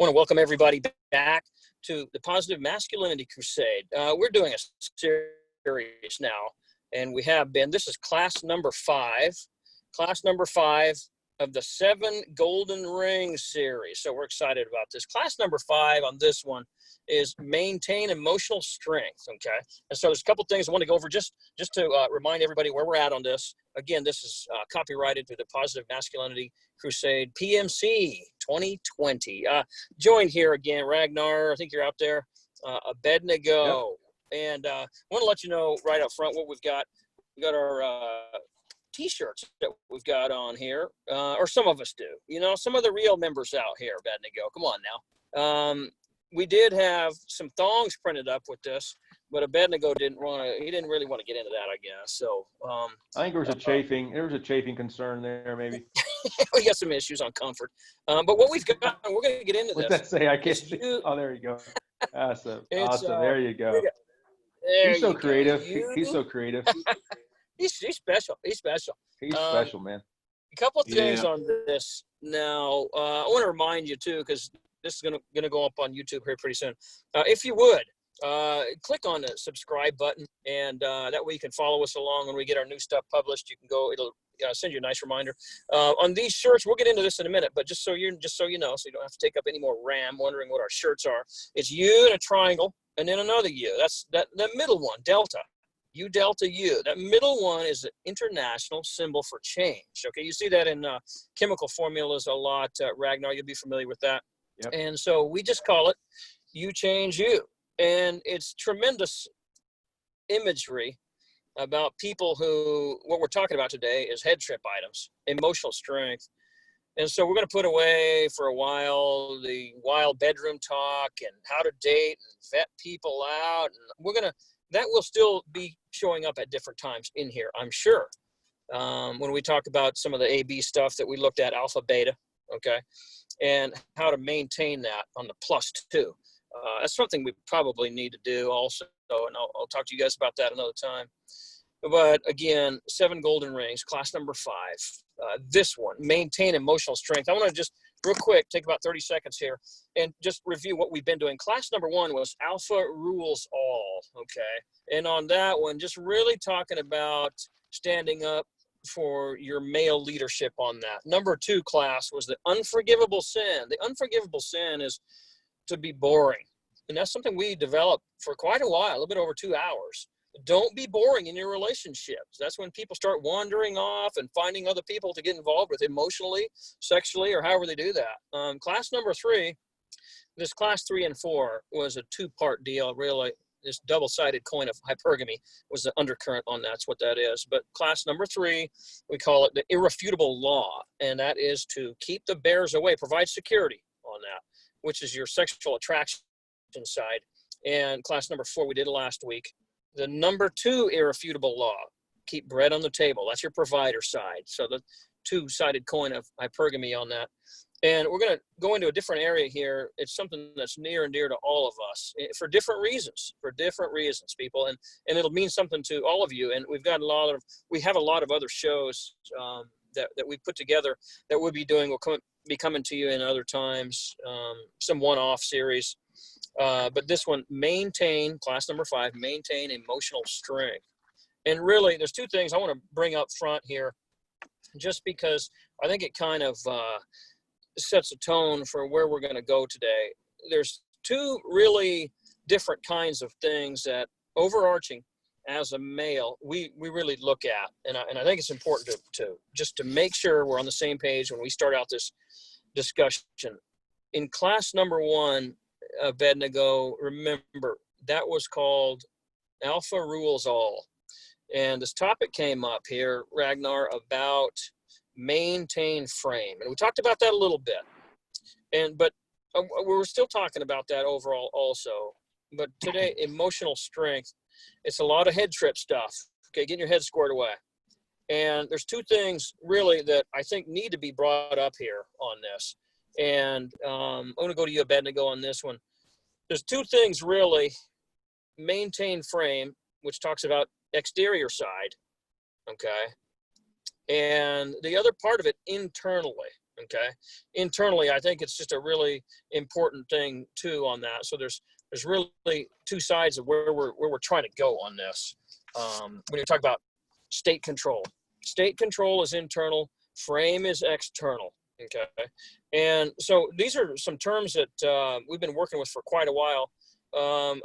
want to welcome everybody back to the Positive Masculinity Crusade. We're doing a series now, and we have been. This is class number 5 of the 7 Golden Rings series. So we're excited about this. Class number 5 on this one is maintain emotional strength. Okay, and so there's a couple things I want to go over just to remind everybody where we're at on this. Again, this is copyrighted through the Positive Masculinity Crusade, PMC 2020. Joined here again, Ragnar, I think you're out there, Abednego. Yep. And I want to let you know right up front what we've got. We've got our T-shirts that we've got on here, or some of us do. You know, some of the real members out here, Abednego. Come on now. We did have some thongs printed up with this, but Abednego didn't really want to get into that, I guess. So I think there was a chafing concern there, maybe. We got some issues on comfort. But what we've got, and we're going to get into this. What's that say? I can't see. Oh, there you go. Awesome. There you go. He's so creative. He's so creative. He's special. He's special. He's special, man. A couple of things on this. Now, I want to remind you, too, because this is going to go up on YouTube here pretty soon. If you would, click on the subscribe button, and that way you can follow us along when we get our new stuff published. You can go; it'll send you a nice reminder. On these shirts, we'll get into this in a minute, but just so you know, so you don't have to take up any more RAM wondering what our shirts are. It's U and a triangle, and then another U. That's that middle one, delta. U delta U. That middle one is an international symbol for change. Okay, you see that in chemical formulas a lot. Ragnar, you'll be familiar with that. Yep. And so we just call it You Change You. And it's tremendous imagery about people who, what we're talking about today is head trip items, emotional strength. And so we're going to put away for a while the wild bedroom talk and how to date and vet people out. And that will still be showing up at different times in here, I'm sure. When we talk about some of the AB stuff that we looked at, alpha, beta, okay, and how to maintain that on the +2. That's something we probably need to do also, and I'll talk to you guys about that another time. But again, 7 Golden Rings, class number 5. This one, maintain emotional strength. I want to just real quick take about 30 seconds here and just review what we've been doing. Class number 1 was Alpha Rules All, okay? And on that one, just really talking about standing up for your male leadership on that. Number 2 class was the unforgivable sin. The unforgivable sin is to be boring. And that's something we developed for quite a while, a little bit over 2 hours. Don't be boring in your relationships. That's when people start wandering off and finding other people to get involved with emotionally, sexually, or however they do that. Class number 3, this class 3 and 4 was a 2-part deal, really. This double-sided coin of hypergamy was the undercurrent on that. That's what that is. But class number 3, we call it the irrefutable law, and that is to keep the bears away, provide security on that, which is your sexual attraction side. And class number 4, we did last week. The number 2 irrefutable law, keep bread on the table. That's your provider side. So the 2-sided coin of hypergamy on that. And we're going to go into a different area here. It's something that's near and dear to all of us for different reasons, people. And it'll mean something to all of you. And we have a lot of other shows that we put together that we'll be doing. We'll be coming to you in other times, some one-off series. But this one, maintain, class number 5, maintain emotional strength. And really, there's 2 things I want to bring up front here, just because I think it kind of sets a tone for where we're going to go today. There's 2 really different kinds of things that overarching as a male, we really look at. And I think it's important to make sure we're on the same page when we start out this discussion. In class number 1, Abednego, remember, that was called Alpha Rules All. And this topic came up here, Ragnar, about maintain frame. And we talked about that a little bit. But we're still talking about that overall also. But today, emotional strength, it's a lot of head trip stuff. Okay, getting your head squared away. And there's 2 things really that I think need to be brought up here on this. And I'm going to go to you, Abednego, on this one. There's 2 things really. Maintain frame, which talks about exterior side, okay? And the other part of it internally, Okay. Internally, I think it's just a really important thing too on that. So there's really two sides of where we're trying to go on this. When you talk about state control is internal, frame is external. Okay. And so these are some terms that we've been working with for quite a while.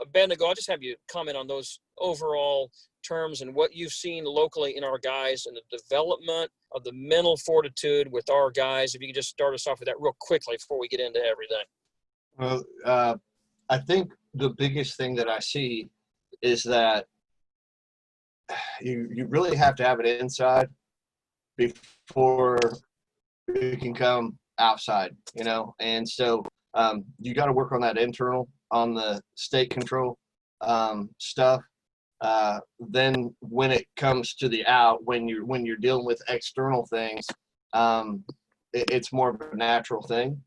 Abednego, I'll just have you comment on those overall terms and what you've seen locally in our guys and the development of the mental fortitude with our guys. If you could just start us off with that real quickly before we get into everything. Well, I think the biggest thing that I see is that you really have to have it inside before it can come outside, you know? And so you got to work on that internal, on the state control stuff. Then when it comes to the out, when you're dealing with external things, it's more of a natural thing.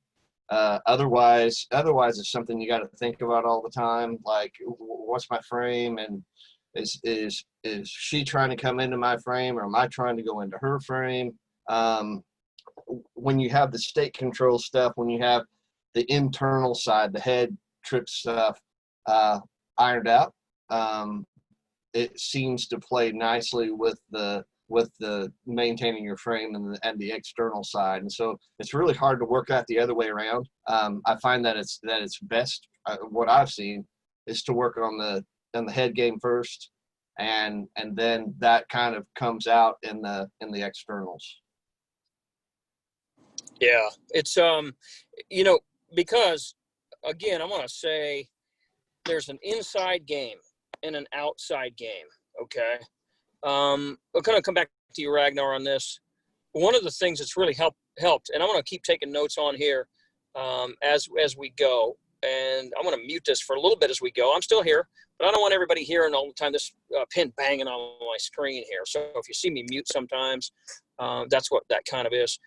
Otherwise it's something you got to think about all the time. Like, what's my frame, and is she trying to come into my frame, or am I trying to go into her frame? When you have the state control stuff, when you have the internal side, the head trip stuff ironed out, it seems to play nicely with the maintaining your frame and the external side. And so it's really hard to work out the other way around. I find that it's best, what I've seen is to work on the head game first, and then that kind of comes out in the externals. Yeah, it's because again, I want to say there's an inside game and an outside game. Okay. I'll kind of come back to you, Ragnar, on this. One of the things that's really helped, and I'm going to keep taking notes on here as we go, and I'm going to mute this for a little bit as we go. I'm still here, but I don't want everybody hearing all the time this pin banging on my screen here. So if you see me mute sometimes, that's what that kind of is.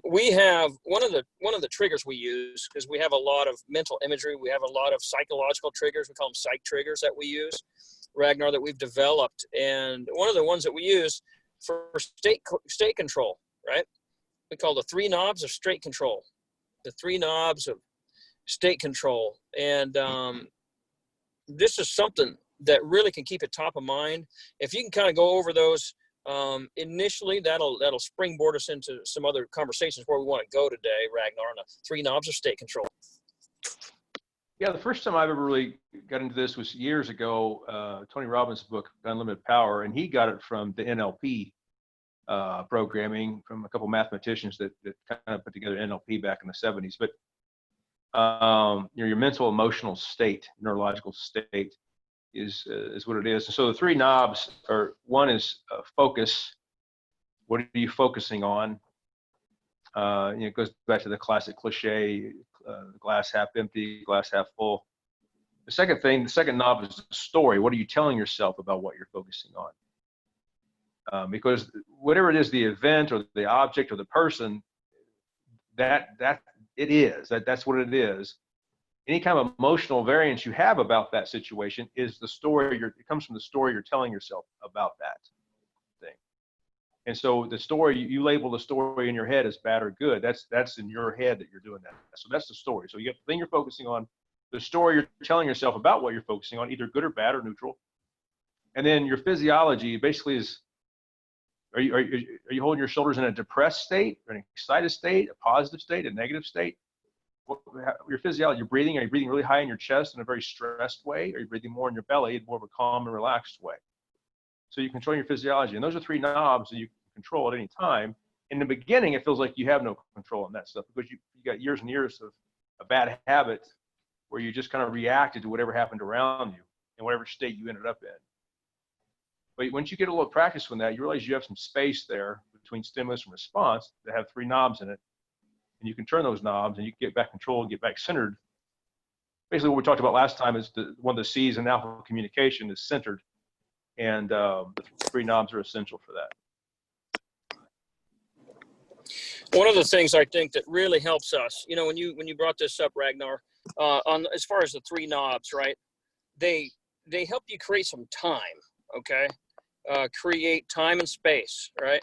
We have one of the triggers we use, because we have a lot of mental imagery. We have a lot of psychological triggers. We call them psych triggers that we use, Ragnar, that we've developed. And one of the ones that we use for state control, right? We call the 3 knobs of state control, the 3 knobs of state control. And this is something that really can keep it top of mind. If you can kind of go over those initially, that'll springboard us into some other conversations where we want to go today, Ragnar, on the 3 knobs of state control. Yeah, the first time I've ever really got into this was years ago, Tony Robbins' book, Unlimited Power, and he got it from the NLP programming from a couple mathematicians that kind of put together NLP back in the 70s. But your mental emotional state, neurological state is what it is. And so the 3 knobs are, one is focus. What are you focusing on? It goes back to the classic cliche, glass half empty, glass half full. The second knob is the story. What are you telling yourself about what you're focusing on? Because whatever it is, the event or the object or the person, that's what it is. Any kind of emotional variance you have about that situation is the story it comes from the story you're telling yourself about that thing. And so the story, you label the story in your head as bad or good. That's in your head that you're doing that. So that's the story. So you have the thing you're focusing on, the story you're telling yourself about what you're focusing on, either good or bad or neutral. And then your physiology basically is, are you holding your shoulders in a depressed state, or an excited state, a positive state, a negative state? Your physiology, you're breathing. Are you breathing really high in your chest in a very stressed way? Or are you breathing more in your belly in more of a calm and relaxed way? So you control your physiology. And those are 3 knobs that you can control at any time. In the beginning, it feels like you have no control on that stuff, because you got years and years of a bad habit where you just kind of reacted to whatever happened around you in whatever state you ended up in. But once you get a little practice with that, you realize you have some space there between stimulus and response that have 3 knobs in it. And you can turn those knobs and you get back control and get back centered. Basically, what we talked about last time is one of the C's in alpha communication is centered. And the 3 knobs are essential for that. One of the things I think that really helps us, when you brought this up, Ragnar, on as far as the 3 knobs, right? They help you create some time, okay? Create time and space, right?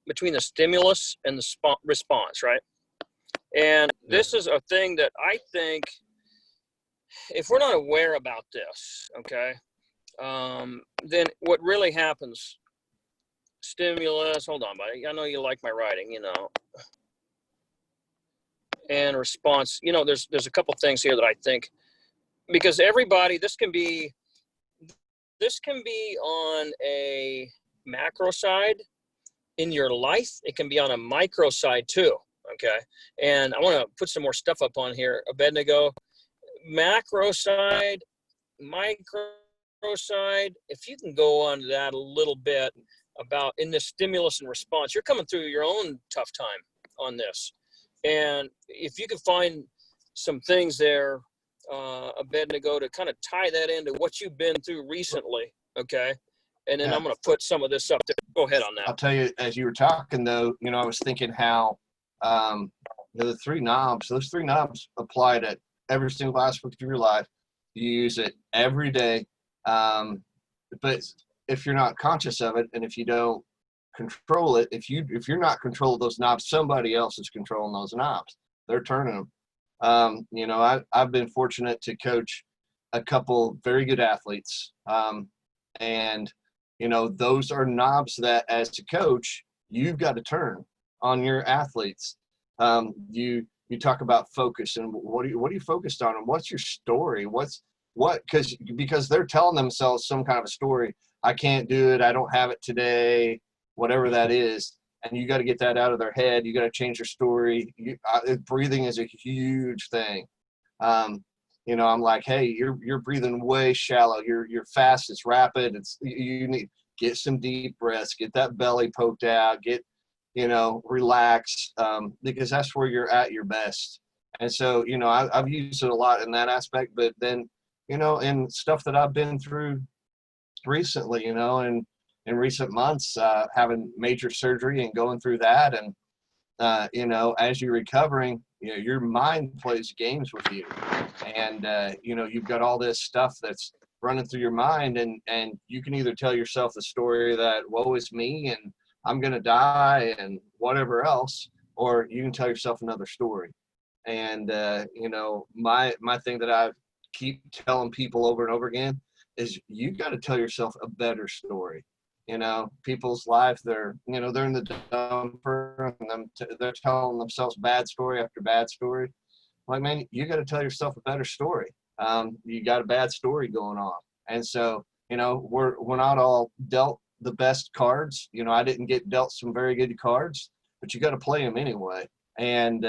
between the stimulus and the response, right? And this is a thing that I think if we're not aware about this, okay, then what really happens, stimulus, hold on, buddy. I know you like my writing, you know, and response, you know, there's a couple things here that I think, because everybody, this can be on a macro side in your life. It can be on a micro side too. Okay. And I want to put some more stuff up on here. Abednego, macro side, micro side. If you can go on to that a little bit about in this stimulus and response, you're coming through your own tough time on this. And if you can find some things there, Abednego, to kind of tie that into what you've been through recently, okay? And then I'm going to put some of this up there. Go ahead on that. I'll tell you, as you were talking, though, you know, I was thinking how the three knobs, those three knobs apply to every single aspect of your life. You use it every day. But if you're not conscious of it, and if you don't control it, if you're not controlling those knobs, somebody else is controlling those knobs. They're turning them. You know, I've been fortunate to coach a couple very good athletes. And, you know, those are knobs that as a coach, you've got to turn on your athletes. You talk about focus, and what are you focused on, and what's your story? Because they're telling themselves some kind of a story. I can't do it. I don't have it today, whatever that is. And you got to get that out of their head. You got to change your story. Breathing is a huge thing. You know, I'm like, hey, you're breathing way shallow. You're fast. It's rapid. You need get some deep breaths. Get that belly poked out. Relax, because that's where you're at your best. And so, you know, I've used it a lot in that aspect. But then, you know, in stuff that I've been through recently, you know, and in recent months, having major surgery and going through that, and you know, as you're recovering, you know, your mind plays games with you, and you know, you've got all this stuff that's running through your mind, and you can either tell yourself the story that woe is me and I'm gonna die and whatever else, or you can tell yourself another story. And you know, my thing that I keep telling people over and over again is you got to tell yourself a better story. You know, people's life, they're in the dumper, and they're telling themselves bad story after bad story. Like, man, you got to tell yourself a better story. You got a bad story going on. And so, you know, we're not all dealt the best cards. You know, I didn't get dealt some very good cards, but you got to play them anyway. And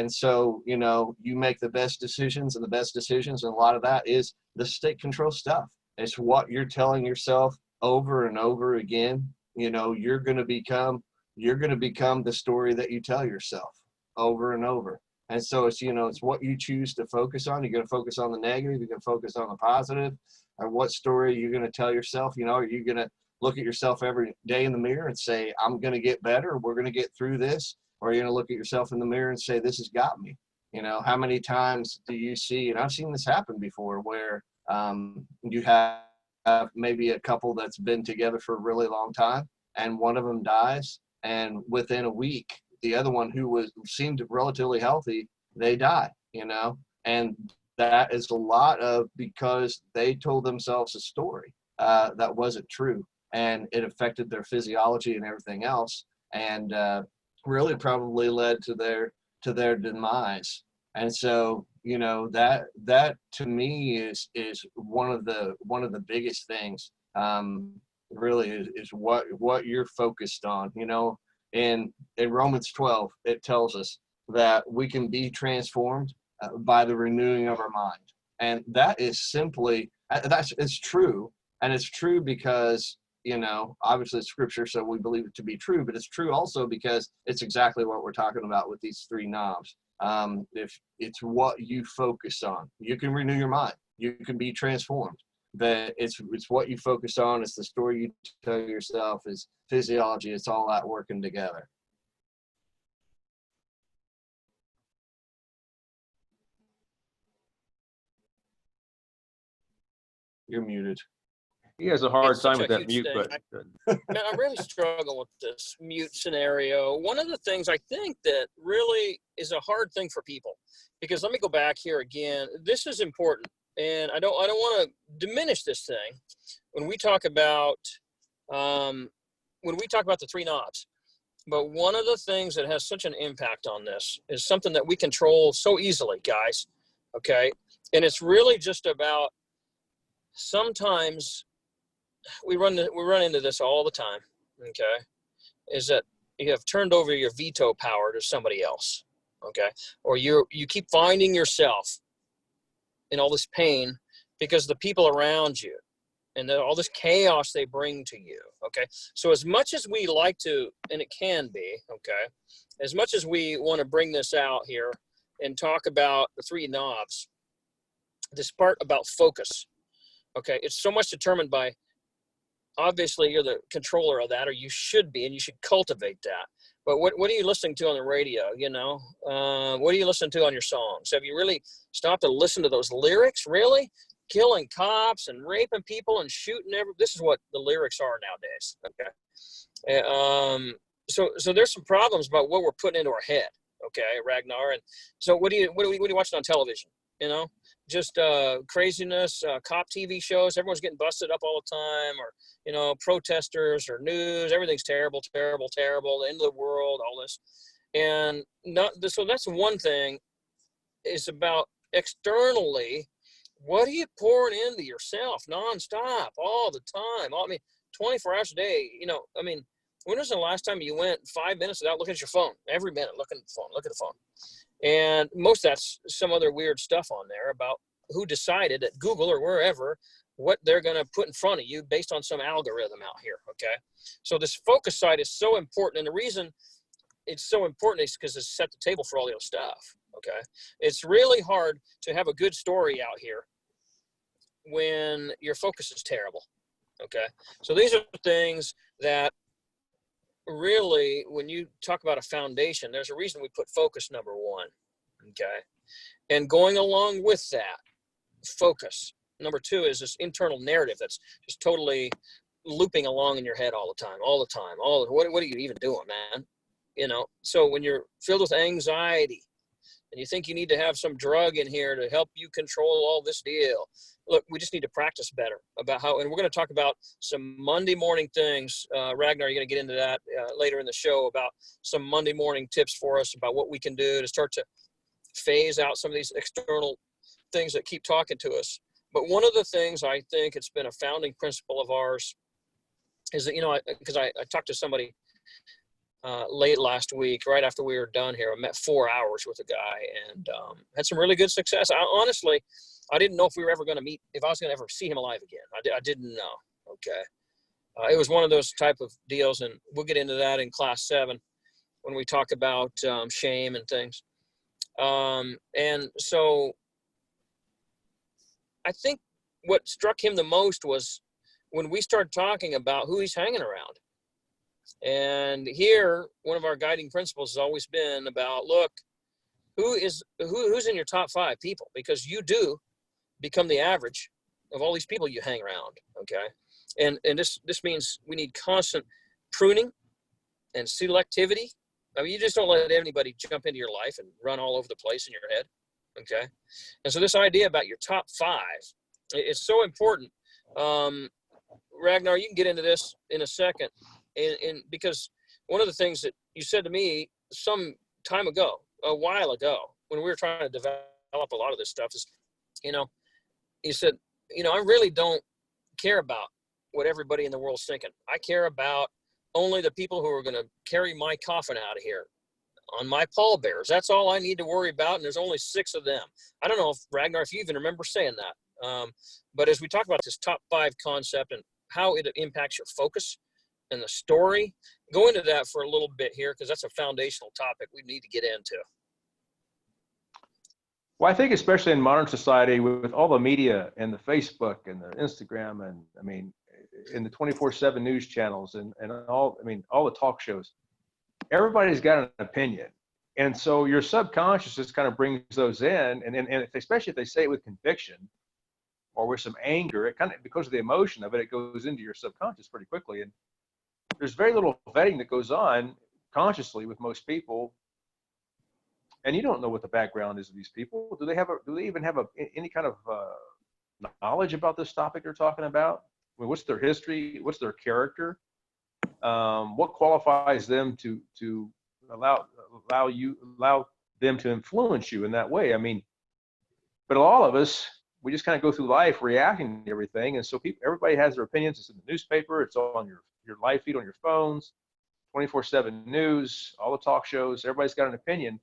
so, you know, you make the best decisions, and a lot of that is the state control stuff. It's what you're telling yourself over and over again. You know, you're going to become the story that you tell yourself over and over. And so it's, you know, it's what you choose to focus on. You're going to focus on the negative, you're going to focus on the positive, or what story you're going to tell yourself. You know, are you going to look at yourself every day in the mirror and say, I'm going to get better, we're going to get through this? Or are you going to look at yourself in the mirror and say, this has got me? You know, how many times do you see, and I've seen this happen before, where you have maybe a couple that's been together for a really long time, and one of them dies, and within a week, the other one who seemed relatively healthy, they die, you know? And that is a lot of because they told themselves a story that wasn't true, and it affected their physiology and everything else, and really probably led to their demise. And so, you know, that to me is one of the biggest things. Really is what you're focused on. You know, in Romans 12, it tells us that we can be transformed by the renewing of our mind, and that is simply it's true, and it's true because, you know, obviously it's scripture, so we believe it to be true, but it's true also because it's exactly what we're talking about with these three knobs. If it's what you focus on, you can renew your mind, you can be transformed. But it's what you focus on, it's the story you tell yourself, is physiology, it's all that working together. You're muted. He has a hard It's time such with a that huge mute thing. button. Man, I really struggle with this mute scenario. One of the things I think that really is a hard thing for people, because let me go back here again. This is important, and I don't want to diminish this thing when we talk about the three knobs. But one of the things that has such an impact on this is something that we control so easily, guys. Okay, and it's really just about sometimes. We run into this all the time, okay, is that you have turned over your veto power to somebody else, okay, or you keep finding yourself in all this pain because the people around you and all this chaos they bring to you, okay. So as much as we like to, and it can be, okay, as much as we want to bring this out here and talk about the three knobs, this part about focus, okay, it's so much determined by, obviously you're the controller of that, or you should be, and you should cultivate that. But what are you listening to on the radio? You know, what are you listening to on your songs? Have you really stopped to listen to those lyrics? Really? Killing cops and raping people and shooting this is what the lyrics are nowadays. Okay. So there's some problems about what we're putting into our head. Okay, Ragnar. And so what are you watching on television? You know, just craziness, cop TV shows. Everyone's getting busted up all the time, or, you know, protesters or news. Everything's terrible, terrible, terrible. The end of the world, all this. And so that's one thing, is about externally, what are you pouring into yourself nonstop all the time? 24 hours a day. You know, I mean, when was the last time you went 5 minutes without looking at your phone? Every minute, look at the phone. And most of that's some other weird stuff on there about who decided at Google or wherever what they're going to put in front of you based on some algorithm out here, okay? So this focus side is so important, and the reason it's so important is because it's set the table for all the other stuff, okay? It's really hard to have a good story out here when your focus is terrible, okay? So these are things that really, when you talk about a foundation, there's a reason we put focus number one, okay? And going along with that, focus number two is this internal narrative that's just totally looping along in your head all the time. What are you even doing, man? You know, so when you're filled with anxiety and you think you need to have some drug in here to help you control all this deal, look, we just need to practice better about how, and we're going to talk about some Monday morning things. Ragnar, you're going to get into that later in the show, about some Monday morning tips for us about what we can do to start to phase out some of these external things that keep talking to us. But one of the things I think it's been a founding principle of ours is that, you know, because I talked to somebody late last week, right after we were done here. I met 4 hours with a guy and had some really good success. Honestly, I didn't know if we were ever going to meet, if I was going to ever see him alive again. I didn't know. Okay. It was one of those type of deals, and we'll get into that in class 7 when we talk about shame and things. And so I think what struck him the most was when we started talking about who he's hanging around. And here, one of our guiding principles has always been about, look, who's in your top 5 people, because you do become the average of all these people you hang around. Okay. And this means we need constant pruning and selectivity. I mean, you just don't let anybody jump into your life and run all over the place in your head. Okay. And so this idea about your top 5 is so important. Ragnar, you can get into this in a second. And because one of the things that you said to me some time ago, a while ago, when we were trying to develop a lot of this stuff, is, you know, you said, you know, I really don't care about what everybody in the world's thinking. I care about only the people who are going to carry my coffin out of here on my pallbearers. That's all I need to worry about. And there's only 6 of them. I don't know if Ragnar, if you even remember saying that. But as we talk about this top 5 concept and how it impacts your focus and the story, go into that for a little bit here, because that's a foundational topic we need to get into. Well, I think especially in modern society with all the media and the Facebook and the Instagram, and I mean, in the 24/7 news channels and all, I mean, all the talk shows, everybody's got an opinion. And so your subconscious just kind of brings those in, and especially if they say it with conviction, or with some anger, it kind of, because of the emotion of it, it goes into your subconscious pretty quickly. And there's very little vetting that goes on consciously with most people. And you don't know what the background is of these people. Do they even have any kind of knowledge about this topic they're talking about? I mean, what's their history? What's their character? What qualifies them to allow them to influence you in that way? I mean, but all of us, we just kind of go through life reacting to everything, and so everybody has their opinions. It's in the newspaper, it's on your live feed on your phones, 24/7 news, all the talk shows. Everybody's got an opinion,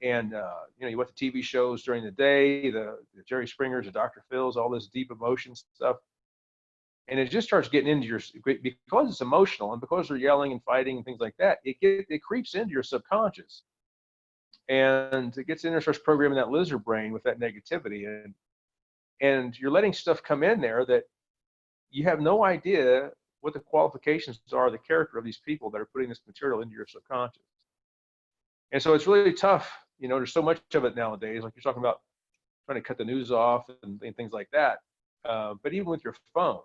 and you watch the TV shows during the day, the Jerry Springers, the Dr. Phil's, all this deep emotion stuff. And it just starts getting into because it's emotional and because they're yelling and fighting and things like that, it creeps into your subconscious. And it gets in there, starts programming that lizard brain with that negativity. And you're letting stuff come in there that you have no idea what the qualifications are, the character of these people that are putting this material into your subconscious. And so it's really tough. There's so much of it nowadays, like you're talking about trying to cut the news off and things like that. But even with your phone,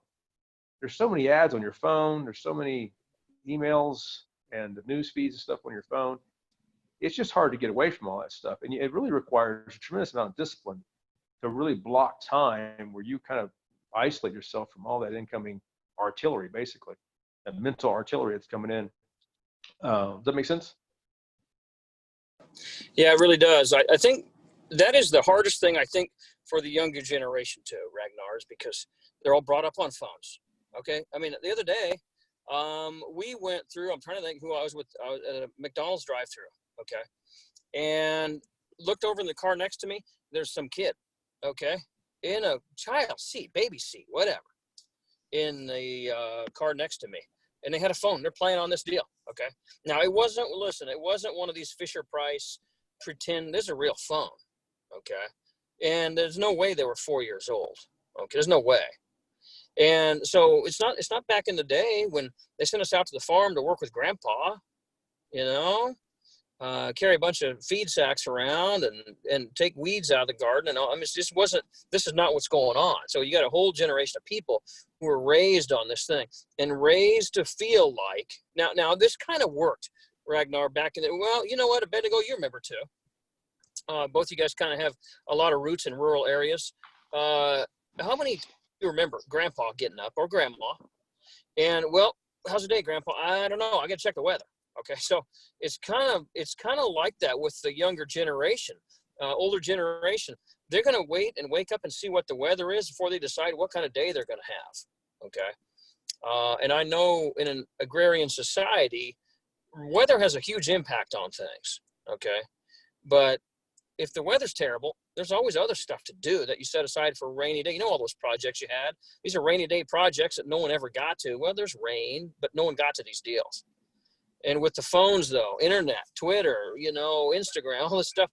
there's so many ads on your phone. There's so many emails and the news feeds and stuff on your phone. It's just hard to get away from all that stuff. And it really requires a tremendous amount of discipline to really block time where you kind of isolate yourself from all that incoming artillery, basically, that mental artillery that's coming in. Does that make sense? Yeah, it really does. I think that is the hardest thing, I think, for the younger generation too, Ragnar, is because they're all brought up on phones. Okay. I mean, the other day, we went through, I'm trying to think who I was with, at a McDonald's drive-through. Okay. And looked over in the car next to me. There's some kid. Okay. In a child seat, baby seat, whatever, in the car next to me. And they had a phone. They're playing on this deal. Okay. Now it wasn't one of these Fisher Price pretend. This is a real phone. Okay. And there's no way they were 4 years old. Okay. There's no way. And so it's not back in the day when they sent us out to the farm to work with grandpa, carry a bunch of feed sacks around and take weeds out of the garden and all. I mean, this is not what's going on. So you got a whole generation of people who were raised on this thing and raised to feel like, now this kind of worked, Ragnar, back in well, you know what, Abednego, you remember too. Both you guys kind of have a lot of roots in rural areas. How many you remember grandpa getting up, or grandma, and, well, how's the day, grandpa? I don't know, I gotta check the weather. Okay, so it's kind of like that with the younger generation, older generation. They're going to wait and wake up and see what the weather is before they decide what kind of day they're going to have. Okay, and I know in an agrarian society, weather has a huge impact on things. Okay, but if the weather's terrible, there's always other stuff to do that you set aside for a rainy day. All those projects you had. These are rainy day projects that no one ever got to. Well, there's rain, but no one got to these deals. And with the phones, though, internet, Twitter, Instagram, all this stuff.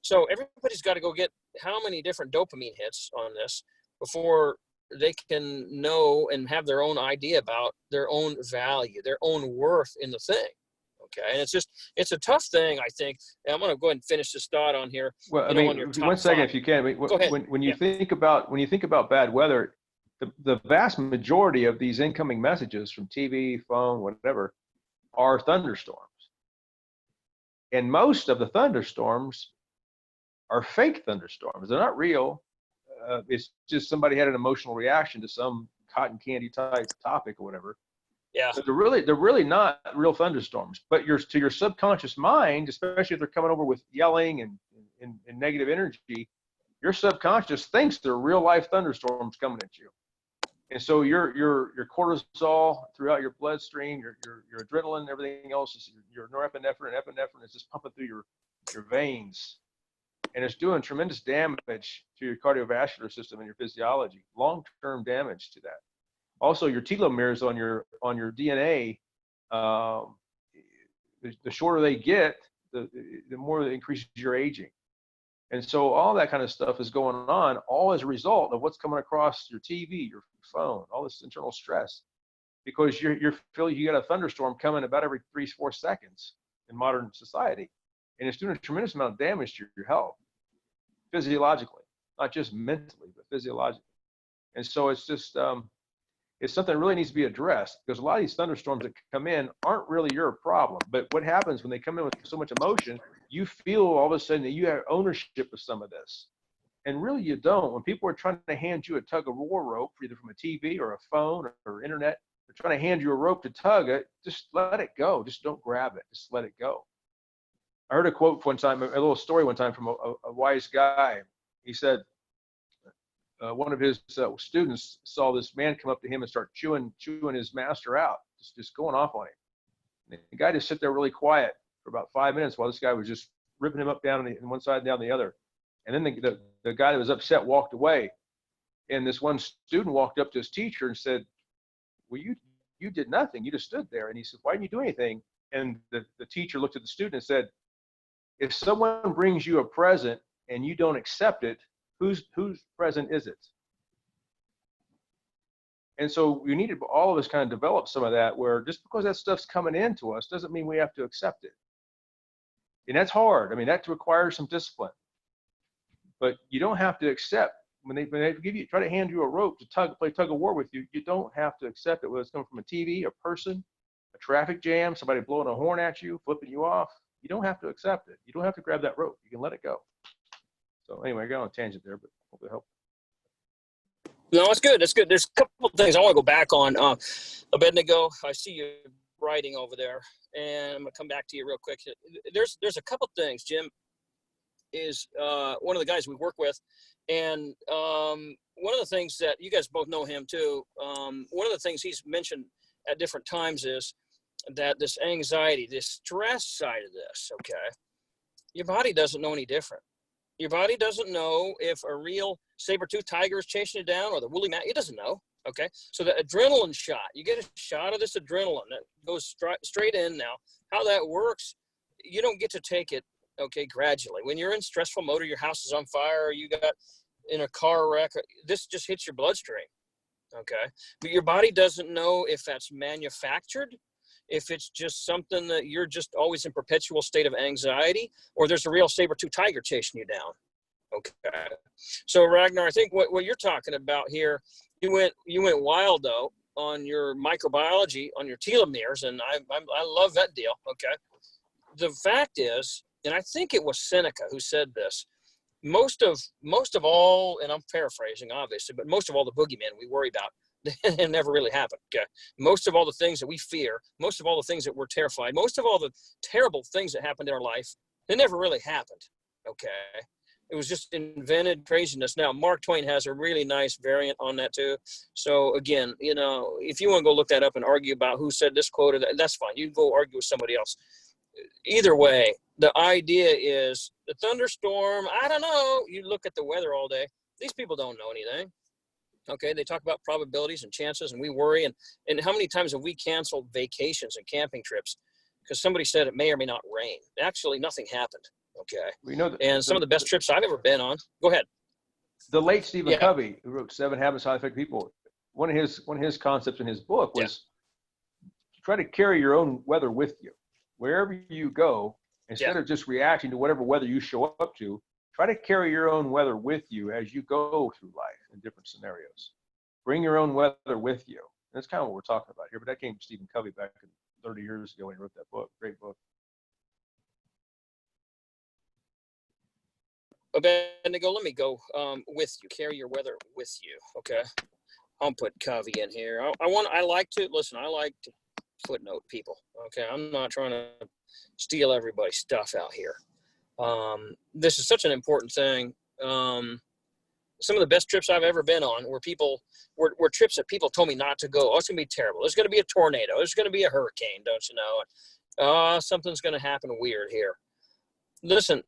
So everybody's got to go get how many different dopamine hits on this before they can know and have their own idea about their own value, their own worth in the thing. Okay. And it's a tough thing, I think. And I'm going to go ahead and finish this thought on here. Well, I mean, 1 second, if you can. Go ahead. When you think about bad weather, the vast majority of these incoming messages from TV, phone, whatever, are thunderstorms. And most of the thunderstorms are fake thunderstorms. They're not real. It's just somebody had an emotional reaction to some cotton candy type topic or whatever. Yeah. So they're really not real thunderstorms. But to your subconscious mind, especially if they're coming over with yelling and negative energy, your subconscious thinks they're real life thunderstorms coming at you. And so your cortisol throughout your bloodstream, your adrenaline, everything else, your norepinephrine and epinephrine is just pumping through your veins, and it's doing tremendous damage to your cardiovascular system and your physiology, long-term damage to that. Also, your telomeres on your DNA, the shorter they get, the more it increases your aging. And so all that kind of stuff is going on, all as a result of what's coming across your TV, your phone, all this internal stress, because you got a thunderstorm coming about every 3-4 seconds in modern society, and it's doing a tremendous amount of damage to your health physiologically. not just mentally, but physiologically. And so it's just, it's something that really needs to be addressed, because a lot of these thunderstorms that come in aren't really your problem. But what happens when they come in with so much emotion, you feel all of a sudden that you have ownership of some of this. And really you don't. When people are trying to hand you a tug of war rope, either from a TV or a phone or internet, they're trying to hand you a rope to tug it, just let it go. Just don't grab it. Just let it go. I heard a quote one time, a little story one time from a wise guy. He said, one of his students saw this man come up to him and start chewing his master out, just going off on him. And the guy just sit there really quiet for about 5 minutes while this guy was just ripping him up down on one side and down the other. And then the guy that was upset walked away. And this one student walked up to his teacher and said, well, you did nothing. You just stood there. And he said, why didn't you do anything? And the teacher looked at the student and said, if someone brings you a present and you don't accept it, whose present is it? And so we need to, all of us kind of develop some of that, where just because that stuff's coming into us doesn't mean we have to accept it. And that's hard. I mean, that requires some discipline. But you don't have to accept, when they give you, try to hand you a rope to play tug of war with you, you don't have to accept it, whether it's coming from a TV, a person, a traffic jam, somebody blowing a horn at you, flipping you off. You don't have to accept it. You don't have to grab that rope. You can let it go. So anyway, I got on a tangent there, but hopefully it helped. No, it's good. It's good. There's a couple of things I want to go back on. Abednego, I see you writing over there, and I'm going to come back to you real quick. There's a couple things. Jim is one of the guys we work with, and one of the things that you guys both know him too, one of the things he's mentioned at different times is that this anxiety, this stress side of this, okay, your body doesn't know any different. Your body doesn't know if a real saber-toothed tiger is chasing you down or the woolly mammoth. It doesn't know, okay? So the adrenaline shot, you get a shot of this adrenaline that goes straight in now. How that works, you don't get to take it, okay, gradually. When you're in stressful mode, or your house is on fire, or you got in a car wreck, this just hits your bloodstream, okay? But your body doesn't know if that's manufactured, if it's just something that you're just always in perpetual state of anxiety, or there's a real saber-tooth tiger chasing you down. Okay. So Ragnar, I think what you're talking about here, you went wild though on your microbiology, on your telomeres, and I love that deal. Okay. The fact is, and I think it was Seneca who said this, most of all, and I'm paraphrasing obviously, but most of all the boogeymen we worry about, it never really happened. Okay. Most of all the things that we fear, most of all the things that we're terrified, most of all the terrible things that happened in our life, they never really happened. Okay. It was just invented craziness. Now, Mark Twain has a really nice variant on that too. So again, you know, if you want to go look that up and argue about who said this quote or that, that's fine. You can go argue with somebody else. Either way, the idea is the thunderstorm, I don't know. You look at the weather all day. These people don't know anything. Okay, they talk about probabilities and chances, and we worry. And how many times have we canceled vacations and camping trips because somebody said it may or may not rain? Actually, nothing happened. Okay. We know that, and some of the best trips I've ever been on. Go ahead. The late Stephen Covey, who wrote 7 Habits of Highly Effective People, one of his concepts in his book was try to carry your own weather with you wherever you go, instead of just reacting to whatever weather you show up to. Try to carry your own weather with you as you go through life in different scenarios. Bring your own weather with you. That's kind of what we're talking about here, but that came from Stephen Covey back 30 years ago when he wrote that book. Great book. Abednego, let me go with you. Carry your weather with you. Okay. I'll put Covey in here. I like to footnote people. Okay. I'm not trying to steal everybody's stuff out here. This is such an important thing. Some of the best trips I've ever been on were trips that people told me not to go. Oh, it's going to be terrible. There's going to be a tornado. There's going to be a hurricane, don't you know? Something's going to happen weird here. Listen,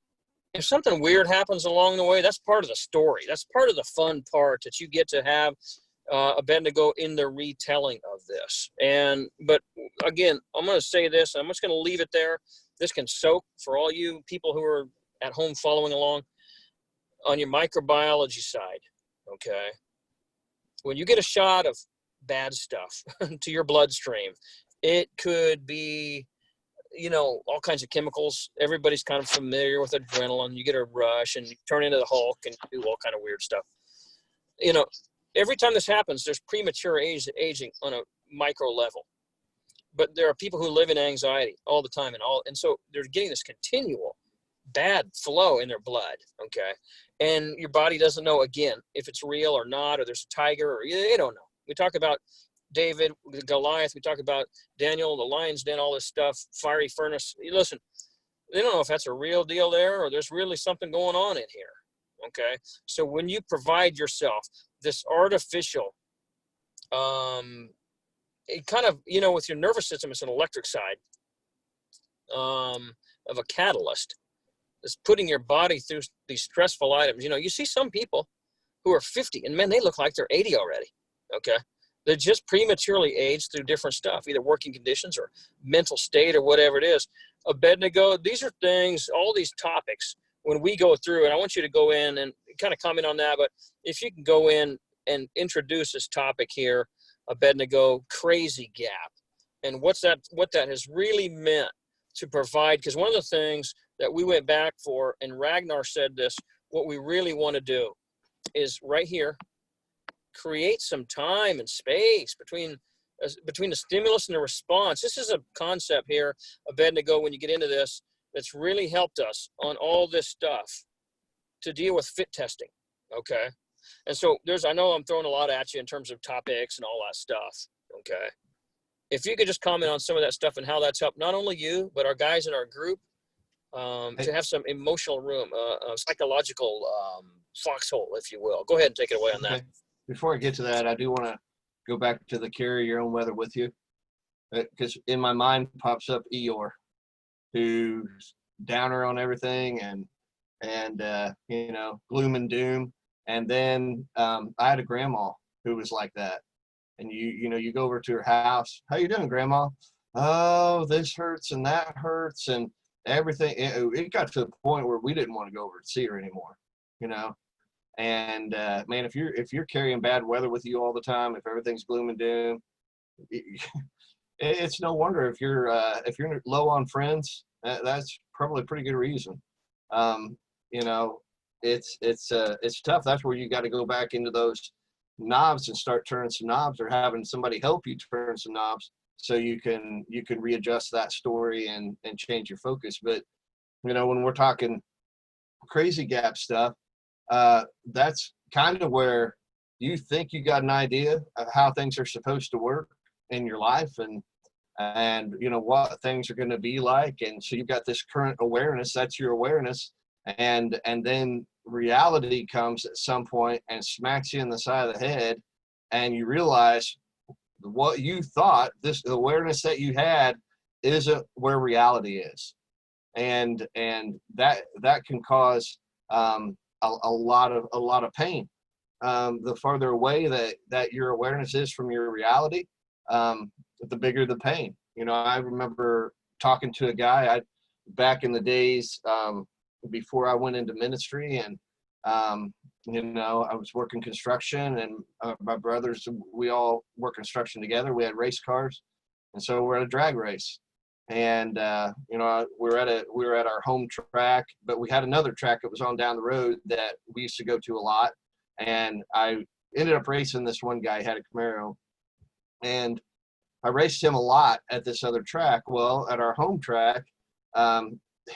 if something weird happens along the way, that's part of the story. That's part of the fun part that you get to have Abednego in the retelling of this. But again, I'm going to say this. I'm just going to leave it there. This can soak for all you people who are at home following along on your microbiology side. Okay. When you get a shot of bad stuff to your bloodstream, it could be all kinds of chemicals. Everybody's kind of familiar with adrenaline. You get a rush and you turn into the Hulk and do all kind of weird stuff. Every time this happens, there's premature aging on a micro level. But there are people who live in anxiety all the time, and so they're getting this continual bad flow in their blood. Okay, and your body doesn't know, again, if it's real or not, or there's a tiger, or you don't know. We talk about David, Goliath. We talk about Daniel, the lion's den, all this stuff, fiery furnace. Listen, they don't know if that's a real deal there, or there's really something going on in here. Okay, so when you provide yourself this artificial, it kind of, with your nervous system, it's an electric side of a catalyst. It's putting your body through these stressful items. You see some people who are 50 and man, they look like they're 80 already. Okay. They're just prematurely aged through different stuff, either working conditions or mental state or whatever it is. Abednego, these are things, all these topics, when we go through, and I want you to go in and kind of comment on that, but if you can go in and introduce this topic here, Abednego, crazy gap, and what that has really meant to provide, because one of the things that we went back for, and Ragnar said this, what we really want to do is right here, create some time and space between the stimulus and the response. This is a concept here, Abednego, when you get into this, that's really helped us on all this stuff to deal with fit testing. Okay. And so I know I'm throwing a lot at you in terms of topics and all that stuff. Okay. If you could just comment on some of that stuff and how that's helped not only you, but our guys in our group, to have some emotional room, a psychological foxhole, if you will. Go ahead and take it away on that. Okay. Before I get to that, I do want to go back to the carry your own weather with you, because in my mind pops up Eeyore, who's downer on everything and gloom and doom. And then I had a grandma who was like that. And you go over to her house. How you doing, Grandma? Oh, this hurts and that hurts and everything. It got to the point where we didn't want to go over and see her anymore. And man, if you're carrying bad weather with you all the time, if everything's gloom and doom, it's no wonder if you're low on friends. That's probably a pretty good reason. It's tough. That's where you got to go back into those knobs and start turning some knobs, or having somebody help you turn some knobs so you can readjust that story and change your focus. But when we're talking crazy gap stuff, that's kind of where you think you got an idea of how things are supposed to work in your life and what things are going to be like. And so you've got this current awareness, that's your awareness. And then reality comes at some point and smacks you in the side of the head, and you realize what you thought, this awareness that you had, isn't where reality is. And that can cause a lot of pain. The farther away that your awareness is from your reality, the bigger the pain. I remember talking to a guy back in the days before I went into ministry, and I was working construction, and my brothers, we all work construction together. We had race cars, and so we're at a drag race, and we were at our home track, but we had another track that was on down the road that we used to go to a lot, and I ended up racing this one guy. He had a Camaro, and I raced him a lot at this other track. Well, at our home track,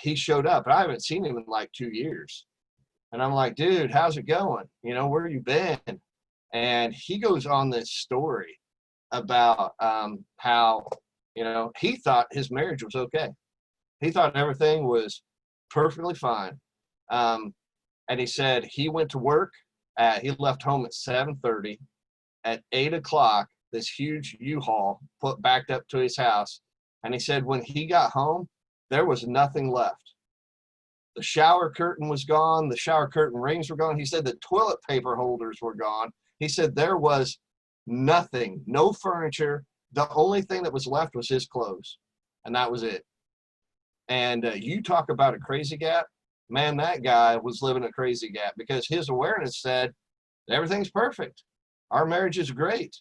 he showed up, and I haven't seen him in like 2 years. And I'm like, dude, how's it going? Where you been? And he goes on this story about how, he thought his marriage was okay. He thought everything was perfectly fine. And he said he went to work. He left home at 7:30. At 8 o'clock, this huge U-Haul backed up to his house. And he said when he got home, there was nothing left. The shower curtain was gone. The shower curtain rings were gone. He said the toilet paper holders were gone. He said there was nothing, no furniture. The only thing that was left was his clothes, and that was it. And you talk about a crazy gap, man, that guy was living a crazy gap, because his awareness said everything's perfect. Our marriage is great.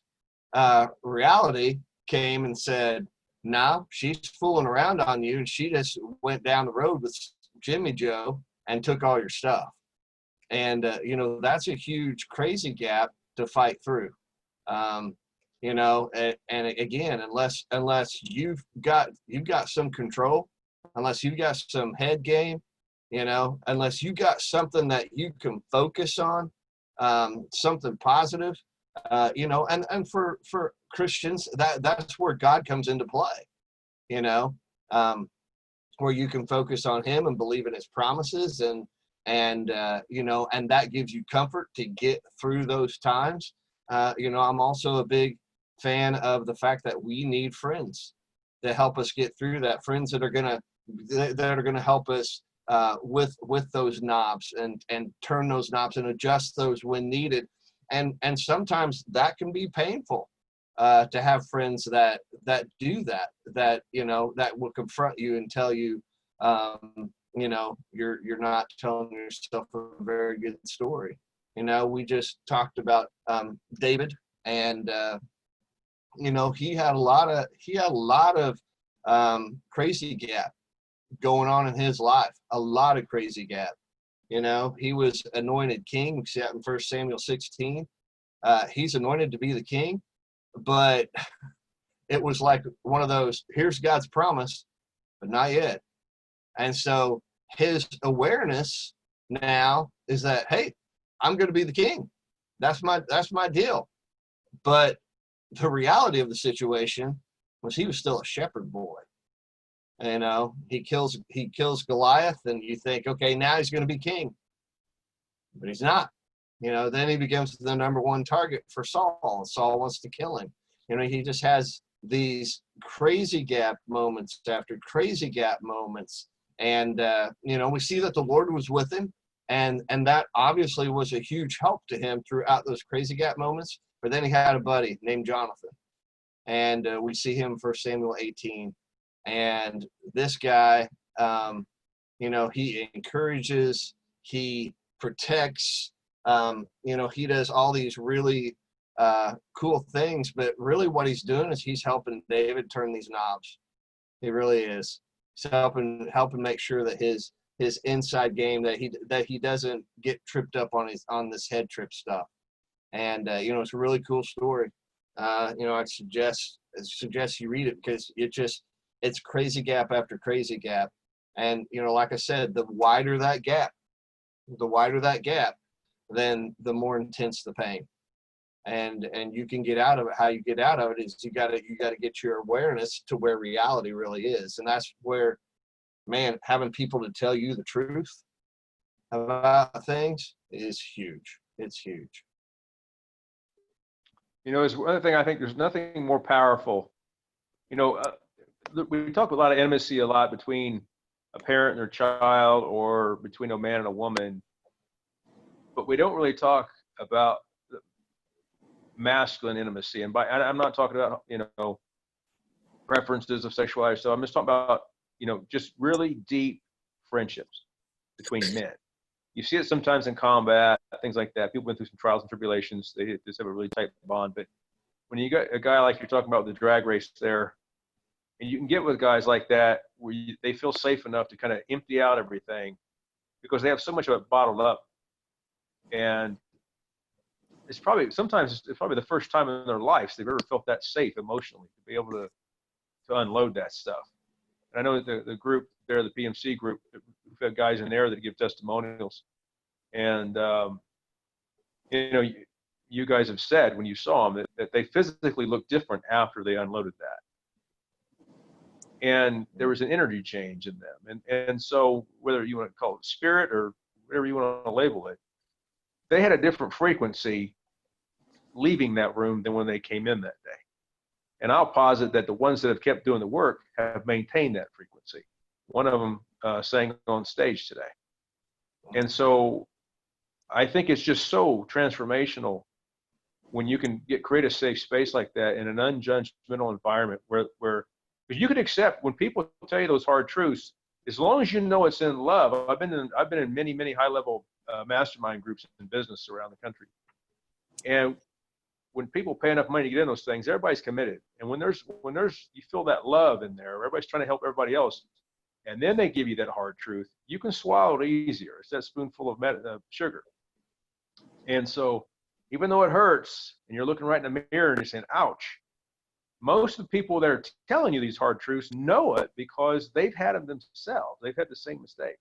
Reality came and said, Now she's fooling around on you, and she just went down the road with Jimmy Joe and took all your stuff. And that's a huge crazy gap to fight through. And again, unless you've got some control, unless you've got some head game, unless you got something that you can focus on, something positive, and for Christians, that's where God comes into play, where you can focus on him and believe in his promises, and that gives you comfort to get through those times. I'm also a big fan of the fact that we need friends to help us get through that, friends that are gonna help us with those knobs and turn those knobs and adjust those when needed. And sometimes that can be painful, to have friends that do that that will confront you and tell you, you're not telling yourself a very good story. We just talked about David, and he had a lot of crazy gap going on in his life, a lot of crazy gap. He was anointed king. We see that in 1 Samuel 16. He's anointed to be the king, but it was like one of those, here's God's promise, but not yet. And so his awareness now is that, hey, I'm going to be the king. That's my deal. But the reality of the situation was he was still a shepherd boy. He kills Goliath, and you think, okay, now he's going to be king, but he's not. Then he becomes the number one target for Saul. Saul wants to kill him. He just has these crazy gap moments after crazy gap moments. And, we see that the Lord was with him, and that obviously was a huge help to him throughout those crazy gap moments. But then he had a buddy named Jonathan, and we see him in 1 Samuel 18. And this guy, he encourages, he protects, he does all these really cool things, but really what he's doing is he's helping David turn these knobs. He really is. He's helping make sure that his inside game, that he doesn't get tripped up on this head trip stuff. And it's a really cool story. I'd suggest you read it, because it's crazy gap after crazy gap. And like I said, the wider that gap, then the more intense the pain. And you can get out of it. How you get out of it is you gotta get your awareness to where reality really is. And that's where, man, having people to tell you the truth about things is huge. It's huge. It's one thing, I think there's nothing more powerful. We talk a lot of intimacy a lot between a parent and their child, or between a man and a woman, but we don't really talk about masculine intimacy. And I'm not talking about, preferences of sexuality. So I'm just talking about, just really deep friendships between men. You see it sometimes in combat, things like that. People went through some trials and tribulations. They just have a really tight bond. But when you got a guy like you're talking about with the drag race there, and you can get with guys like that where they feel safe enough to kind of empty out everything, because they have so much of it bottled up. And it's probably the first time in their lives they've ever felt that safe emotionally to be able to unload that stuff. And I know the group there, the PMC group, we've had guys in there that give testimonials. And, you guys have said when you saw them that they physically looked different after they unloaded that. And there was an energy change in them. And so whether you want to call it spirit or whatever you want to label it, they had a different frequency leaving that room than when they came in that day. And I'll posit that the ones that have kept doing the work have maintained that frequency. One of them sang on stage today. And so I think it's just so transformational when you can create a safe space like that in an unjudgmental environment where because you can accept when people tell you those hard truths, as long as you know it's in love. I've been in many high level mastermind groups in business around the country, and when people pay enough money to get in those things, everybody's committed. And when there's you feel that love in there, everybody's trying to help everybody else, and then they give you that hard truth, you can swallow it easier. It's that spoonful of sugar. And so even though it hurts and you're looking right in the mirror and you're saying, ouch, most of the people that are telling you these hard truths know it because they've had them themselves. They've had the same mistakes.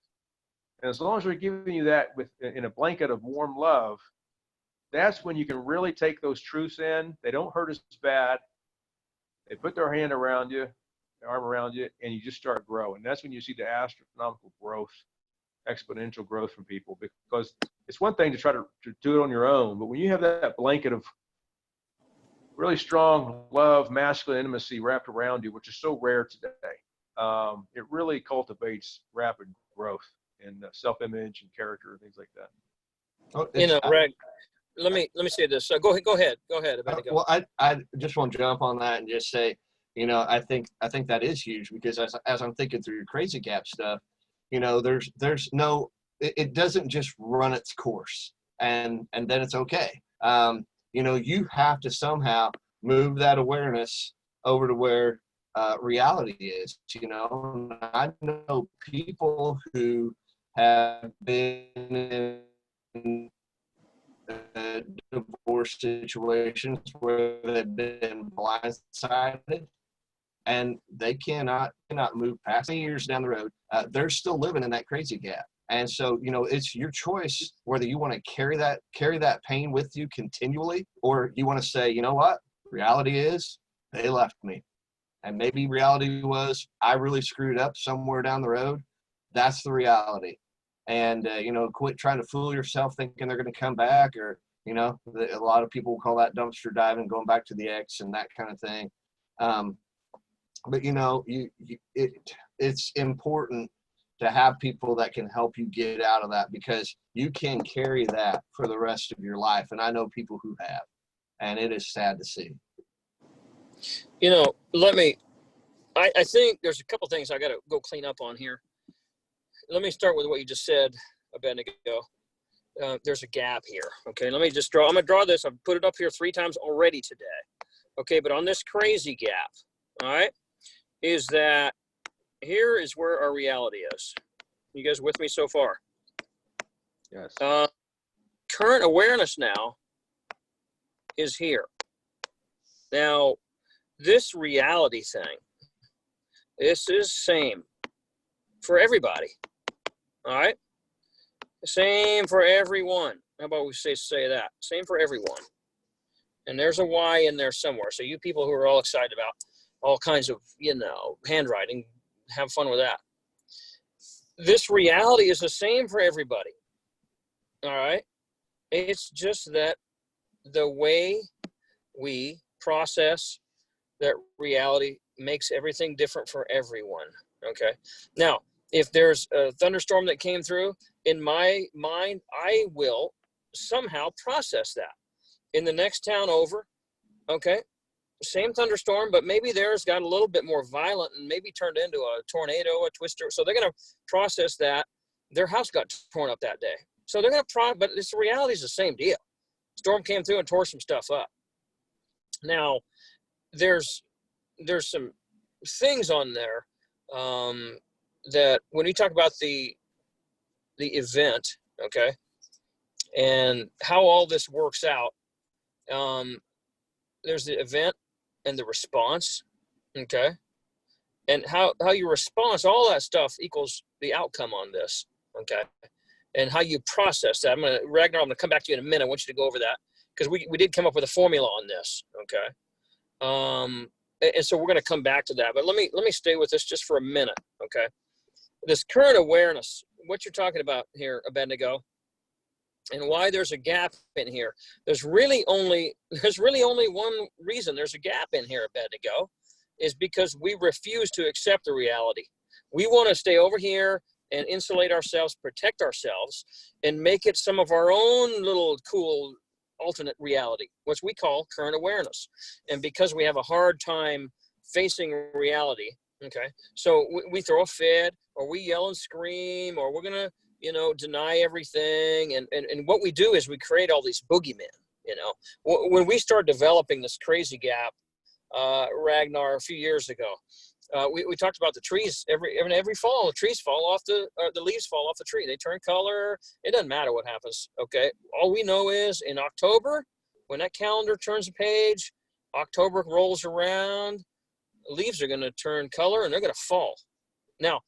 And as long as they're giving you that in a blanket of warm love, that's when you can really take those truths in. They don't hurt as bad. They put their hand around you, their arm around you, and you just start growing. That's when you see the astronomical growth, exponential growth from people, because it's one thing to try to do it on your own, but when you have that blanket of really strong love, masculine intimacy wrapped around you, which is so rare today, it really cultivates rapid growth in self-image and character and things like that. Oh, Reg, let me say this. So go ahead. Well, I just want to jump on that and just say, I think that is huge, because as I'm thinking through your crazy gap stuff, there's no, it doesn't just run its course and then it's okay. You have to somehow move that awareness over to where reality is. I know people who have been in divorce situations where they've been blindsided and they cannot move past 10 years down the road. They're still living in that crazy gap. And so, it's your choice whether you want to carry that pain with you continually, or you want to say, you know what, reality is they left me. And maybe reality was I really screwed up somewhere down the road. That's the reality. And, quit trying to fool yourself thinking they're going to come back, or, a lot of people call that dumpster diving, going back to the ex and that kind of thing. But, it's important to have people that can help you get out of that, because you can carry that for the rest of your life. And I know people who have, and it is sad to see. I think there's a couple things I got to go clean up on here. Let me start with what you just said a minute ago. There's a gap here. Okay, I'm going to draw this. I've put it up here 3 times already today. Okay, but on this crazy gap, all right, is that here is where our reality is. You guys with me so far? Yes. Current awareness now is here. Now, this reality thing, this is same for everybody. All right? Same for everyone. How about we say that? Same for everyone. And there's a Y in there somewhere. So you people who are all excited about all kinds of, handwriting, have fun with that. This reality is the same for everybody. All right? It's just that the way we process that reality makes everything different for everyone. Okay? Now, if there's a thunderstorm that came through, in my mind, I will somehow process that. In the next town over, okay, same thunderstorm, but maybe theirs got a little bit more violent and maybe turned into a tornado, a twister. So they're going to process that. Their house got torn up that day. So they're going to but the reality is the same deal. Storm came through and tore some stuff up. Now, there's some things on there that when you talk about the event, okay, and how all this works out, there's the event and the response, okay, and how your response, all that stuff equals the outcome on this, okay, and how you process that. Ragnar, I'm gonna come back to you in a minute. I want you to go over that, because we did come up with a formula on this, okay, and so we're gonna come back to that. But let me stay with this just for a minute, okay. This current awareness, what you're talking about here, Abednego, and why there's a gap in here. There's really only one reason there's a gap in here, Abednego, is because we refuse to accept the reality. We want to stay over here and insulate ourselves, protect ourselves, and make it some of our own little cool alternate reality, which we call current awareness. And because we have a hard time facing reality, okay, so we throw a fit, or we yell and scream, or we're gonna, deny everything. And what we do is we create all these boogeymen, You know, when we started developing this crazy gap, Ragnar, a few years ago, we talked about the trees. Every fall, the trees fall off the leaves fall off the tree. They turn color. It doesn't matter what happens. Okay, all we know is in October, when that calendar turns a page, October rolls around, leaves are going to turn color and they're going to fall. Now,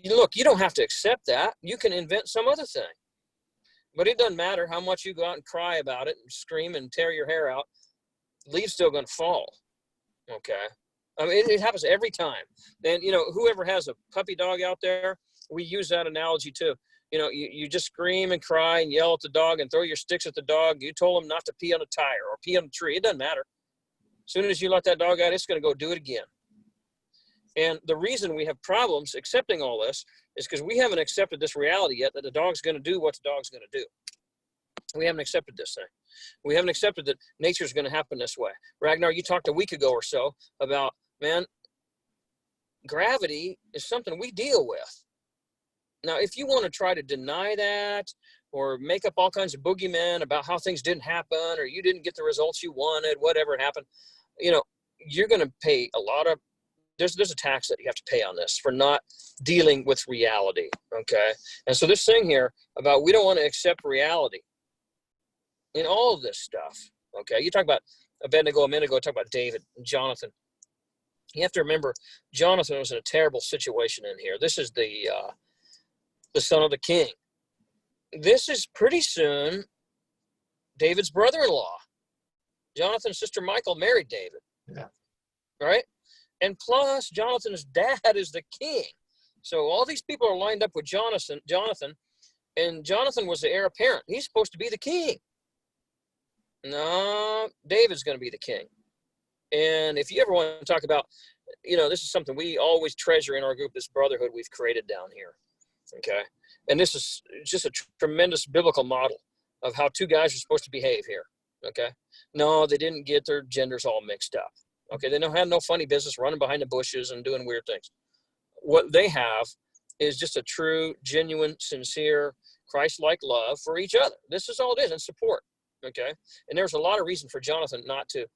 look, you don't have to accept that. You can invent some other thing. But it doesn't matter how much you go out and cry about it and scream and tear your hair out. Leaves still going to fall. Okay. I mean, it happens every time. And, you know, whoever has a puppy dog out there, we use that analogy too. You know, you just scream and cry and yell at the dog and throw your sticks at the dog. You told him not to pee on a tire or pee on a tree. It doesn't matter. As soon as you let that dog out, it's going to go do it again. And the reason we have problems accepting all this is because we haven't accepted this reality yet that the dog's going to do what the dog's going to do. We haven't accepted this thing. We haven't accepted that nature's going to happen this way. Ragnar, you talked a week ago or so about, man, gravity is something we deal with. Now, if you want to try to deny that or make up all kinds of boogeymen about how things didn't happen or you didn't get the results you wanted, whatever happened, you know, you're going to pay a lot of, there's a tax that you have to pay on this for not dealing with reality, okay? And so this thing here about we don't want to accept reality in all of this stuff, okay? You talk about Abednego a minute ago, talk about David and Jonathan. You have to remember, Jonathan was in a terrible situation in here. This is the son of the king. This is pretty soon David's brother-in-law. Jonathan's sister Michal married David. Yeah. Right? And plus, Jonathan's dad is the king. So all these people are lined up with Jonathan, and Jonathan was the heir apparent. He's supposed to be the king. No, David's going to be the king. And if you ever want to talk about, you know, this is something we always treasure in our group, this brotherhood we've created down here. Okay. And this is just a tremendous biblical model of how two guys are supposed to behave here. Okay. No, they didn't get their genders all mixed up. Okay. They don't have no funny business running behind the bushes and doing weird things. What they have is just a true, genuine, sincere, Christ-like love for each other. This is all it is, and support. Okay. And there's a lot of reason for Jonathan not to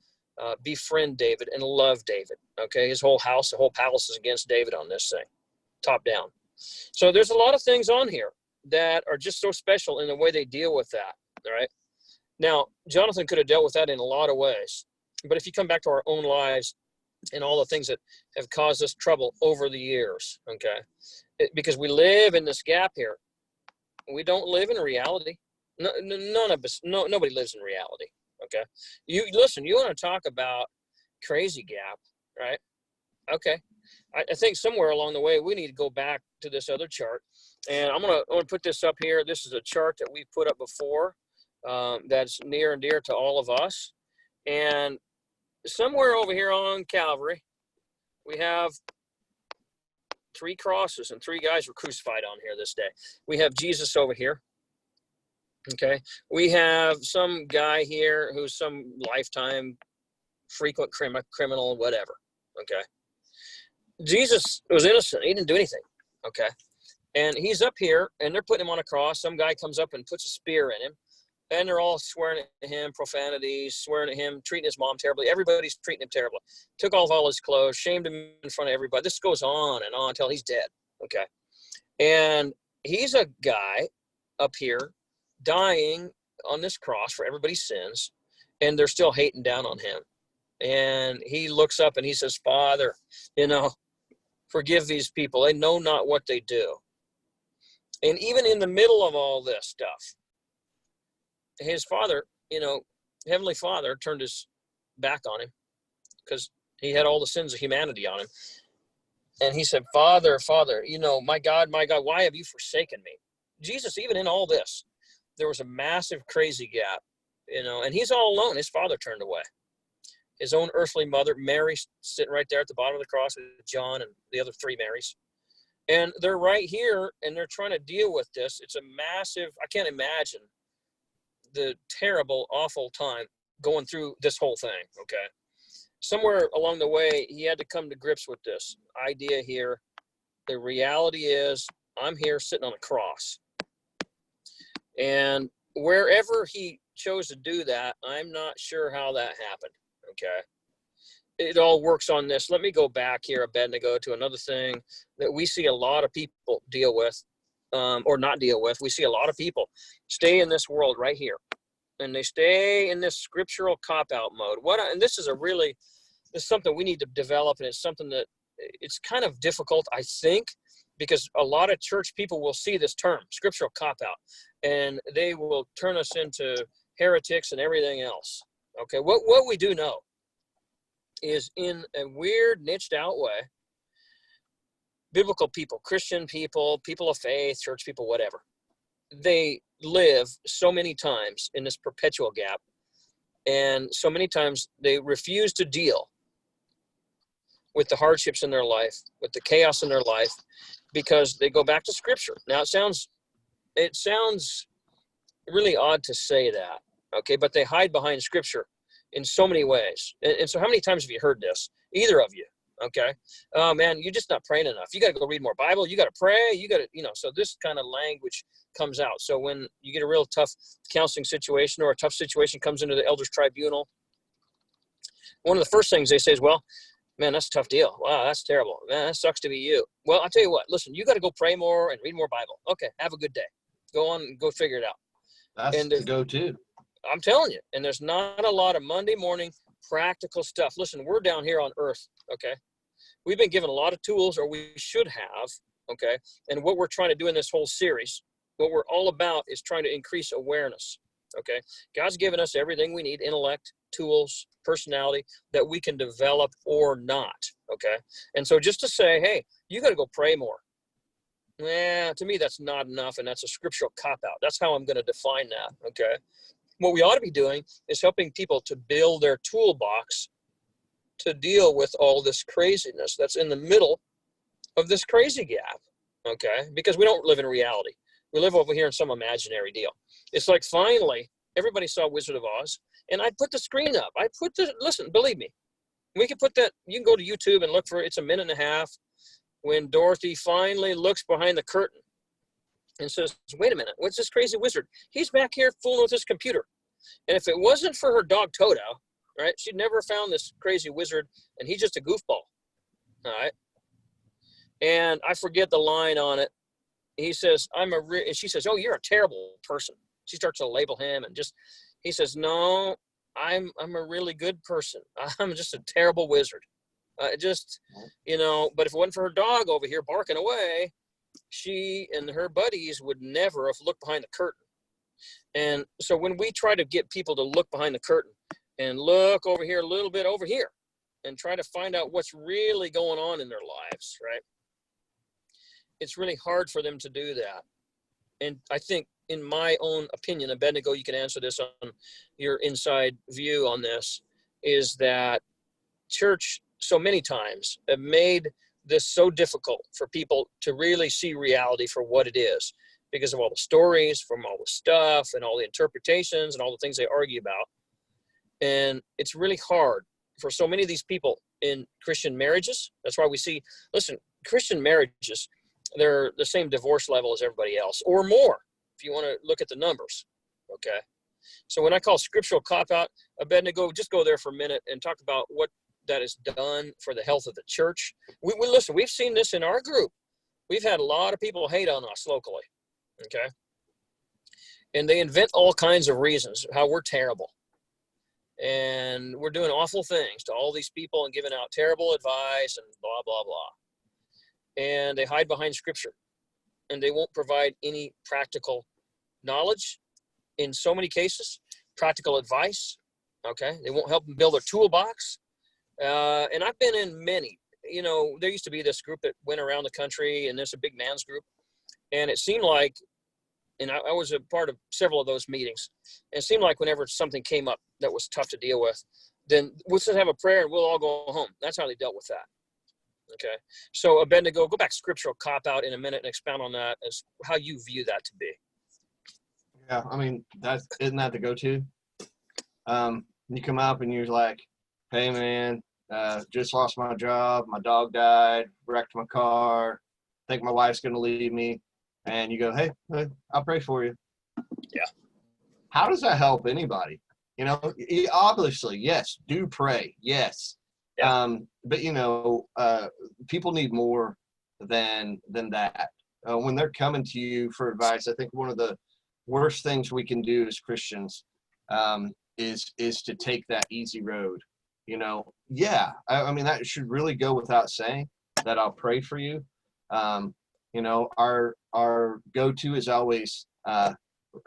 befriend David and love David. Okay. His whole house, the whole palace is against David on this thing, top down. So there's a lot of things on here that are just so special in the way they deal with that. All right. Now, Jonathan could have dealt with that in a lot of ways. But if you come back to our own lives and all the things that have caused us trouble over the years, okay, because we live in this gap here. We don't live in reality. No, none of us, nobody lives in reality. Okay. You listen, you want to talk about crazy gap, right? Okay. I think somewhere along the way, we need to go back to this other chart. And I'm going to put this up here. This is a chart that we've put up before that's near and dear to all of us. And somewhere over here on Calvary, we have 3 crosses and 3 guys were crucified on here this day. We have Jesus over here. Okay. We have some guy here who's some lifetime frequent criminal, whatever. Okay. Jesus was innocent. He didn't do anything. Okay. And he's up here and they're putting him on a cross. Some guy comes up and puts a spear in him. And they're all swearing at him, profanities, swearing at him, treating his mom terribly. Everybody's treating him terribly. Took off all his clothes, shamed him in front of everybody. This goes on and on until he's dead. Okay. And he's a guy up here dying on this cross for everybody's sins. And they're still hating down on him. And he looks up and he says, Father, you know, forgive these people. They know not what they do. And even in the middle of all this stuff, his father, you know, Heavenly Father turned his back on him because he had all the sins of humanity on him. And he said, Father, Father, you know, my God, why have you forsaken me? Jesus, even in all this, there was a massive crazy gap, you know, and he's all alone. His father turned away. His own earthly mother, Mary, sitting right there at the bottom of the cross with John and the other 3 Marys. And they're right here and they're trying to deal with this. It's a massive, I can't imagine the terrible, awful time going through this whole thing. Okay. Somewhere along the way, he had to come to grips with this idea here. The reality is I'm here sitting on a cross. And wherever he chose to do that, I'm not sure how that happened. Okay. It all works on this. Let me go back here, Abednego, to another thing that we see a lot of people deal with, or not deal with. We see a lot of people stay in this world right here, and they stay in this scriptural cop-out mode. And this is something we need to develop, and it's something that it's kind of difficult, I think, because a lot of church people will see this term, scriptural cop-out, and they will turn us into heretics and everything else. Okay, what we do know is, in a weird, niched out way, biblical people, Christian people, people of faith, church people, whatever, they live so many times in this perpetual gap, and so many times they refuse to deal with the hardships in their life, with the chaos in their life, because they go back to Scripture. Now, it sounds really odd to say that, okay, but they hide behind Scripture in so many ways. And so how many times have you heard this? Either of you, okay? Oh, man, you're just not praying enough. You got to go read more Bible. You got to pray. You got to, so this kind of language comes out. So when you get a real tough counseling situation, or a tough situation comes into the elders tribunal, one of the first things they say is, well, man, that's a tough deal. Wow, that's terrible. Man, that sucks to be you. Well, I'll tell you what, listen, you got to go pray more and read more Bible. Okay, have a good day. Go on and go figure it out. That's the go-to. I'm telling you, and there's not a lot of Monday morning practical stuff. Listen, we're down here on earth, okay? We've been given a lot of tools, or we should have, okay? And what we're trying to do in this whole series, what we're all about, is trying to increase awareness, okay? God's given us everything we need: intellect, tools, personality, that we can develop or not, okay? And so just to say, hey, you got to go pray more, to me, that's not enough, and that's a scriptural cop-out. That's how I'm going to define that, okay? What we ought to be doing is helping people to build their toolbox to deal with all this craziness that's in the middle of this crazy gap, okay? Because we don't live in reality. We live over here in some imaginary deal. It's like, finally, everybody saw Wizard of Oz, and I put the screen up. Listen, believe me, we can put that, you can go to YouTube and look for it. It's a minute and a half when Dorothy finally looks behind the curtain and says, wait a minute, what's this crazy wizard? He's back here fooling with his computer. And if it wasn't for her dog Toto, right, she'd never found this crazy wizard, and he's just a goofball, all right? And I forget the line on it. He says, and she says, oh, you're a terrible person. She starts to label him, and he says, no, I'm a really good person. I'm just a terrible wizard. But if it wasn't for her dog over here barking away, she and her buddies would never have looked behind the curtain. And so when we try to get people to look behind the curtain and look over here, a little bit over here, and try to find out what's really going on in their lives, right? It's really hard for them to do that. And I think, in my own opinion, Abednego, you can answer this on your inside view on this, is that church so many times have made this so difficult for people to really see reality for what it is, because of all the stories, from all the stuff and all the interpretations and all the things they argue about. And it's really hard for so many of these people in Christian marriages. That's why we see, listen, Christian marriages, they're the same divorce level as everybody else, or more, if you want to look at the numbers, okay? So when I call scriptural cop-out, Abednego, just go there for a minute and talk about what that has done for the health of the church. Listen, we've seen this in our group. We've had a lot of people hate on us locally, okay? And they invent all kinds of reasons how we're terrible. And we're doing awful things to all these people and giving out terrible advice and blah, blah, blah. And they hide behind scripture. And they won't provide any practical knowledge in so many cases, practical advice, okay? They won't help them build their toolbox. And I've been in many, there used to be this group that went around the country, and there's a big man's group. And it seemed like, and I was a part of several of those meetings, and it seemed like whenever something came up that was tough to deal with, then we'll just have a prayer and we'll all go home. That's how they dealt with that. Okay. So Abednego, go back scriptural cop-out in a minute and expound on that as how you view that to be. Yeah, I mean, isn't that the go-to? You come up and you're like, hey man, just lost my job, my dog died, wrecked my car, think my wife's gonna leave me, and you go, hey, I'll pray for you. Yeah. How does that help anybody? You know, obviously, yes, do pray, yes. Yeah. But you know, people need more than that. When they're coming to you for advice, I think one of the worst things we can do as Christians is to take that easy road. You know, yeah, I mean that should really go without saying that I'll pray for you. You know, our go-to is always, hey,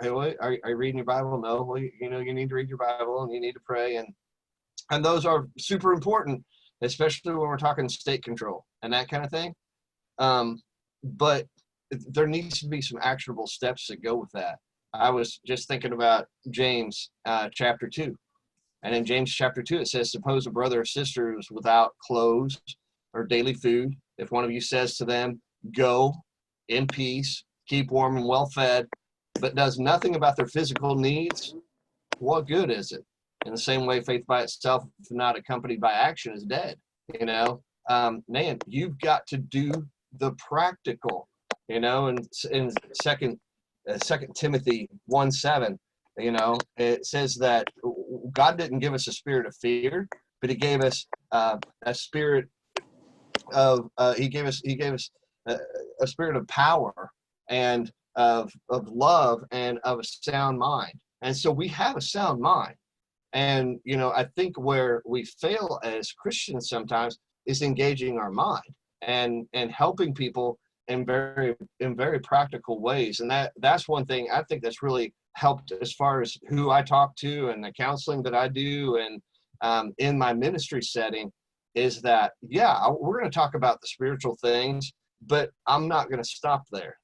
wait, are you reading your Bible? No, well, you know, you need to read your Bible and you need to pray, and those are super important, especially when we're talking state control and that kind of thing. But there needs to be some actionable steps that go with that. I was just thinking about James chapter 2. And in James chapter 2, it says, suppose a brother or sister is without clothes or daily food. If one of you says to them, go in peace, keep warm and well fed, but does nothing about their physical needs, what good is it? In the same way, faith by itself, if not accompanied by action, is dead. You know, man, you've got to do the practical. You know, and in Second Timothy 1:7, you know, it says that God didn't give us a spirit of fear, but He gave us a spirit of He gave us a spirit of power and of love and of a sound mind. And so we have a sound mind. And you know, I think where we fail as Christians sometimes is engaging our mind and helping people in very practical ways. And that's one thing I think that's really helped as far as who I talk to and the counseling that I do and in my ministry setting is that, yeah, we're going to talk about the spiritual things, but I'm not going to stop there.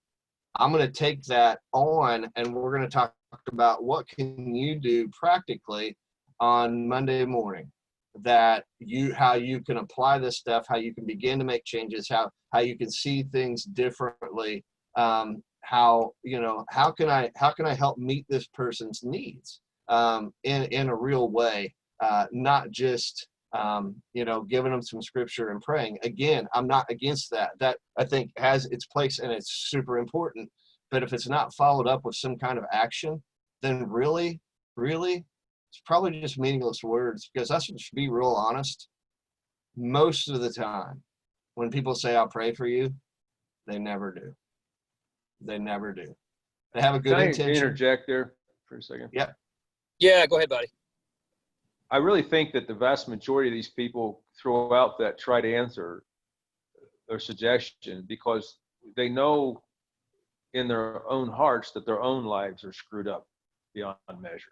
I'm going to take that on and we're going to talk about what can you do practically on Monday morning, that how you can apply this stuff, how you can begin to make changes, how you can see things differently, how can I help meet this person's needs in a real way, not just giving them some scripture and praying. Again, I'm not against that. That I think has its place and it's super important. But if it's not followed up with some kind of action, then really, it's probably just meaningless words, because let's just be real honest. Most of the time, when people say, I'll pray for you, they never do. They never do. They have a good intention. Can I interject there for a second? Yep. Yeah, go ahead, buddy. I really think that the vast majority of these people throw out that try to answer or suggestion because they know in their own hearts that their own lives are screwed up beyond measure.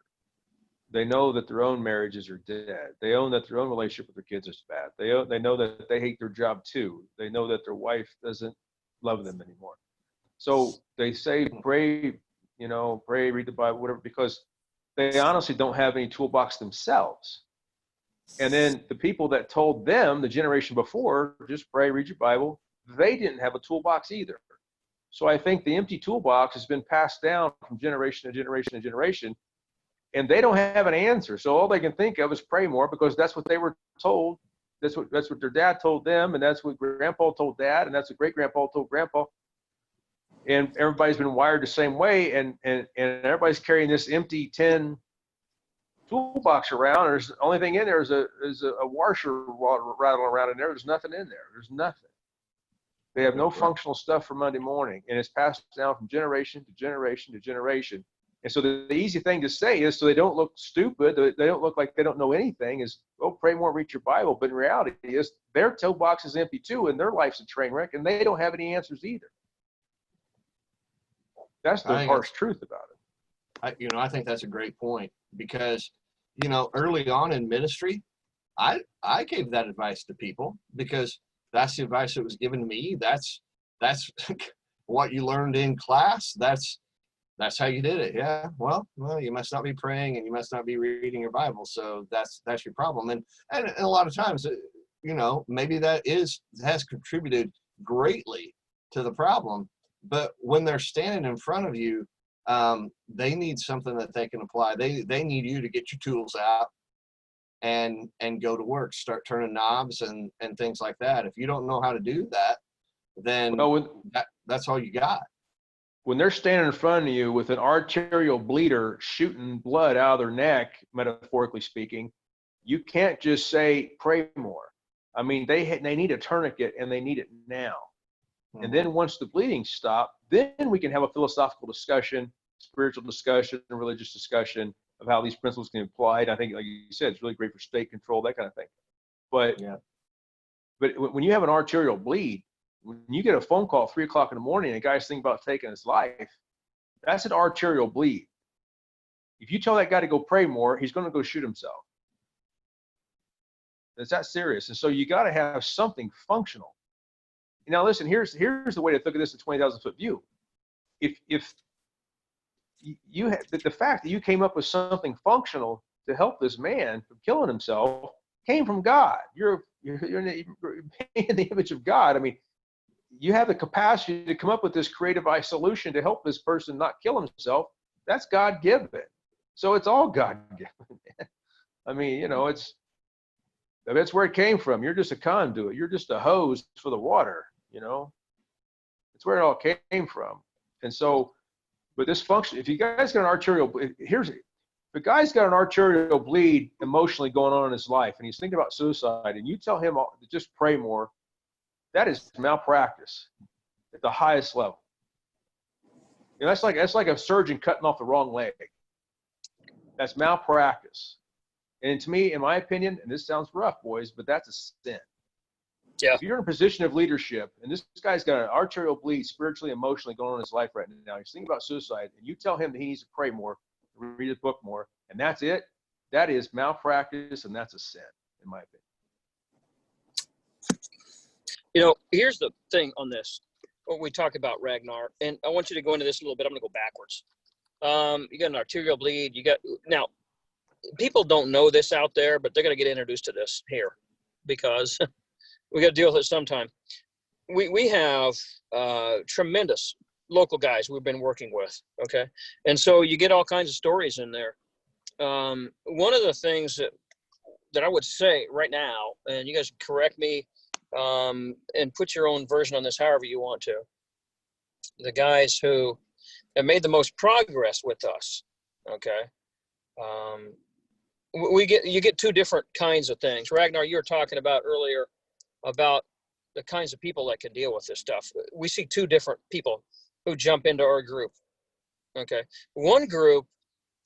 They know that their own marriages are dead. They own that their own relationship with their kids is bad. They know that they hate their job too. They know that their wife doesn't love them anymore. So they say, pray, read the Bible, whatever, because they honestly don't have any toolbox themselves. And then the people that told them, the generation before, just pray, read your Bible, they didn't have a toolbox either. So I think the empty toolbox has been passed down from generation to generation to generation, and they don't have an answer. So all they can think of is pray more, because that's what they were told. That's what their dad told them, and that's what grandpa told dad, and that's what great-grandpa told grandpa. And everybody's been wired the same way, and everybody's carrying this empty tin toolbox around. There's the only thing in there is a washer rattling around in there. There's nothing in there. There's nothing. They have no functional stuff for Monday morning, and it's passed down from generation to generation to generation. And so the easy thing to say is, so they don't look stupid, they don't look like they don't know anything, is, oh, pray more, read your Bible. But in reality is their toolbox is empty too, and their life's a train wreck, and they don't have any answers either. That's the harsh truth about it. I think that's a great point, because, early on in ministry, I gave that advice to people because that's the advice that was given to me. That's what you learned in class. That's how you did it. Yeah. Well, you must not be praying and you must not be reading your Bible. So that's your problem. And a lot of times, maybe that has contributed greatly to the problem. But when they're standing in front of you, they need something that they can apply. They need you to get your tools out and go to work, start turning knobs and things like that. If you don't know how to do that, then that's all you got. when they're standing in front of you with an arterial bleeder shooting blood out of their neck, metaphorically speaking, you can't just say, pray more. I mean, they need a tourniquet and they need it now. And then once the bleeding stops, then we can have a philosophical discussion, spiritual discussion, and religious discussion of how these principles can be applied. I think, like you said, it's really great for state control, that kind of thing. But when you have an arterial bleed, when you get a phone call at 3 o'clock in the morning and a guy's thinking about taking his life, that's an arterial bleed. If you tell that guy to go pray more, he's going to go shoot himself. It's that serious. And so you got to have something functional. Now, listen, here's the way to look at this in 20,000 foot view. If you had the fact that you came up with something functional to help this man from killing himself came from God. You're in the image of God. I mean, you have the capacity to come up with this creative solution to help this person not kill himself. That's God given. So it's all God given. I mean, you know, that's where it came from. You're just a conduit. You're just a hose for the water, you know. It's where it all came from. And so, but this function, if you guys got an arterial, if a guy's got an arterial bleed emotionally going on in his life and he's thinking about suicide and you tell him to just pray more, that is malpractice at the highest level. You know, that's like a surgeon cutting off the wrong leg. That's malpractice. And to me, in my opinion, and this sounds rough, boys, but that's a sin. Yeah. If you're in a position of leadership and this guy's got an arterial bleed spiritually, emotionally going on in his life right now, he's thinking about suicide, and you tell him that he needs to pray more, read his book more, and that's it, that is malpractice, and that's a sin, in my opinion. You know, here's the thing on this. When we talk about Ragnar, and I want you to go into this a little bit. I'm going to go backwards. You got an arterial bleed. Now, people don't know this out there, but they're going to get introduced to this here because we got to deal with it sometime. We have tremendous local guys we've been working with, okay? And so you get all kinds of stories in there. One of the things that I would say right now, and you guys correct me and put your own version on this however you want to, the guys who have made the most progress with us, okay? You get two different kinds of things. Ragnar, you were talking about earlier about the kinds of people that can deal with this stuff. We see two different people who jump into our group. Okay. One group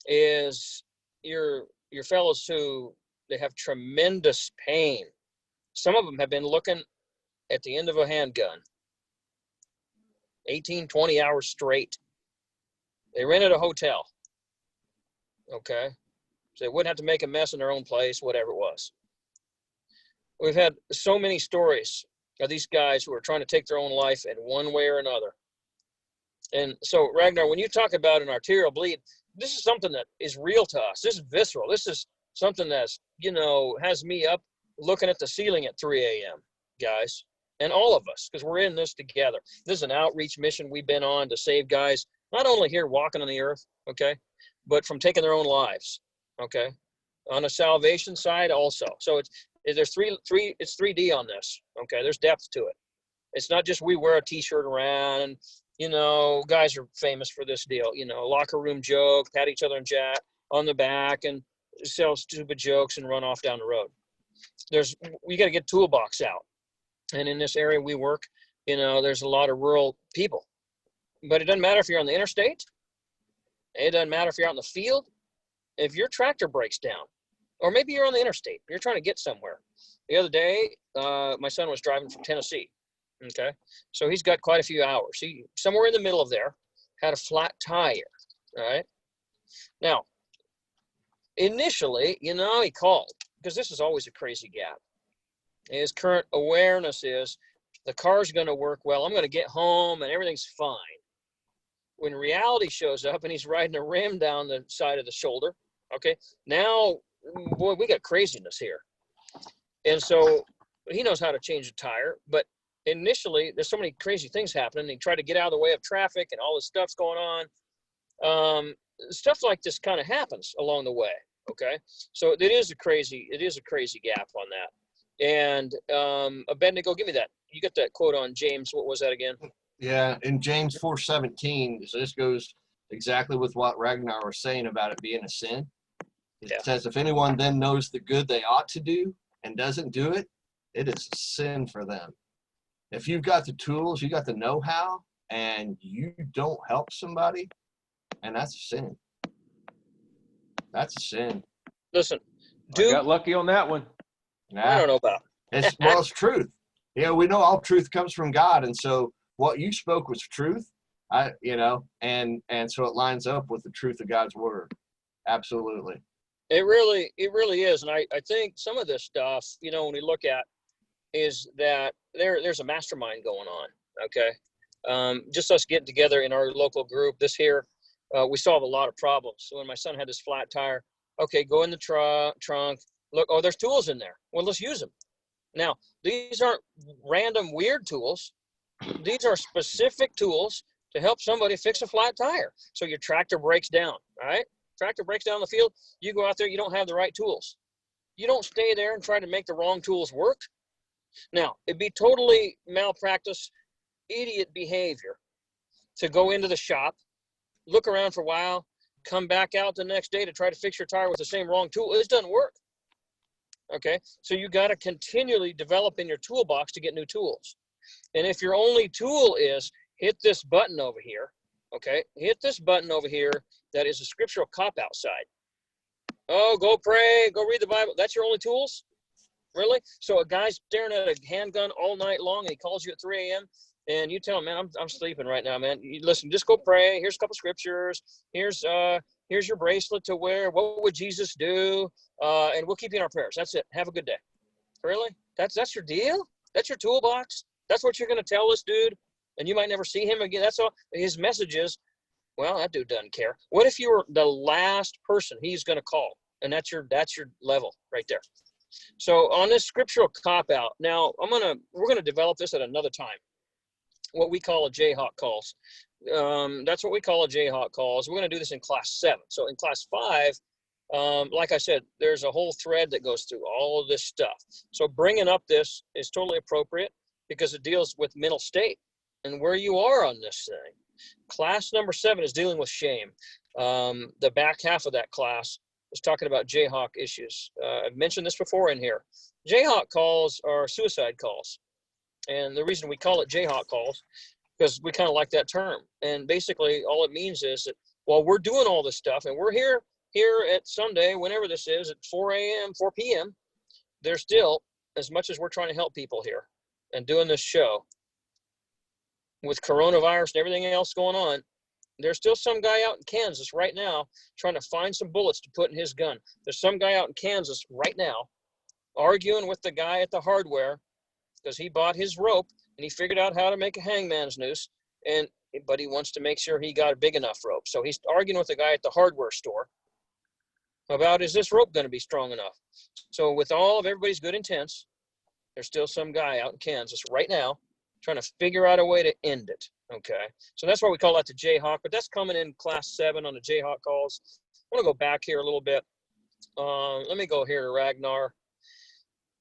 is your fellows who they have tremendous pain. Some of them have been looking at the end of a handgun 18, 20 hours straight. They rented a hotel. Okay. So they wouldn't have to make a mess in their own place, whatever it was. We've had so many stories of these guys who are trying to take their own life in one way or another. And so, Ragnar, when you talk about an arterial bleed, this is something that is real to us. This is visceral. This is something that's, you know, has me up looking at the ceiling at 3 a.m., guys, and all of us, because we're in this together. This is an outreach mission we've been on to save guys, not only here walking on the earth, okay, but from taking their own lives, okay, on a salvation side also. So there's 3D on this, okay? There's depth to it. It's not just we wear a T-shirt around and, you know, guys are famous for this deal, you know, locker room joke, pat each other on the back and sell stupid jokes and run off down the road. We got to get toolbox out. And in this area we work, you know, there's a lot of rural people. But it doesn't matter if you're on the interstate. It doesn't matter if you're out in the field. If your tractor breaks down, or maybe you're on the interstate, you're trying to get somewhere. The other day, my son was driving from Tennessee. Okay, so he's got quite a few hours. He somewhere in the middle of there had a flat tire. All right. Now, initially, you know, he called because this is always a crazy gap. His current awareness is the car's going to work well. I'm going to get home and everything's fine. When reality shows up and he's riding a rim down the side of the shoulder, okay, now, boy, we got craziness here. And so he knows how to change a tire, but initially there's so many crazy things happening. He tried to get out of the way of traffic and all this stuff's going on. Stuff like this kind of happens along the way. Okay. So it is a crazy gap on that. And Abednego, give me that. You got that quote on James. What was that again? Yeah, in James 4:17, so this goes exactly with what Ragnar was saying about it being a sin. It says, if anyone then knows the good they ought to do and doesn't do it, it is a sin for them. If you've got the tools, you got the know-how, and you don't help somebody, and that's a sin. That's a sin. Listen, I got lucky on that one. I don't know about. It's truth. We know all truth comes from God, and so what you spoke was truth. And so it lines up with the truth of God's word. Absolutely. It really is. And I think some of this stuff, when we look at, is that there's a mastermind going on. Okay. Just us getting together in our local group this here, we solve a lot of problems. So when my son had this flat tire, okay, go in the trunk, look, oh, there's tools in there. Well, let's use them. Now, these aren't random weird tools. These are specific tools to help somebody fix a flat tire. So your tractor breaks down, all right? Tractor breaks down the field. You go out there, you don't have the right tools. You don't stay there and try to make the wrong tools work. Now, it'd be totally malpractice, idiot behavior to go into the shop, look around for a while, come back out the next day to try to fix your tire with the same wrong tool. It doesn't work. Okay, so you got to continually develop in your toolbox to get new tools. And if your only tool is hit this button over here, okay, hit this button over here, that is a scriptural cop-out side. Oh, go pray, go read the Bible. That's your only tools? Really? So a guy's staring at a handgun all night long and he calls you at 3 a.m. and you tell him, man, I'm sleeping right now, man. You listen, just go pray. Here's a couple scriptures. Here's your bracelet to wear. What would Jesus do? And we'll keep you in our prayers. That's it. Have a good day. Really? That's your deal? That's your toolbox? That's what you're going to tell this dude? And you might never see him again. That's all. His message is, well, that dude doesn't care. What if you were the last person he's going to call? And that's your level right there. So on this scriptural cop-out, now we're going to develop this at another time. What we call a Jayhawk calls. That's what we call a Jayhawk calls. We're going to do this in class 7. So in class 5, like I said, there's a whole thread that goes through all of this stuff. So bringing up this is totally appropriate because it deals with mental state and where you are on this thing. Class number 7 is dealing with shame. The back half of that class is talking about Jayhawk issues. I've mentioned this before in here. Jayhawk calls are suicide calls. And the reason we call it Jayhawk calls, because we kind of like that term. And basically all it means is that while we're doing all this stuff and we're here at Sunday, whenever this is, at 4 p.m., there's still, as much as we're trying to help people here and doing this show with coronavirus and everything else going on, there's still some guy out in Kansas right now trying to find some bullets to put in his gun. There's some guy out in Kansas right now arguing with the guy at the hardware because he bought his rope and he figured out how to make a hangman's noose, but he wants to make sure he got a big enough rope. So he's arguing with the guy at the hardware store about, is this rope going to be strong enough? So with all of everybody's good intents, there's still some guy out in Kansas right now trying to figure out a way to end it. Okay, so that's why we call that the Jayhawk, but that's coming in class 7 on the Jayhawk calls. I want to go back here a little bit. Let me go here to Ragnar.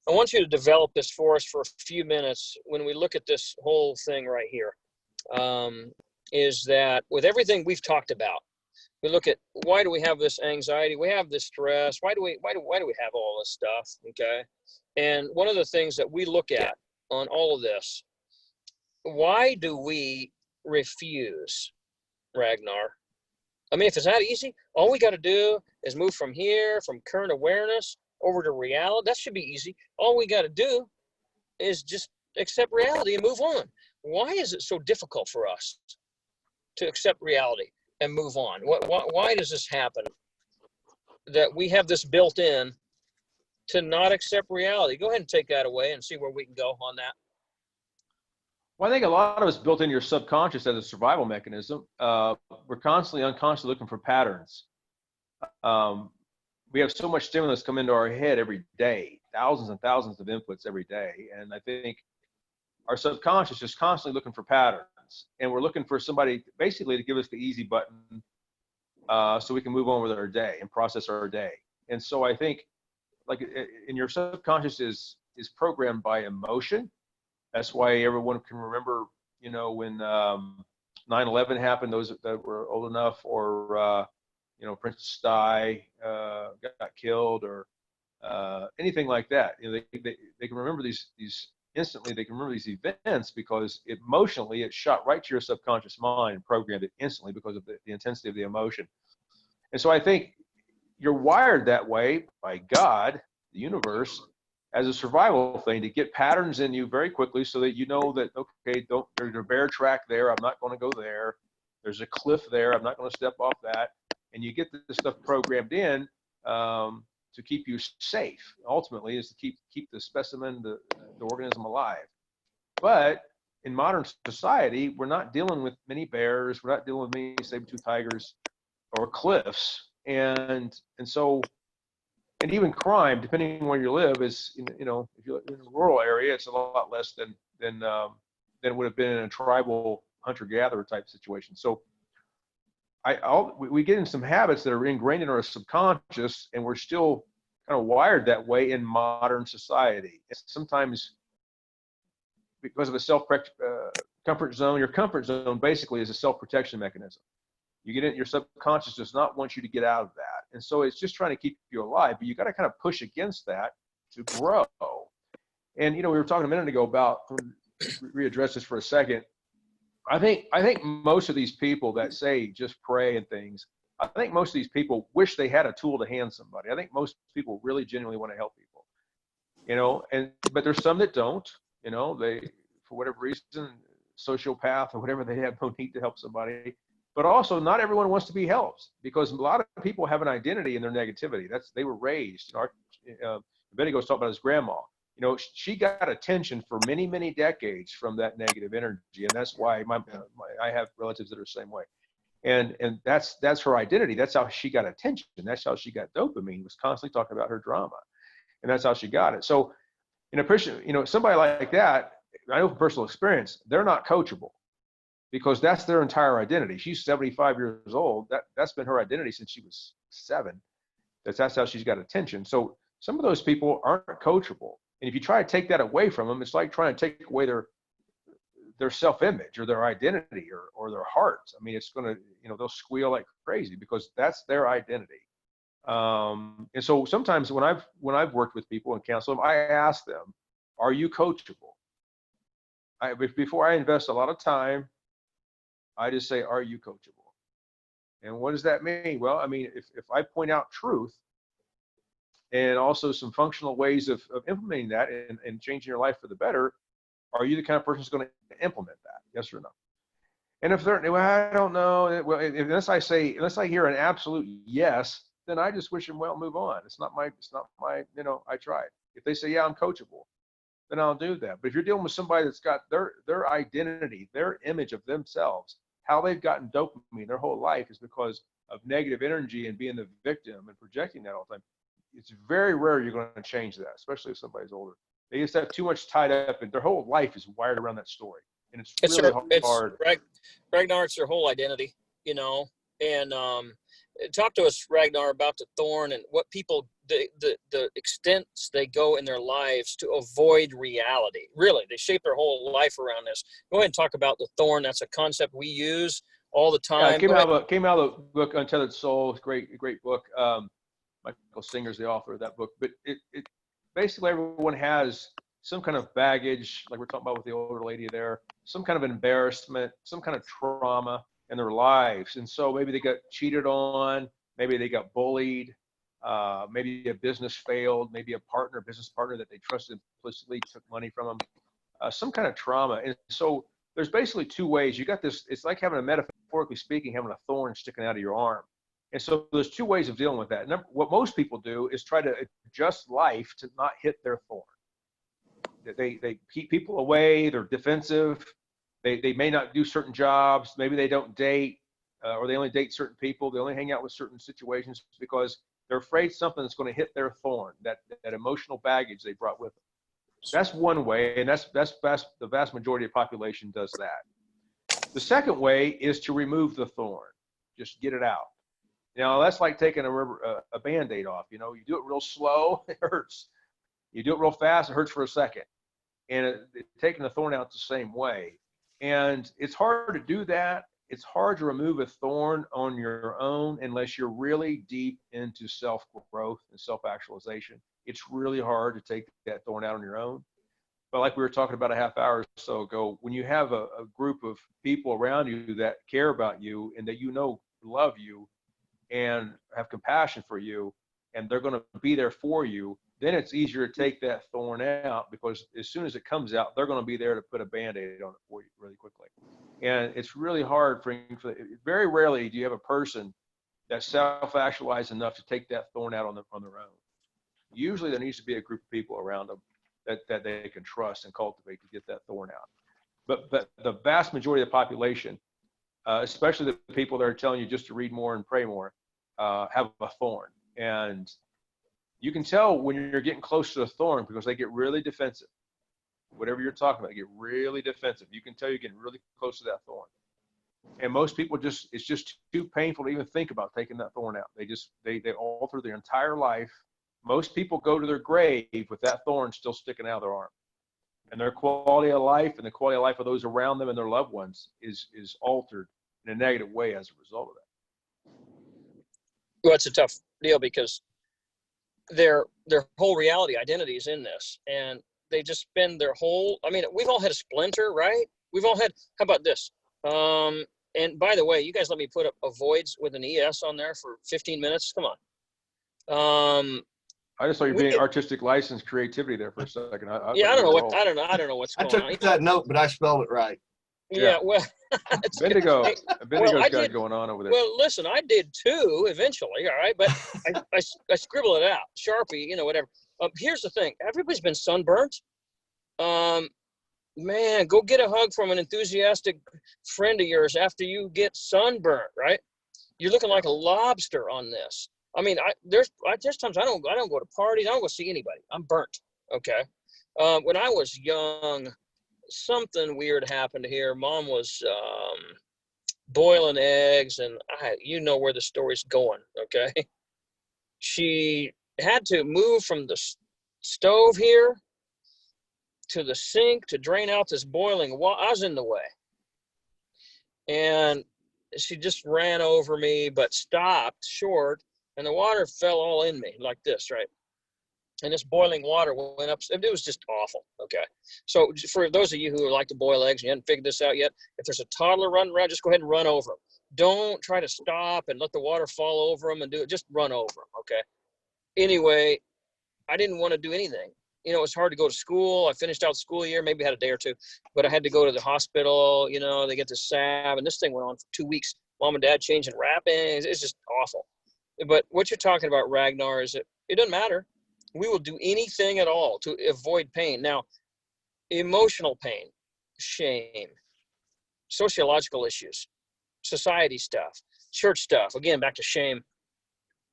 I want you to develop this for us for a few minutes when we look at this whole thing right here. Is that with everything we've talked about, we look at why do we have this anxiety? We have this stress. Why do we have all this stuff? Okay, and one of the things that we look at on all of this, why do we refuse, Ragnar? I mean, if it's that easy, all we got to do is move from here, from current awareness over to reality. That should be easy. All we got to do is just accept reality and move on. Why is it so difficult for us to accept reality and move on? Why does this happen? That we have this built in to not accept reality. Go ahead and take that away and see where we can go on that. Well, I think a lot of it's built into your subconscious as a survival mechanism. We're constantly unconsciously looking for patterns. We have so much stimulus come into our head every day, thousands and thousands of inputs every day. And I think our subconscious is constantly looking for patterns. And we're looking for somebody basically to give us the easy button so we can move on with our day and process our day. And so I think, like, in your subconscious is programmed by emotion. That's why everyone can remember you know, when 9/11 happened, those that were old enough, or you know, Princess Di got killed, or anything like that. You know, they can remember these instantly. They can remember these events because emotionally it shot right to your subconscious mind and programmed it instantly because of the intensity of the emotion. And so I think you're wired that way by God, the universe, as a survival thing, to get patterns in you very quickly so that you know that, okay, there's a bear track there, I'm not going to go there. There's a cliff there, I'm not going to step off that. And you get this stuff programmed in to keep you safe. Ultimately, is to keep the specimen, the organism alive. But in modern society, we're not dealing with many bears, we're not dealing with many saber-toothed tigers or cliffs. And so, and even crime, depending on where you live, is, you know, if you're in a rural area, it's a lot less than it would have been in a tribal hunter-gatherer type situation. So we get in some habits that are ingrained in our subconscious, and we're still kind of wired that way in modern society. And sometimes because of a comfort zone, your comfort zone basically is a self-protection mechanism. You get in, your subconscious does not want you to get out of that. And so it's just trying to keep you alive, but you got to kind of push against that to grow. And, you know, we were talking a minute ago about, readdress this for a second. I think most of these people that say just pray and things, I think most of these people wish they had a tool to hand somebody. I think most people really genuinely want to help people, you know, but there's some that don't, you know, they, for whatever reason, sociopath or whatever, they have no need to help somebody. But also, not everyone wants to be helped, because a lot of people have an identity in their negativity. They were raised. Benny goes talking about his grandma. You know, she got attention for many, many decades from that negative energy, and that's why I have relatives that are the same way. And that's her identity. That's how she got attention. That's how she got dopamine. Was constantly talking about her drama, and that's how she got it. So, in a person, you know, somebody like that, I know from personal experience, they're not coachable, because that's their entire identity. She's 75 years old. That's been her identity since she was 7. That's how she's got attention. So some of those people aren't coachable. And if you try to take that away from them, it's like trying to take away their self-image or their identity or their heart. I mean, it's going to, you know, they'll squeal like crazy because that's their identity. And so sometimes when I've worked with people and counseled them, I ask them, are you coachable? Before I invest a lot of time, I just say, are you coachable? And what does that mean? Well, I mean, if I point out truth and also some functional ways of implementing that and changing your life for the better, are you the kind of person who's going to implement that? Yes or no? And if they're, well, I don't know. Well, unless I hear an absolute yes, then I just wish them well, move on. It's not my, you know, I tried. If they say, yeah, I'm coachable, then I'll do that. But if you're dealing with somebody that's got their identity, their image of themselves, how they've gotten dopamine their whole life is because of negative energy and being the victim and projecting that all the time. It's very rare you're going to change that, especially if somebody's older. They just have too much tied up, and their whole life is wired around that story. And it's really hard. Ragnar, it's their whole identity, you know. And talk to us, Ragnar, about the thorn and what people, the extents they go in their lives to avoid reality. Really, they shape their whole life around this. Go ahead and talk about the thorn. That's a concept we use all the time. Yeah, it came out of the book Untitled Soul. It's a great book. Michael Singer's the author of that book. But it basically, everyone has some kind of baggage, like we're talking about with the older lady there, some kind of embarrassment, some kind of trauma in their lives. And so maybe they got cheated on, maybe they got bullied, maybe a business failed, maybe a business partner that they trusted implicitly took money from them, some kind of trauma. And so there's basically 2 ways. You got this, it's like having metaphorically speaking, having a thorn sticking out of your arm. And so there's 2 ways of dealing with that. What most people do is try to adjust life to not hit their thorn. They keep people away, they're defensive, they may not do certain jobs, maybe they don't date, or they only date certain people, they only hang out with certain situations because they're afraid something is going to hit their thorn, that emotional baggage they brought with them. That's one way, and that's the vast majority of the population does that. The second way is to remove the thorn, just get it out. Now, that's like taking a Band-Aid off. You know, you do it real slow, it hurts. You do it real fast, it hurts for a second. And taking the thorn out the same way. And it's hard to do that. It's hard to remove a thorn on your own unless you're really deep into self-growth and self-actualization. It's really hard to take that thorn out on your own. But like we were talking about a half hour or so ago, when you have a group of people around you that care about you and that you know love you and have compassion for you, and they're going to be there for you, then it's easier to take that thorn out, because as soon as it comes out, they're going to be there to put a Band-Aid on it for you really quickly. And it's really hard very rarely do you have a person that's self-actualized enough to take that thorn out on their own. Usually there needs to be a group of people around them that they can trust and cultivate to get that thorn out. But the vast majority of the population, especially the people that are telling you just to read more and pray more, have a thorn. And you can tell when you're getting close to a thorn because they get really defensive. Whatever you're talking about, they get really defensive. You can tell you're getting really close to that thorn. And most people it's just too painful to even think about taking that thorn out. They alter their entire life. Most people go to their grave with that thorn still sticking out of their arm. And their quality of life and the quality of life of those around them and their loved ones is altered in a negative way as a result of that. Well, it's a tough deal because their whole reality identity is in this, and they just spend their whole, I mean, we've all had a splinter, right? We've all had, how about this? And by the way, you guys let me put up avoids with an ES on there for 15 minutes. Come on. I just saw you being artistic license creativity there for a second. I don't know what's going on. I took that note, but I spelled it right. Yeah, well, Bendigo's got it going on over there. Well, listen, I did too eventually, all right, but I scribble it out, Sharpie, whatever. Here's the thing: everybody's been sunburnt. Man, go get a hug from an enthusiastic friend of yours after you get sunburnt, right? You're looking like a lobster on this. I mean, there's times I don't go to parties. I don't go see anybody. I'm burnt. Okay. When I was young, something weird happened here. Mom was boiling eggs, and you know where the story's going. Okay. She had to move from the stove here to the sink to drain out this boiling water. I was in the way, and she just ran over me, but stopped short. And the water fell all in me like this, right? And this boiling water went up. It was just awful, okay? So for those of you who like to boil eggs and you haven't figured this out yet, if there's a toddler running around, just go ahead and run over them. Don't try to stop and let the water fall over them and do it. Just run over them, okay? Anyway, I didn't want to do anything. It was hard to go to school. I finished out the school year, maybe had a day or two, but I had to go to the hospital. They get this salve, and this thing went on for 2 weeks. Mom and dad changing wrappings. It's just awful. But what you're talking about, Ragnar, is it doesn't matter. We will do anything at all to avoid pain. Now, emotional pain, shame, sociological issues, society stuff, church stuff. Again, back to shame.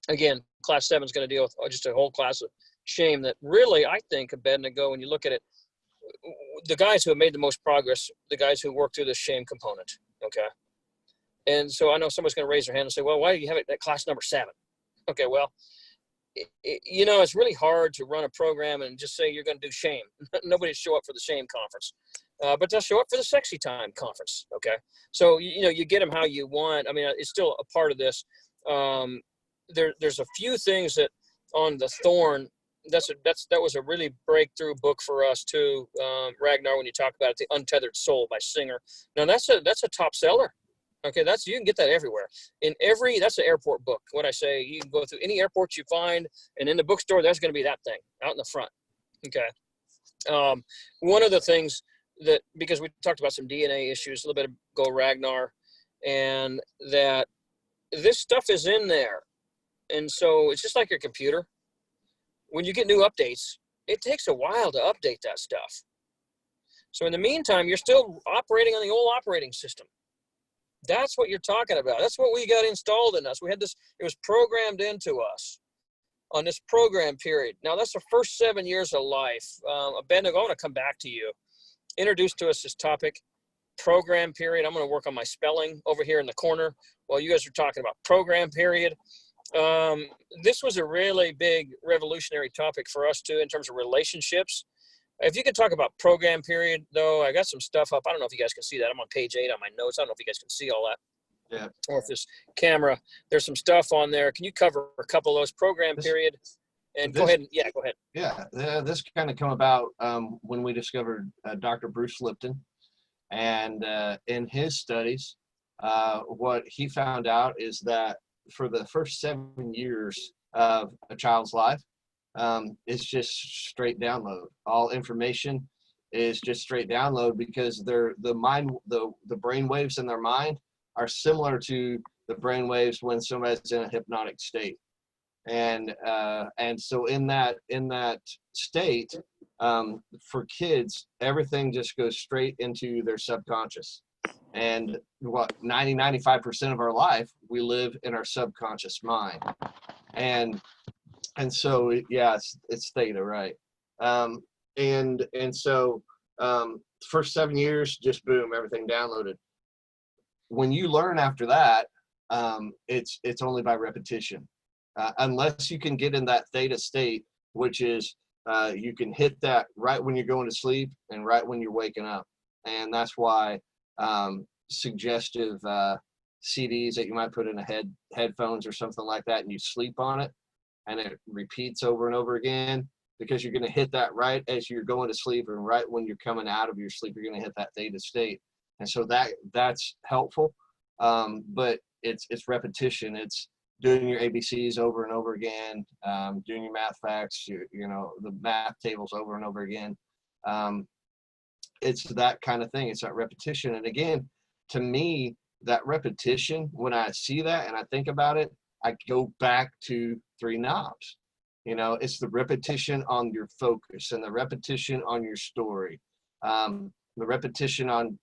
Again, class 7 is going to deal with just a whole class of shame that really, I think, Abednego, when you look at it, the guys who have made the most progress, the guys who work through the shame component, okay? And so I know somebody's going to raise their hand and say, well, why do you have it at class number 7? Okay, well, it's really hard to run a program and just say you're going to do shame. Nobody will show up for the shame conference, but they'll show up for the sexy time conference, okay? So, you get them how you want. I mean, it's still a part of this. There's a few things that on the Thorn, that was a really breakthrough book for us too, Ragnar, when you talk about it, The Untethered Soul by Singer. Now, that's a top seller. Okay, you can get that everywhere. That's an airport book. What I say, you can go through any airport you find, and in the bookstore, there's going to be that thing out in the front. Okay. One of the things that, because we talked about some DNA issues a little bit ago, Ragnar, and that this stuff is in there. And so it's just like your computer. When you get new updates, it takes a while to update that stuff. So in the meantime, you're still operating on the old operating system. That's what you're talking about. That's what we got installed in us. We had this, it was programmed into us on this program period. Now, that's the first 7 years of life. Abednego, I want to come back to you. Introduce to us this topic, program period. I'm going to work on my spelling over here in the corner while you guys are talking about program period. This was a really big revolutionary topic for us too in terms of relationships. If you could talk about program period, though, I got some stuff up. I don't know if you guys can see that. I'm on page 8 on my notes. I don't know if you guys can see all that. Yeah. Or if this camera, there's some stuff on there. Can you cover a couple of those program period? And go ahead. Yeah, go ahead. Yeah, this kind of come about when we discovered Dr. Bruce Lipton. And in his studies, what he found out is that for the first 7 years of a child's life, it's just straight download. All information is just straight download because the brain waves in their mind are similar to the brain waves when somebody's in a hypnotic state. And so in that state, for kids, everything just goes straight into their subconscious. And 95% of our life, we live in our subconscious mind. And so, yeah, it's theta, right? And so first 7 years, just boom, everything downloaded. When you learn after that, it's only by repetition. Unless you can get in that theta state, which is you can hit that right when you're going to sleep and right when you're waking up. And that's why suggestive CDs that you might put in headphones or something like that, and you sleep on it, and it repeats over and over again, because you're going to hit that right as you're going to sleep, and right when you're coming out of your sleep, you're going to hit that theta state. And so that's helpful, but it's repetition. It's doing your ABCs over and over again, doing your math facts, the math tables over and over again. It's that kind of thing. It's that repetition. And again, to me, that repetition, when I see that and I think about it, I go back to 3 knobs. It's the repetition on your focus and the repetition on your story, the repetition on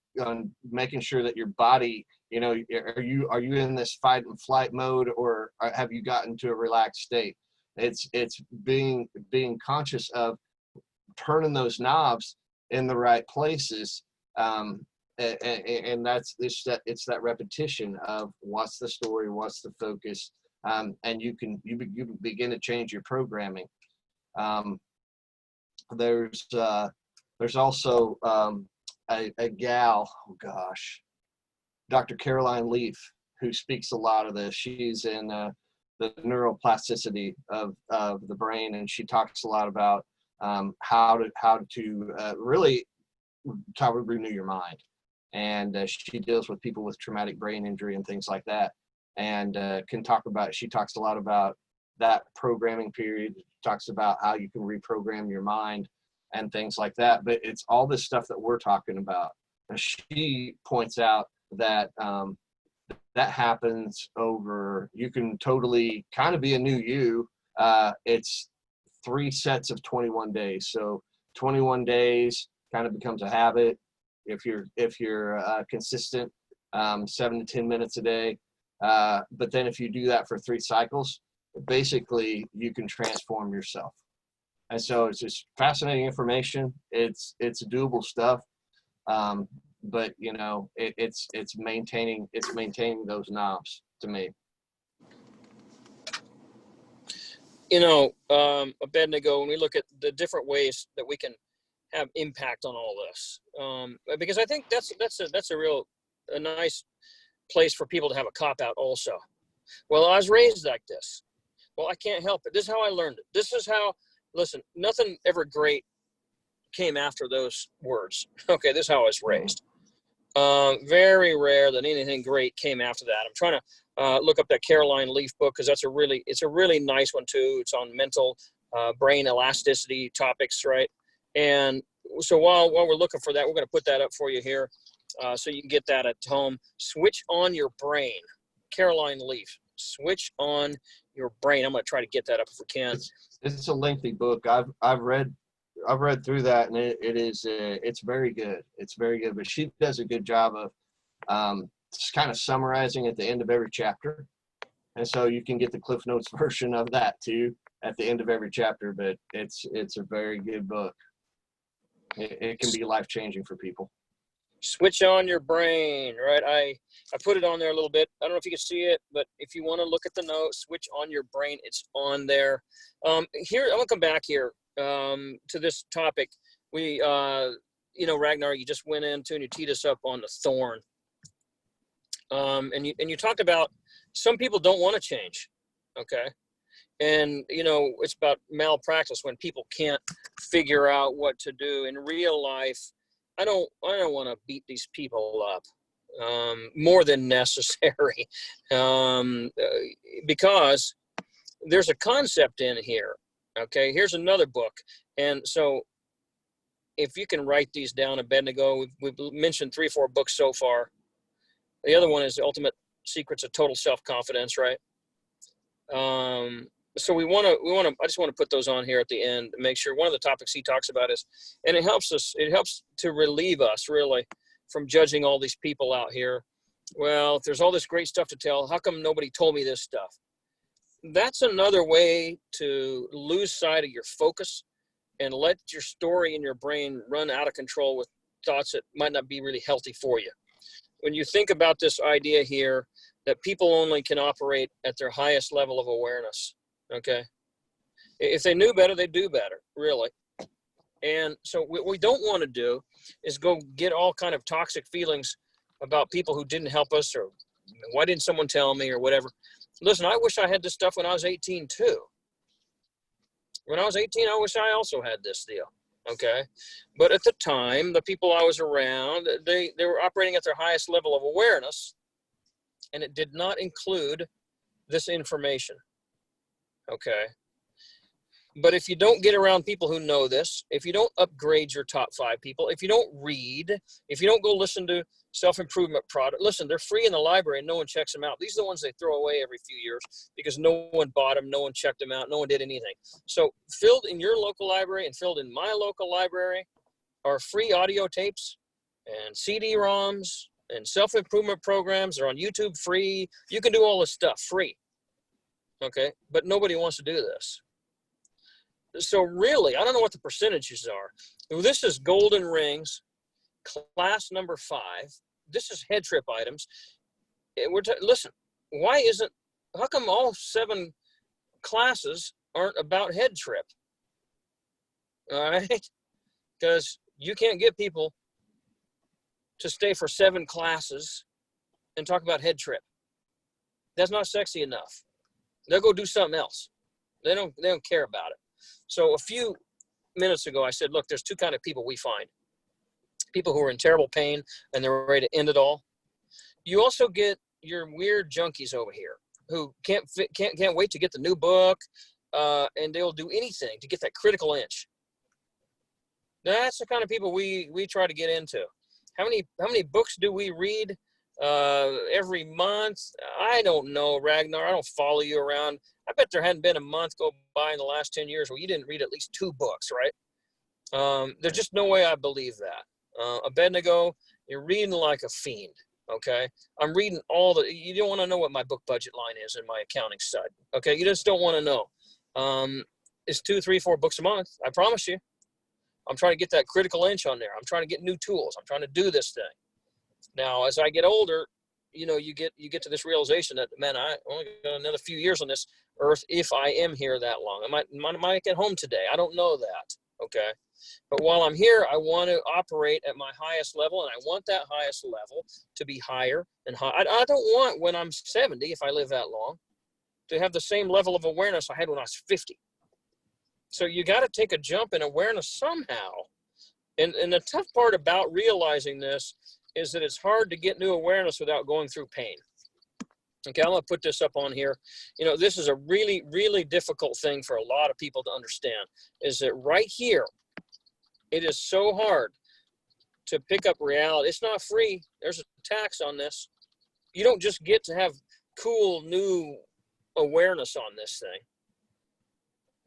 making sure that your body, are you in this fight and flight mode, or have you gotten to a relaxed state? It's being conscious of turning those knobs in the right places, and it's that repetition of what's the story, what's the focus, and you begin to change your programming. There's also a gal, Dr. Caroline Leaf, who speaks a lot of this. She's in the neuroplasticity of the brain, and she talks a lot about how to really renew your mind. And she deals with people with traumatic brain injury and things like that, and she talks a lot about that programming period, talks about how you can reprogram your mind and things like that. But it's all this stuff that we're talking about. And she points out that that happens over, you can totally kind of be a new you. It's 3 sets of 21 days. So 21 days kind of becomes a habit if you're consistent, 7 to 10 minutes a day. But then if you do that for 3 cycles, basically you can transform yourself. And so it's just fascinating information. It's doable stuff. But it's maintaining those knobs to me. Abednego, when we look at the different ways that we can have impact on all this, because I think that's a nice place for people to have a cop out also. Well, I was raised like this. Well, I can't help it. This is how I learned it. This is how. Listen, nothing ever great came after those words. Okay, this is how I was raised. Very rare that anything great came after that. I'm trying to look up that Caroline Leaf book, because it's a really nice one too. It's on mental brain elasticity topics, right? And so while we're looking for that, we're going to put that up for you here, so you can get that at home. Switch on your brain, Caroline Leaf. Switch on your brain. I'm going to try to get that up if we can. It's a lengthy book. I've read through that, and it's very good. It's very good. But she does a good job of just kind of summarizing at the end of every chapter, and so you can get the Cliff Notes version of that too at the end of every chapter. But it's a very good book. It can be life changing for people. Switch on your brain, right? I put it on there a little bit. I don't know if you can see it, but if you want to look at the note, switch on your brain, it's on there. Here, I'm gonna come back here to this topic. We, Ragnar, you just went into and you teed us up on the Thorn. And you talked about some people don't want to change. Okay. And, it's about malpractice when people can't figure out what to do in real life. I don't want to beat these people up more than necessary because there's a concept in here. Okay, here's another book. And so if you can write these down, Abednego, we've mentioned 3 or 4 books so far. The other one is The Ultimate Secrets of Total Self-Confidence, right? So I just want to put those on here at the end to make sure. One of the topics he talks about is, and it helps to relieve us really from judging all these people out here. Well, if there's all this great stuff to tell, how come nobody told me this stuff? That's another way to lose sight of your focus and let your story in your brain run out of control with thoughts that might not be really healthy for you. When you think about this idea here that people only can operate at their highest level of awareness, okay? If they knew better, they'd do better, really. And so what we don't want to do is go get all kind of toxic feelings about people who didn't help us, or why didn't someone tell me, or whatever. Listen, I wish I had this stuff when I was 18 too. When I was 18, I wish I also had this deal, okay? But at the time, the people I was around, they were operating at their highest level of awareness, and it did not include this information, okay? But if you don't get around people who know this, if you don't upgrade your top 5 people, if you don't read, if you don't go listen to self-improvement product, listen, they're free in the library and no one checks them out. These are the ones they throw away every few years because no one bought them, no one checked them out, no one did anything. So filled in your local library and filled in my local library are free audio tapes and CD-ROMs and self-improvement programs. They're on YouTube free. You can do all this stuff free, okay? But nobody wants to do this. So really, I don't know what the percentages are. This is golden rings, class number 5. This is head trip items. Listen, how come all 7 classes aren't about head trip? All right? Because you can't get people to stay for 7 classes and talk about head trip. That's not sexy enough. They'll go do something else. They don't care about it. So a few minutes ago, I said, look, there's 2 kind of people we find. People who are in terrible pain and they're ready to end it all. You also get your weird junkies over here who can't wait to get the new book, and they'll do anything to get that critical inch. That's the kind of people we try to get into. How many books do we read every month? I don't know, Ragnar. I don't follow you around. I bet there hadn't been a month go by in the last 10 years where you didn't read at least 2 books, right? There's just no way I believe that. Abednego, you're reading like a fiend, okay? I'm reading you don't want to know what my book budget line is in my accounting side, okay? You just don't want to know. It's 2, 3, 4 books a month, I promise you. I'm trying to get that critical inch on there. I'm trying to get new tools. I'm trying to do this thing. Now, as I get older, you get to this realization that, man, I only got another few years on this earth if I am here that long. I might get home today. I don't know that, okay? But while I'm here, I want to operate at my highest level, and I want that highest level to be higher and high. I don't want, when I'm 70, if I live that long, to have the same level of awareness I had when I was 50. So you got to take a jump in awareness somehow. And the tough part about realizing this is that it's hard to get new awareness without going through pain. Okay, I'm going to put this up on here. This is a really, really difficult thing for a lot of people to understand, is that right here, it is so hard to pick up reality. It's not free. There's a tax on this. You don't just get to have cool new awareness on this thing,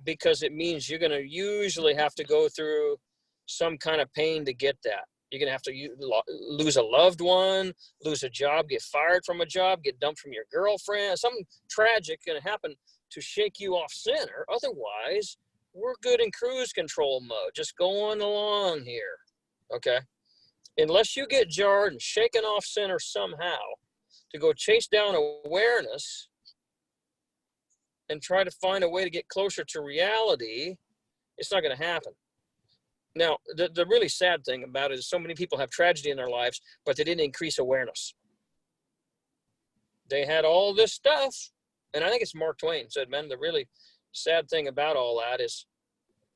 because it means you're going to usually have to go through some kind of pain to get that. You're going to have to lose a loved one, lose a job, get fired from a job, get dumped from your girlfriend. Something tragic going to happen to shake you off center. Otherwise, we're good in cruise control mode, just going along here, okay? Unless you get jarred and shaken off center somehow to go chase down awareness and try to find a way to get closer to reality, it's not going to happen. Now, the really sad thing about it is so many people have tragedy in their lives, but they didn't increase awareness. They had all this stuff, and I think it's Mark Twain said, man, the really sad thing about all that is,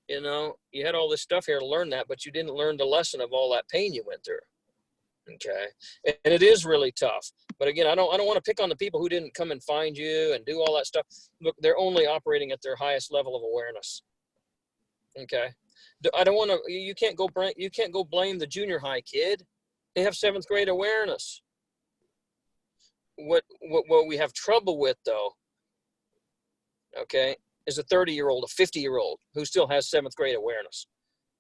you know, you had all this stuff here to learn that, but you didn't learn the lesson of all that pain you went through. Okay. And it is really tough. But again, I don't want to pick on the people who didn't come and find you and do all that stuff. Look, they're only operating at their highest level of awareness. Okay. I don't want to, you can't go blame the junior high kid. They have 7th grade awareness. What we have trouble with though, okay, is a 30-year-old, a 50-year-old who still has 7th grade awareness.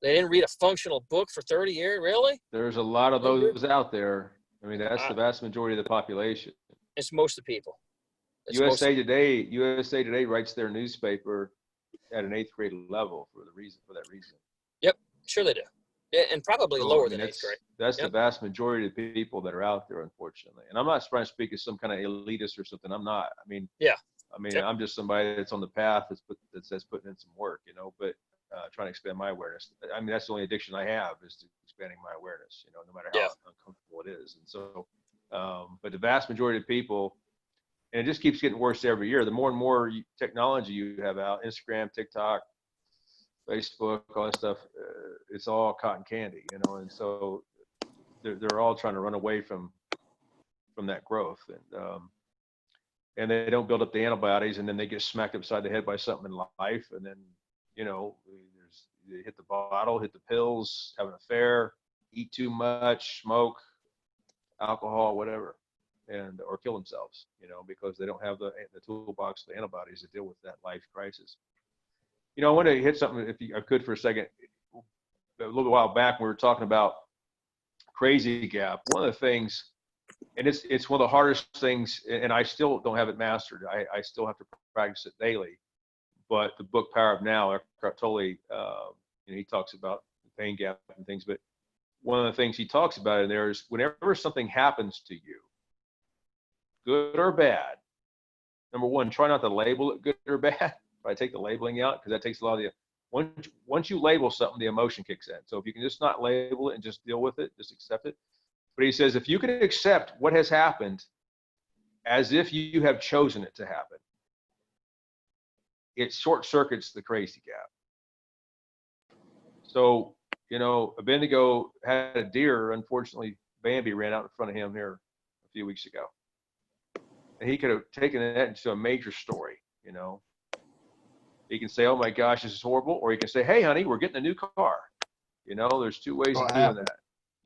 They didn't read a functional book for 30 years, really? There's a lot of those out there. I mean, that's the vast majority of the population. It's most of the people. USA Today writes their newspaper at an 8th grade level for that reason. Yep, sure they do. Yeah, and probably lower than 8th grade. That's the vast majority of the people that are out there, unfortunately. And I'm not trying to speak as some kind of elitist or something. I'm not. I mean, I'm just somebody that's on the path that says putting in some work, you know, but trying to expand my awareness. I mean, that's the only addiction I have is to expanding my awareness, you know, no matter how uncomfortable it is. And so, but the vast majority of people, and it just keeps getting worse every year. The more and more technology you have out, Instagram, TikTok, Facebook, all that stuff, it's all cotton candy, you know, and so they're all trying to run away from that growth, and they don't build up the antibodies, and then they get smacked upside the head by something in life, and then, you know, they hit the bottle, hit the pills, have an affair, eat too much, smoke, alcohol, whatever, or kill themselves, you know, because they don't have the toolbox, the antibodies to deal with that life crisis. You know, I want to hit something, if I could, for a second. A little while back, we were talking about crazy gap. One of the things, and it's one of the hardest things, and I still don't have it mastered. I still have to practice it daily. But the book Power of Now, Eckhart Tolle, you know, he talks about the pain gap and things. But one of the things he talks about in there is whenever something happens to you, good or bad, number one, try not to label it good or bad. I take the labeling out, because that takes a lot of the, once you label something, the emotion kicks in. So if you can just not label it and just deal with it, just accept it. But he says, if you can accept what has happened as if you have chosen it to happen, it short circuits the crazy gap. So, you know, Abednego had a deer. Unfortunately, Bambi ran out in front of him here a few weeks ago. And he could have taken that into a major story, you know. He can say, oh my gosh, this is horrible. Or he can say, hey, honey, we're getting a new car. You know, there's two ways of doing that.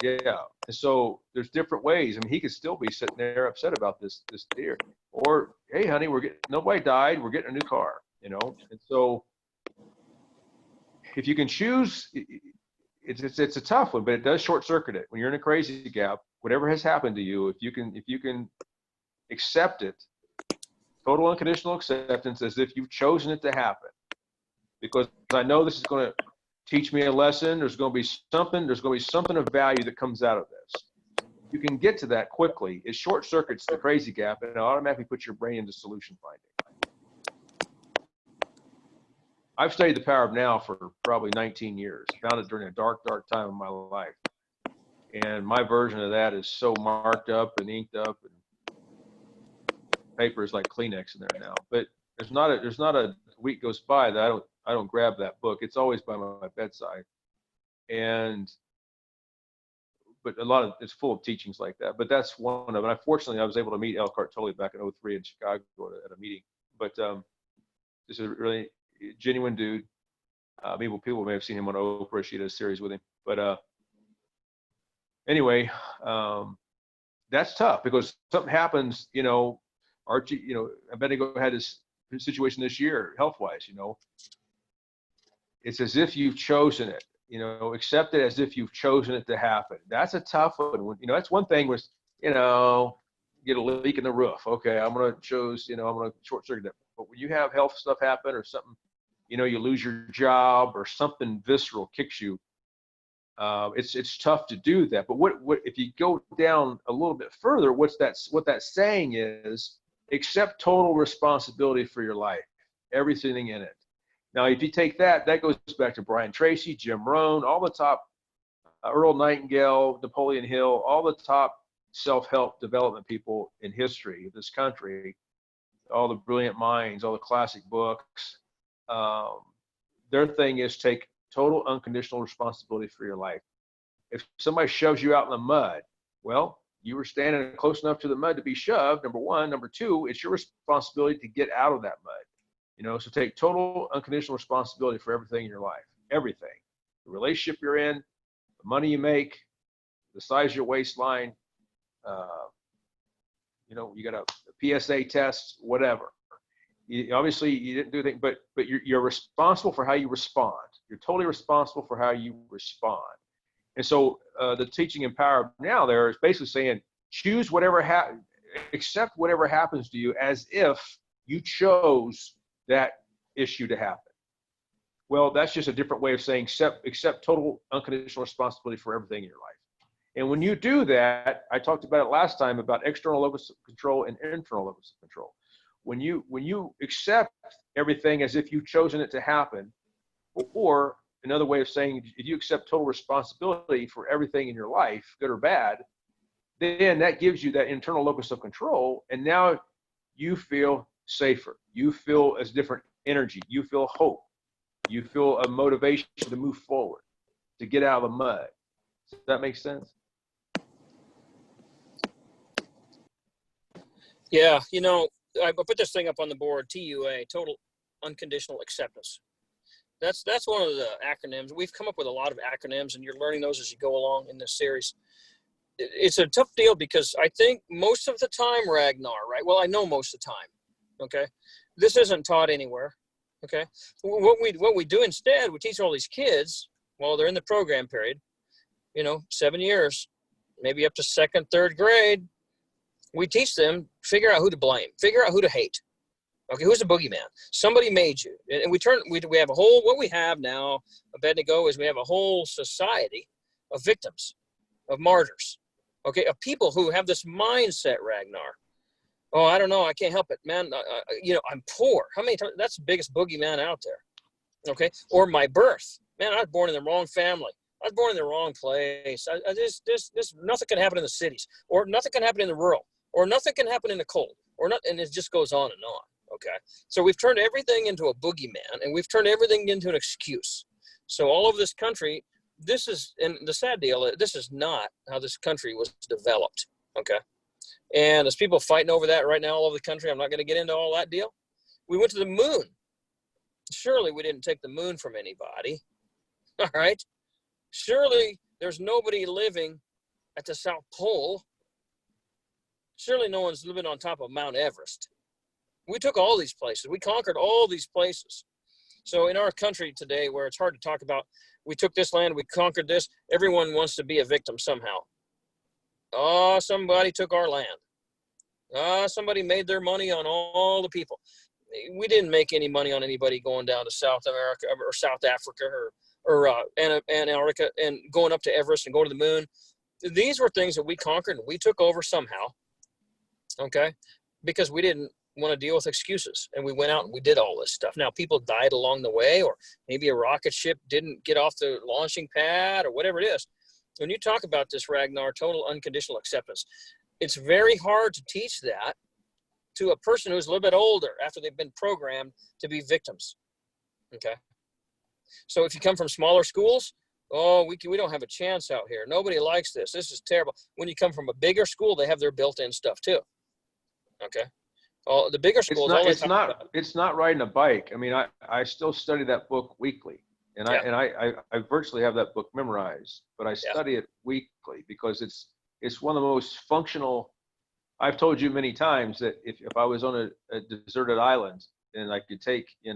Yeah. And so there's different ways. I mean, he could still be sitting there upset about this deer. Or, hey, honey, nobody died. We're getting a new car, you know. And so if you can choose, it's a tough one, but it does short circuit it. When you're in a crazy gap, whatever has happened to you, if you can accept it, total unconditional acceptance, as if you've chosen it to happen, because I know this is going to teach me a lesson. There's going to be something of value that comes out of this. You can get to that quickly. It short circuits the crazy gap, and it automatically puts your brain into solution finding. I've studied the Power of Now for probably 19 years. Found it during a dark time in my life, and my version of that is so marked up and inked up, and paper is like Kleenex in there now. But there's not a week goes by that I don't grab that book. It's always by my bedside. But it's full of teachings like that. But that's one of them. Unfortunately, I was able to meet Eckhart Tolle back in 2003 in Chicago at a meeting. But this is a really genuine dude. People may have seen him on Oprah. She did a series with him. But anyway, that's tough, because something happens, you know. Archie, you know, Abednego had this situation this year, health-wise, you know. It's as if you've chosen it, you know, accept it as if you've chosen it to happen. That's a tough one. You know, that's one thing was, you know, get a leak in the roof. Okay, I'm going to short circuit that. But when you have health stuff happen, or something, you know, you lose your job, or something visceral kicks you, it's tough to do that. But what if you go down a little bit further, what that's saying is, accept total responsibility for your life, everything in it. Now, if you take that goes back to Brian Tracy, Jim Rohn, all the top, Earl Nightingale, Napoleon Hill, all the top self-help development people in history of this country, all the brilliant minds, all the classic books. Their thing is take total unconditional responsibility for your life. If somebody shoves you out in the mud, well, you were standing close enough to the mud to be shoved, number one. Number two, it's your responsibility to get out of that mud. So take total unconditional responsibility for everything in your life, everything. The relationship you're in, the money you make, the size of your waistline, you got a PSA test, whatever. Obviously, you didn't do anything, but you're responsible for how you respond. You're totally responsible for how you respond. And so the teaching in Power Now there is basically saying, choose whatever accept whatever happens to you as if you chose that issue to happen. Well, that's just a different way of saying accept total unconditional responsibility for everything in your life. And when you do that, I talked about it last time about external locus of control and internal locus of control. When you accept everything as if you've chosen it to happen, or another way of saying, if you accept total responsibility for everything in your life, good or bad, then that gives you that internal locus of control. And now you feel safer. You feel a different energy. You feel hope. You feel a motivation to move forward, to get out of the mud. Does that make sense? Yeah, I put this thing up on the board, TUA, total unconditional acceptance. That's one of the acronyms. We've come up with a lot of acronyms, and you're learning those as you go along in this series. It's a tough deal because I think most of the time, Ragnar, right? Well, I know most of the time, okay? This isn't taught anywhere, okay? What we do instead, we teach all these kids while they're in the program period, 7 years, maybe up to second, third grade. We teach them, figure out who to blame, figure out who to hate. Okay, who's the boogeyman? Somebody made you. And we have a whole, what we have now, Abednego, is we have a whole society of victims, of martyrs, okay, of people who have this mindset, Ragnar. Oh, I don't know, I can't help it, man. I'm poor. How many times? That's the biggest boogeyman out there, okay? Or my birth. Man, I was born in the wrong family. I was born in the wrong place. Nothing can happen in the cities, or nothing can happen in the rural, or nothing can happen in the cold, and it just goes on and on. Okay, so we've turned everything into a boogeyman, and we've turned everything into an excuse. So all over this country, and the sad deal, this is not how this country was developed. Okay, and there's people fighting over that right now all over the country. I'm not going to get into all that deal. We went to the moon. Surely we didn't take the moon from anybody. All right. Surely there's nobody living at the South Pole. Surely no one's living on top of Mount Everest. We took all these places. We conquered all these places. So in our country today, where it's hard to talk about, we took this land, we conquered this, everyone wants to be a victim somehow. Oh, somebody took our land. Somebody made their money on all the people. We didn't make any money on anybody going down to South America or South Africa or Antarctica and going up to Everest and going to the moon. These were things that we conquered and we took over somehow, okay, because we didn't want to deal with excuses, and we went out and we did all this stuff. Now, people died along the way, or maybe a rocket ship didn't get off the launching pad, or whatever it is. When you talk about this, Ragnar, total unconditional acceptance, it's very hard to teach that to a person who's a little bit older after they've been programmed to be victims. Okay, so if you come from smaller schools, we don't have a chance out here. Nobody likes this. This is terrible. When you come from a bigger school, they have their built-in stuff too. Okay. The bigger schools. It's not riding a bike. I mean, I still study that book weekly, and I virtually have that book memorized. But I study it weekly because it's one of the most functional. I've told you many times that if I was on a deserted island and I could take, I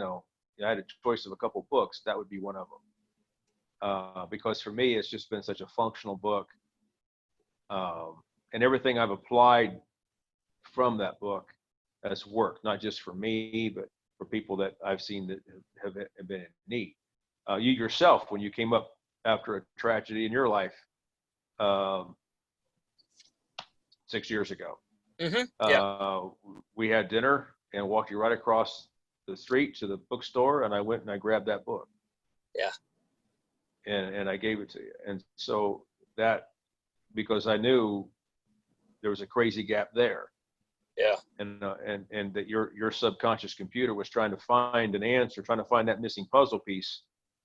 had a choice of a couple books, that would be one of them. Because for me, it's just been such a functional book, and everything I've applied from that book has worked, not just for me, but for people that I've seen that have been in need. You yourself, when you came up after a tragedy in your life 6 years ago, Mm-hmm. Yeah. We had dinner and walked you right across the street to the bookstore, and I went and I grabbed that book. Yeah. And I gave it to you. And so that, because I knew there was a crazy gap there. Yeah. And that your subconscious computer was trying to find an answer, trying to find that missing puzzle piece,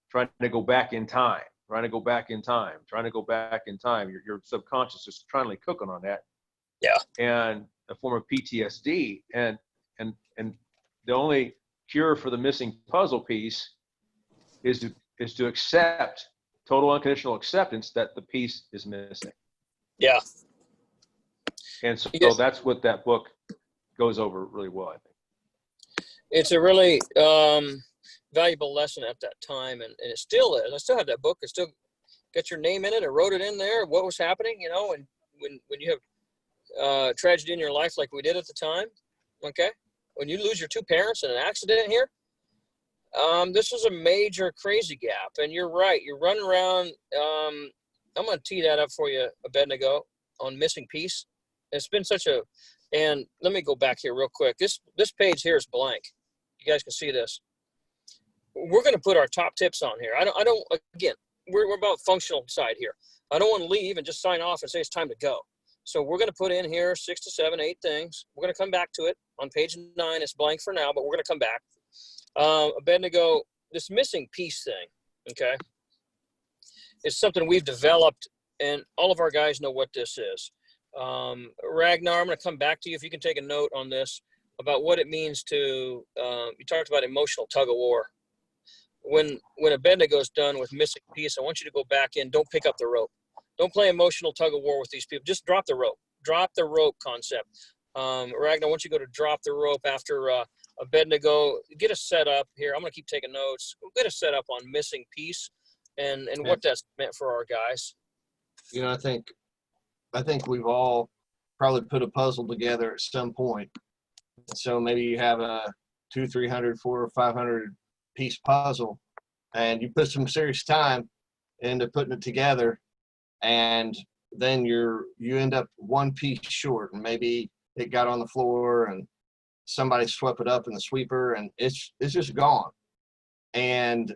trying to go back in time. Your subconscious is trying to cooking on that. Yeah. And a form of PTSD. And the only cure for the missing puzzle piece is to accept total unconditional acceptance that the piece is missing. Yeah. And so Yes. that's what that book goes over really well, I think. It's a really valuable lesson at that time, and it still is. I still have that book. I still got your name in it. I wrote it in there, what was happening, you know, and when you have tragedy in your life like we did at the time, okay? When you lose your two parents in an accident here, this is a major crazy gap. And you're right. You're running around. I'm going to tee that up for you, Abednego, on missing piece. It's been such a, and let me go back here real quick. This page here is blank. You guys can see this. We're going to put our top tips on here. I don't, again, we're about functional side here. I don't want to leave and just sign off and say it's time to go. So we're going to put in here 6 to 7, 8 things. We're going to come back to it on page 9. It's blank for now, but we're going to come back. Abednego, this missing piece thing, okay, it's something we've developed, and all of our guys know what this is. Ragnar, I'm going to come back to you if you can take a note on this about what it means to, you talked about emotional tug of war. When Abednego's done with missing piece, I want you to go back in. Don't pick up the rope. Don't play emotional tug of war with these people. Just drop the rope. Drop the rope concept. Ragnar, I want you to go to drop the rope after Abednego. Get a set up here. I'm going to keep taking notes. Get a set up on missing piece and what that's meant for our guys. You know, I think we've all probably put a puzzle together at some point. So maybe you have a 200, 300, 400, or 500 piece puzzle, and you put some serious time into putting it together, and then you end up one piece short, and maybe it got on the floor and somebody swept it up in the sweeper, and it's just gone. And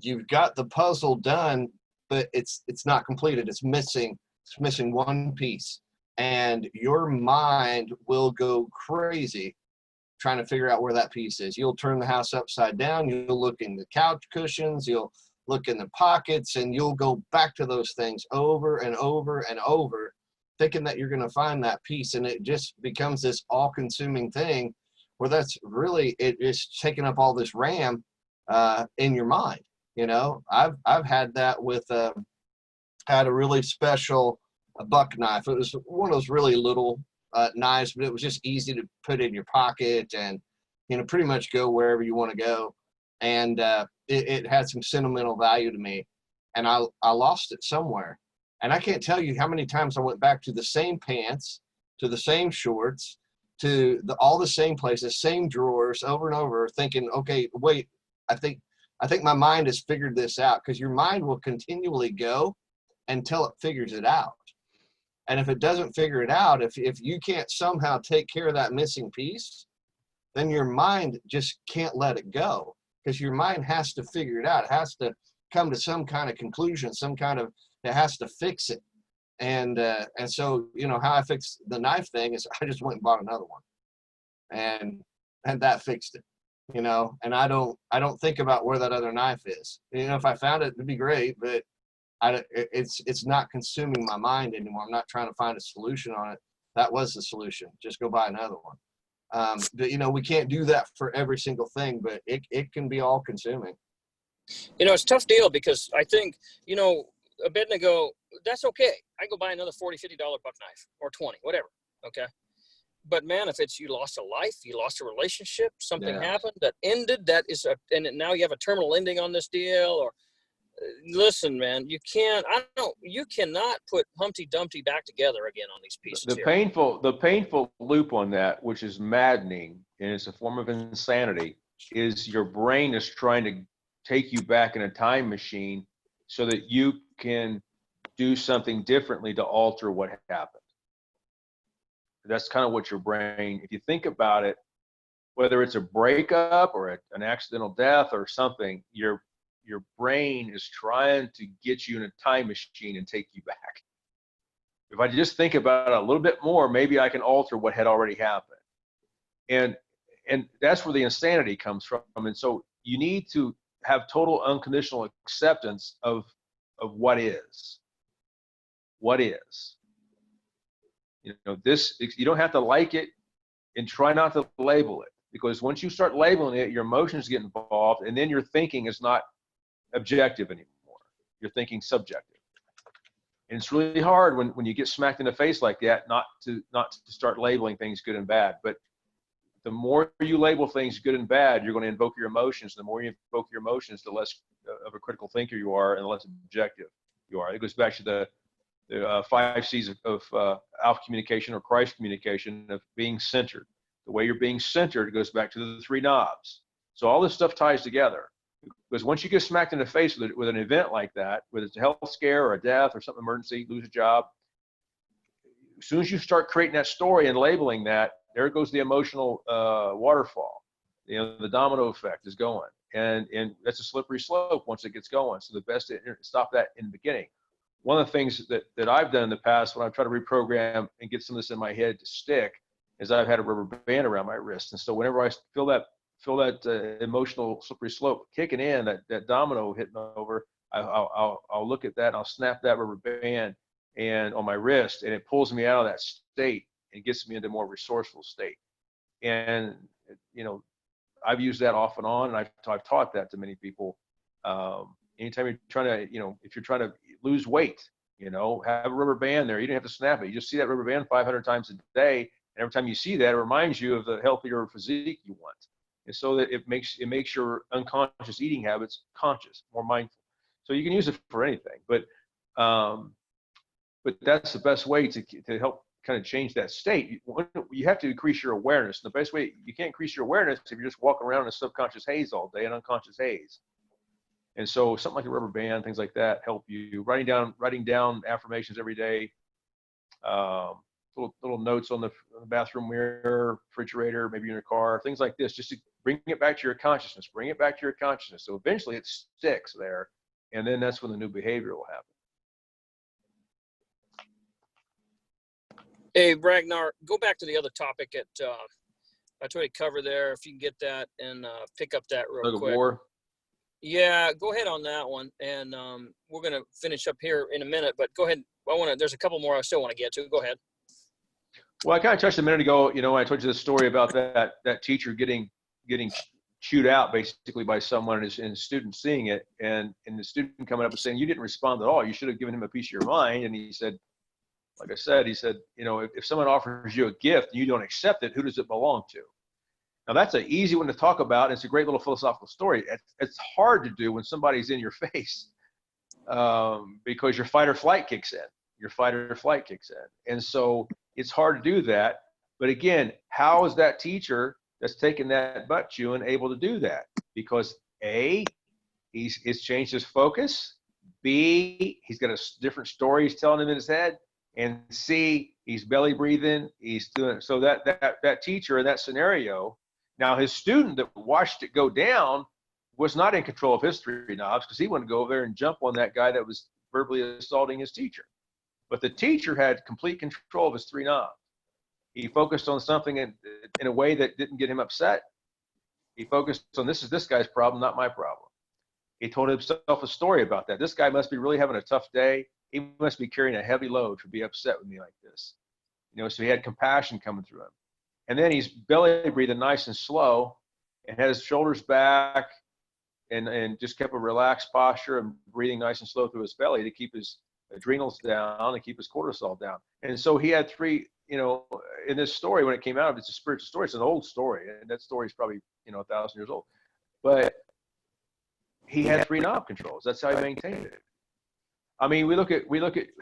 you've got the puzzle done, but it's not completed. It's missing one piece, and your mind will go crazy trying to figure out where that piece is. You'll turn the house upside down. You'll look in the couch cushions. You'll look in the pockets, and you'll go back to those things over and over and over, thinking that you're going to find that piece. And it just becomes this all-consuming thing where that's really, it's taking up all this RAM in your mind. You know, I've had that with, had a really special buck knife. It was one of those really little knives, but it was just easy to put in your pocket and, you know, pretty much go wherever you want to go. And it had some sentimental value to me, and I lost it somewhere. And I can't tell you how many times I went back to the same pants, to the same shorts, to all the same places, same drawers over and over, thinking, okay, wait, I think my mind has figured this out, because your mind will continually go until it figures it out. And if it doesn't figure it out, if you can't somehow take care of that missing piece, then your mind just can't let it go, because your mind has to figure it out. It has to come to some kind of conclusion, it has to fix it. And so, you know, how I fixed the knife thing is I just went and bought another one, and that fixed it, you know. And I don't think about where that other knife is. You know, if I found it, it'd be great, but it's not consuming my mind anymore. I'm not trying to find a solution on it. That was the solution. Just go buy another one. But, you know, we can't do that for every single thing, but it can be all consuming. You know, it's a tough deal, because I think, you know, Abednego, that's okay. I go buy another $40, $50 buck knife, or 20, whatever. Okay. But man, if it's, you lost a life, you lost a relationship, something happened that ended, and now you have a terminal ending on this deal, or listen, man, you cannot put Humpty Dumpty back together again on these pieces. The painful loop on that, which is maddening, and it's a form of insanity, is your brain is trying to take you back in a time machine so that you can do something differently to alter what happened. That's kind of what your brain, if you think about it, whether it's a breakup or an accidental death or something, your brain is trying to get you in a time machine and take you back. If I just think about it a little bit more, maybe I can alter what had already happened. And that's where the insanity comes from. And so you need to have total unconditional acceptance of what is. What is. You know, this, you don't have to like it, and try not to label it, because once you start labeling it, your emotions get involved, and then your thinking is not objective anymore. You're thinking subjective. And it's really hard when you get smacked in the face like that, not to start labeling things good and bad. But the more you label things good and bad, you're going to invoke your emotions. The more you invoke your emotions, the less of a critical thinker you are, and the less objective you are. It goes back to the 5 C's of Alpha communication, or Christ communication, of being centered. The way you're being centered goes back to the 3 knobs. So all this stuff ties together, because once you get smacked in the face with an event like that, whether it's a health scare or a death or something emergency, lose a job, as soon as you start creating that story and labeling that, there goes the emotional waterfall. You know, the domino effect is going, and that's a slippery slope once it gets going. So the best to stop that in the beginning. One of the things that I've done in the past when I try to reprogram and get some of this in my head to stick is I've had a rubber band around my wrist. And so whenever I feel that emotional slippery slope kicking in, that domino hitting over, I'll look at that and I'll snap that rubber band and on my wrist, and it pulls me out of that state and gets me into a more resourceful state. And, you know, I've used that off and on, and I've taught that to many people. Anytime you're trying to, you know, if you're trying to lose weight, you know, have a rubber band there. You don't have to snap it. You just see that rubber band 500 times a day. And every time you see that, it reminds you of the healthier physique you want. And so that it makes your unconscious eating habits conscious, more mindful. So you can use it for anything, but that's the best way to help kind of change that state. You have to increase your awareness. And the best way, you can't increase your awareness if you're just walking around in a subconscious haze all day, an unconscious haze. And so something like a rubber band, things like that, help you. Writing down affirmations every day, little notes on the bathroom mirror, refrigerator, maybe in your car, things like this, just to bring it back to your consciousness. Bring it back to your consciousness. So eventually it sticks there, and then that's when the new behavior will happen. Hey, Ragnar, go back to the other topic I tried to cover there. If you can get that and pick up that real quick. War. Yeah, go ahead on that one, and we're going to finish up here in a minute. But go ahead. There's a couple more I still want to get to. Go ahead. Well, I kind of touched a minute ago. You know, I told you this story about that teacher getting chewed out basically by someone, and his student seeing it, and the student coming up and saying, "You didn't respond at all. You should have given him a piece of your mind." And he said, like I said, you know, if someone offers you a gift and you don't accept it, who does it belong to? Now, that's an easy one to talk about. It's a great little philosophical story. It's hard to do when somebody's in your face because your fight or flight kicks in. And so it's hard to do that. But again, how is that teacher that's taking that butt chewing able to do that? Because A, he's changed his focus. B, he's got a different story he's telling him in his head. And C, he's belly breathing. He's doing so that teacher in that scenario. Now, his student that watched it go down was not in control of his 3 knobs, because he wanted to go over there and jump on that guy that was verbally assaulting his teacher. But the teacher had complete control of his 3 knobs. He focused on something in a way that didn't get him upset. He focused on, this is this guy's problem, not my problem. He told himself a story about that. This guy must be really having a tough day. He must be carrying a heavy load to be upset with me like this. You know, so he had compassion coming through him. And then he's belly breathing nice and slow and had his shoulders back and just kept a relaxed posture and breathing nice and slow through his belly to keep his adrenals down and keep his cortisol down. And so he had 3, you know, in this story, when it came out, it's a spiritual story. It's an old story. And that story is probably, you know, 1,000 years old. But he had 3 knob controls. That's how he maintained it. I mean, we look at,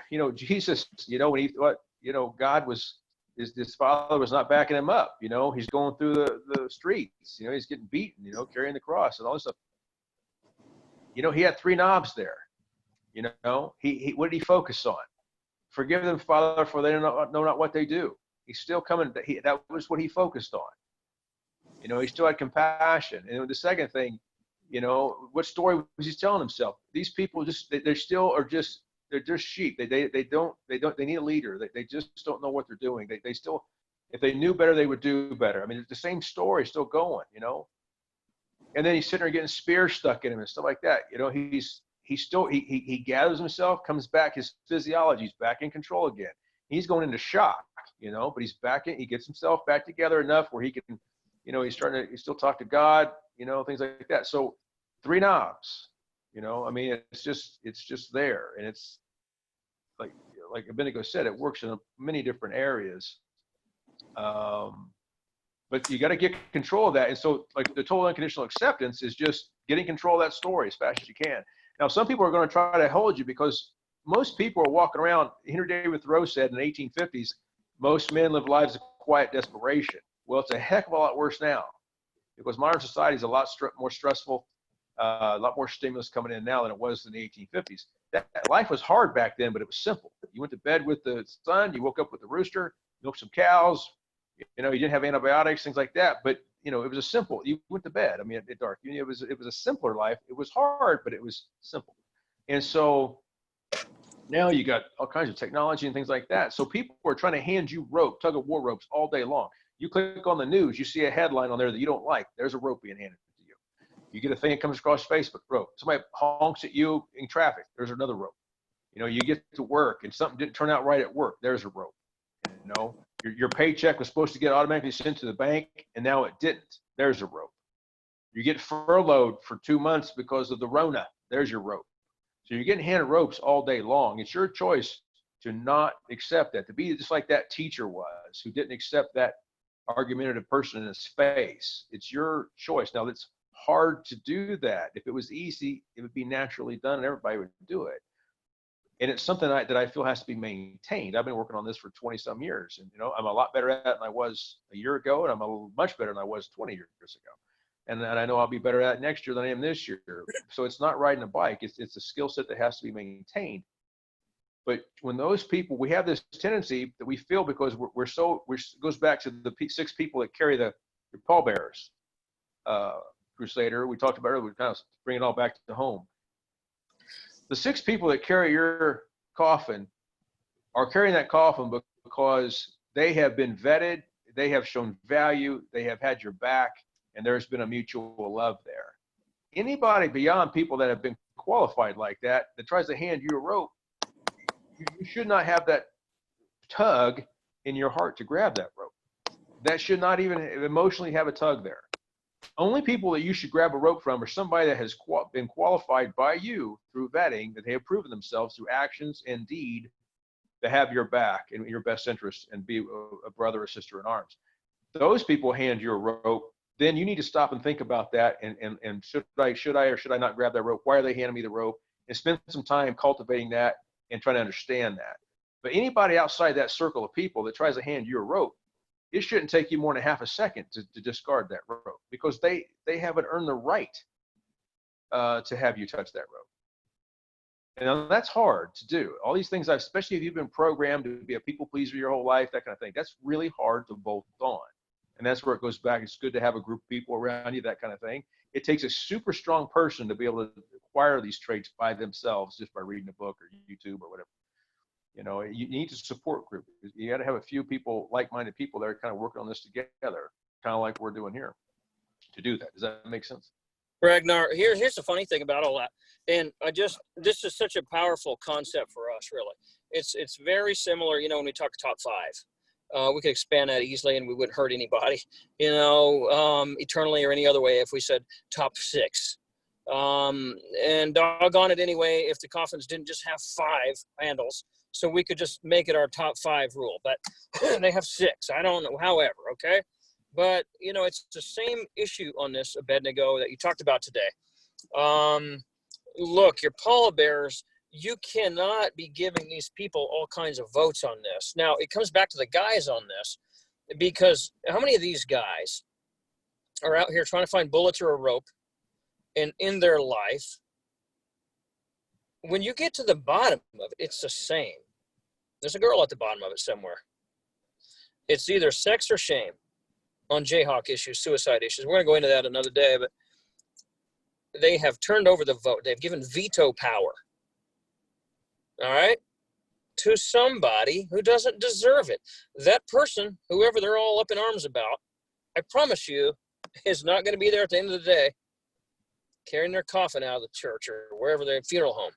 you know, Jesus, you know, when he thought, you know, God was, his father was not backing him up. You know, he's going through the streets, you know, he's getting beaten, you know, carrying the cross and all this stuff. You know, he had 3 knobs there. You know, he what did he focus on? Forgive them, Father, for they know not what they do. He's still coming. That was what he focused on. You know, he still had compassion. And the second thing, you know, what story was he telling himself? These people they're just sheep. They need a leader. They just don't know what they're doing. They still, if they knew better, they would do better. I mean, the same story still going, you know. And then he's sitting there getting spears stuck in him and stuff like that. You know, he gathers himself, comes back, his physiology's back in control again. He's going into shock, you know, but he gets himself back together enough where he can, you know, he still talk to God, you know, things like that. So 3 knobs, you know, I mean, it's just there. And it's like Abednego said, it works in many different areas. But you got to get control of that. And so like the total unconditional acceptance is just getting control of that story as fast as you can. Now, some people are going to try to hold you because most people are walking around. Henry David Thoreau said in the 1850s, most men live lives of quiet desperation. Well, it's a heck of a lot worse now because modern society is a lot more stressful, a lot more stimulus coming in now than it was in the 1850s. That life was hard back then, but it was simple. You went to bed with the sun, you woke up with the rooster, milked some cows, you know, you didn't have antibiotics, things like that. But, you know, it was a simple, you went to bed. I mean, at dark, it was a simpler life. It was hard, but it was simple. And so now you got all kinds of technology and things like that. So people are trying to hand you tug of war ropes all day long. You click on the news, you see a headline on there that you don't like. There's a rope being handed to you. You get a thing that comes across Facebook, rope. Somebody honks at you in traffic. There's another rope. You know, you get to work and something didn't turn out right at work. There's a rope. You know, your paycheck was supposed to get automatically sent to the bank and now it didn't. There's a rope. You get furloughed for 2 months because of the Rona. There's your rope. So you're getting handed ropes all day long. It's your choice to not accept that, to be just like that teacher was who didn't accept that argumentative person in his face. It's your choice. Now, it's hard to do that. If it was easy, it would be naturally done and everybody would do it. And it's something that I feel has to be maintained. I've been working on this for 20 some years, and, you know, I'm a lot better at it than I was a year ago, and I'm much better than I was 20 years ago. And I know I'll be better at it next year than I am this year. So it's not riding a bike. It's a skill set that has to be maintained. But when those people, we have this tendency that we feel because it goes back to the 6 people that carry the pallbearers, Crusader. We talked about earlier, we kind of bring it all back to home. The 6 people that carry your coffin are carrying that coffin because they have been vetted, they have shown value, they have had your back, and there's been a mutual love there. Anybody beyond people that have been qualified like that tries to hand you a rope, you should not have that tug in your heart to grab that rope. That should not even emotionally have a tug there. Only people that you should grab a rope from are somebody that has been qualified by you through vetting, that they have proven themselves through actions and deed to have your back and your best interest and be a brother or sister in arms. Those people hand you a rope, then you need to stop and think about that and should I or should I not grab that rope? Why are they handing me the rope? And spend some time cultivating that and trying to understand that. But anybody outside that circle of people that tries to hand you a rope, it shouldn't take you more than half a second to discard that rope because they haven't earned the right to have you touch that rope. And that's hard to do. All these things, especially if you've been programmed to be a people pleaser your whole life, that kind of thing, that's really hard to bolt on. And that's where it goes back. It's good to have a group of people around you, that kind of thing. It takes a super strong person to be able to acquire these traits by themselves just by reading a book or YouTube or whatever. You know, you need to support group. You got to have a few people, like-minded people that are kind of working on this together, kind of like we're doing here to do that. Does that make sense? Ragnar, here's the funny thing about all that. And this is such a powerful concept for us, really. It's very similar, you know, when we talk top 5. We could expand that easily and we wouldn't hurt anybody, you know, eternally or any other way if we said top 6. And doggone it anyway, if the coffins didn't just have 5 handles, so we could just make it our top 5 rule, but they have 6. I don't know, however, okay? But, you know, it's the same issue on this Abednego that you talked about today. Look, your pallbearers, you cannot be giving these people all kinds of votes on this. Now, it comes back to the guys on this, because how many of these guys are out here trying to find bullets or a rope, and in their life, when you get to the bottom of it, it's the same. There's a girl at the bottom of it somewhere. It's either sex or shame. on Jayhawk issues, suicide issues. We're going to go into that another day, but they have turned over the vote. They've given veto power, all right, to somebody who doesn't deserve it. That person, whoever they're all up in arms about, I promise you, is not going to be there at the end of the day carrying their coffin out of the church or wherever their funeral home.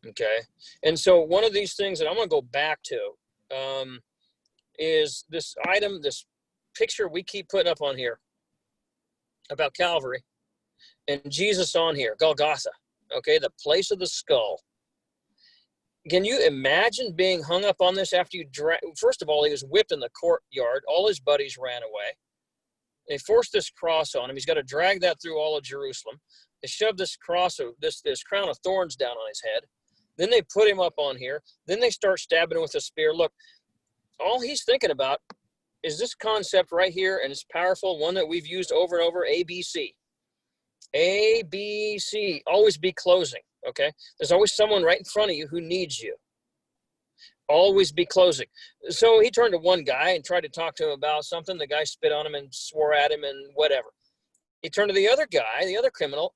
Okay. And so one of these things that I'm going to go back to is this item, this picture we keep putting up on here about Calvary and Jesus on here, Golgotha. Okay. The place of the skull. Can you imagine being hung up on this after you first of all, he was whipped in the courtyard. All his buddies ran away. They forced this cross on him. He's got to drag that through all of Jerusalem. They shoved this cross, this crown of thorns down on his head. Then they put him up on here. Then they start stabbing him with a spear. Look, all he's thinking about is this concept right here, and it's powerful, one that we've used over and over, ABC. ABC, always be closing, okay? There's always someone right in front of you who needs you. Always be closing. So he turned to one guy and tried to talk to him about something. The guy spit on him and swore at him and whatever. He turned to the other guy, the other criminal.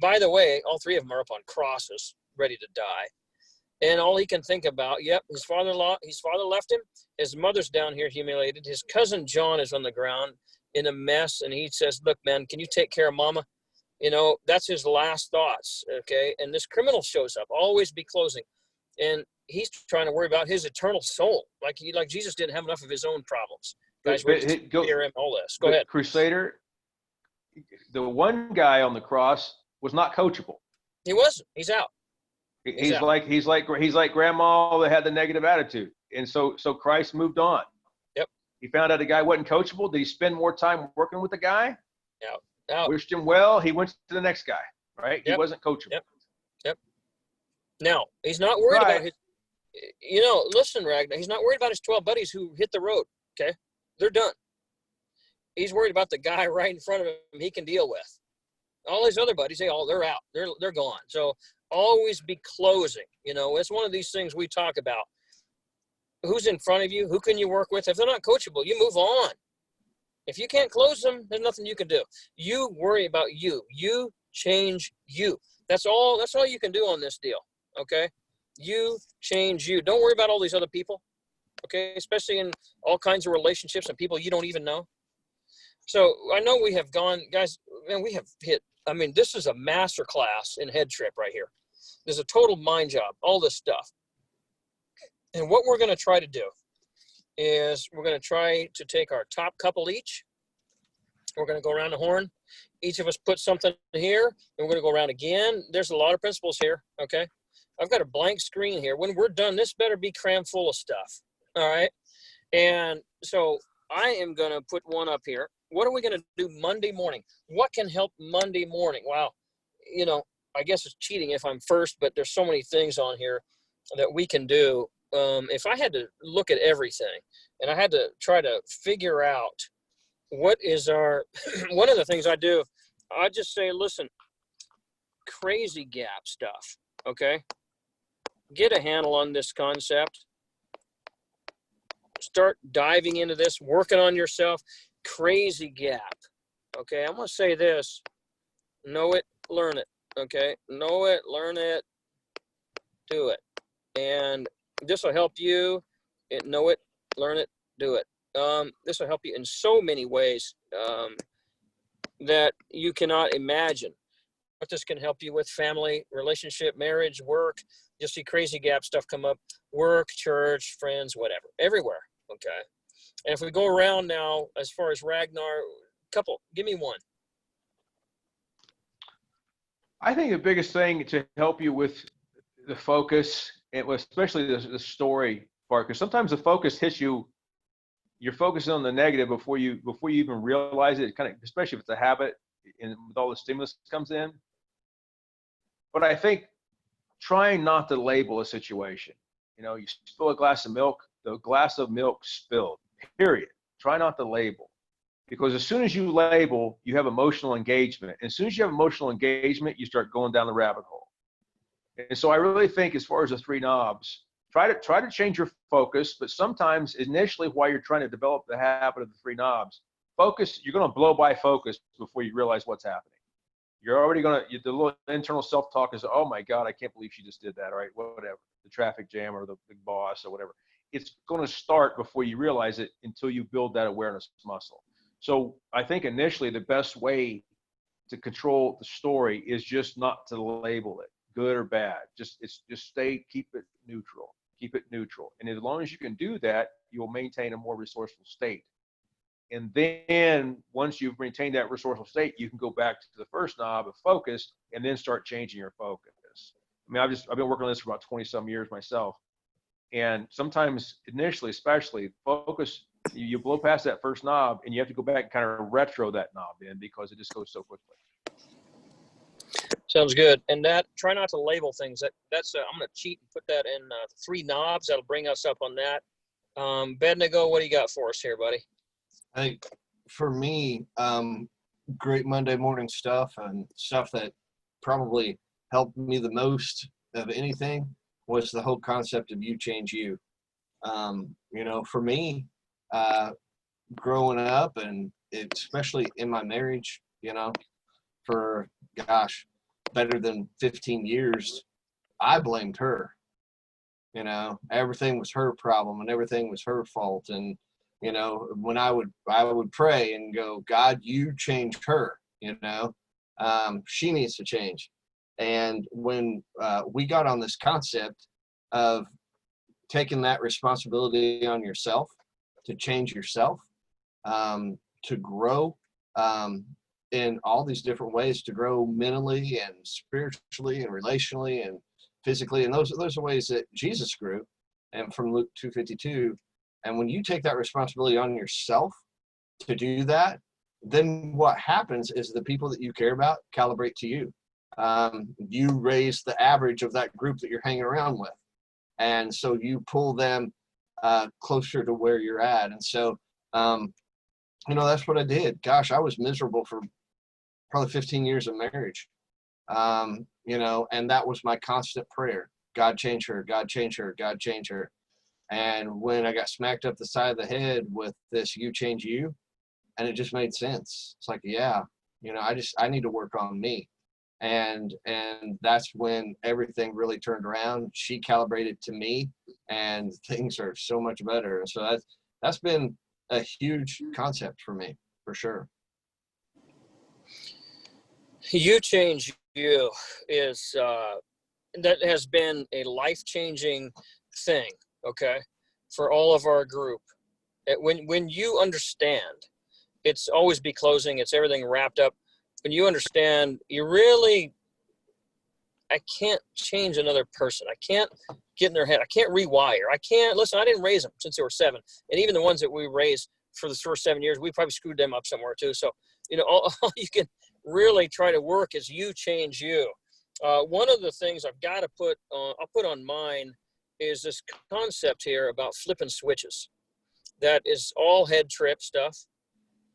By the way, all three of them are up on crosses, ready to die. And all he can think about, yep, his father left him. His mother's down here humiliated. His cousin John is on the ground in a mess. And he says, look, man, can you take care of mama? You know, that's his last thoughts, okay? And this criminal shows up, always be closing. And he's trying to worry about his eternal soul. Like Jesus didn't have enough of his own problems. Guys, all this. Go ahead. Crusader, the one guy on the cross was not coachable. He wasn't. He's out. He's like grandma that had the negative attitude. And so Christ moved on. Yep. He found out the guy wasn't coachable. Did he spend more time working with the guy? Out. Wished him well. He went to the next guy, right? Yep. He wasn't coachable. Yep. Now, he's not worried about his, listen, Ragnar, he's not worried about his 12 buddies who hit the road, okay? They're done. He's worried about the guy right in front of him he can deal with. All his other buddies, they're out. They're gone. So always be closing. It's one of these things we talk about. Who's in front of you? Who can you work with? If they're not coachable, you move on. If you can't close them, there's nothing you can do. You worry about you. You change you. That's all you can do on this deal, okay? You change you. Don't worry about all these other people, okay? Especially in all kinds of relationships and people you don't even know. So I know we have gone, guys, man, we have hit, this is a master class in head trip right here. There's a total mind job, all this stuff. And what we're going to try to do is we're going to try to take our top couple each. We're going to go around the horn. Each of us put something here, and we're going to go around again. There's a lot of principles here, okay? I've got a blank screen here. When we're done, this better be crammed full of stuff, all right? And so I am going to put one up here. What are we going to do Monday morning? What can help Monday morning? Wow. I guess it's cheating if I'm first, but there's so many things on here that we can do. If I had to look at everything and I had to try to figure out what is our, one of the things I do, I just say, listen, crazy gap stuff, okay? Get a handle on this concept. Start diving into this, working on yourself. Crazy gap, okay? I'm going to say this, know it, learn it, okay? Know it, learn it, do it. And this will help you know it, learn it, do it. This will help you in so many ways that you cannot imagine. But this can help you with family, relationship, marriage, work. You'll see crazy gap stuff come up. Work, church, friends, whatever. Everywhere, okay? And if we go around now, as far as Ragnar, give me one. I think the biggest thing to help you with the focus, and especially the story part, because sometimes the focus hits you, you're focusing on the negative before you even realize it, kind of, especially if it's a habit and with all the stimulus that comes in. But I think trying not to label a situation. You spill a glass of milk, the glass of milk spilled, period. Try not to label. Because as soon as you label, you have emotional engagement. And as soon as you have emotional engagement, you start going down the rabbit hole. And so I really think as far as the three knobs, try to change your focus, but sometimes initially while you're trying to develop the habit of the three knobs, focus, you're going to blow by focus before you realize what's happening. You're already going to, the little internal self-talk is, oh my God, I can't believe she just did that. All right, whatever, the traffic jam or the big boss or whatever. It's going to start before you realize it until you build that awareness muscle. So I think initially the best way to control the story is just not to label it good or bad. Just keep it neutral. Keep it neutral. And as long as you can do that, you'll maintain a more resourceful state. And then once you've maintained that resourceful state, you can go back to the first knob of focus and then start changing your focus. I mean, I've been working on this for about 20 some years myself. And sometimes initially, especially focus, you blow past that first knob and you have to go back and kind of retro that knob in because it just goes so quickly. Sounds good. And that, try not to label things. That's I'm going to cheat and put that in 3 knobs. That'll bring us up on that. Bednego, what do you got for us here, buddy? I think for me, great Monday morning stuff and stuff that probably helped me the most of anything was the whole concept of you change you. You know, for me, growing up and especially in my marriage, you know, for gosh, better than 15 years, I blamed her. You know, everything was her problem and everything was her fault. And, you know, when I would pray and go, God, you change her, you know, she needs to change. And when we got on this concept of taking that responsibility on yourself, to change yourself, to grow in all these different ways, to grow mentally and spiritually and relationally and physically. And those are ways that Jesus grew, and from Luke 2:52. And when you take that responsibility on yourself to do that, then what happens is the people that you care about calibrate to you. You raise the average of that group that you're hanging around with. And so you pull them closer to where you're at. And so, you know, that's what I did. Gosh, I was miserable for probably 15 years of marriage. You know, and that was my constant prayer. God change her, God change her, God change her. And when I got smacked up the side of the head with this, you change you, and it just made sense. It's like, yeah, you know, I need to work on me. And that's when everything really turned around. She calibrated to me, and things are so much better. And so that's been a huge concept for me, for sure. You change you is that has been a life-changing thing, okay, for all of our group. When you understand, it's always be closing, it's everything wrapped up. When you understand, I can't change another person. I can't get in their head. I can't rewire. I can't, listen, I didn't raise them since they were 7. And even the ones that we raised for the first 7 years, we probably screwed them up somewhere too. So, you know, all you can really try to work is you change you. One of the things I've got to I'll put on mine is this concept here about flipping switches. That is all head trip stuff.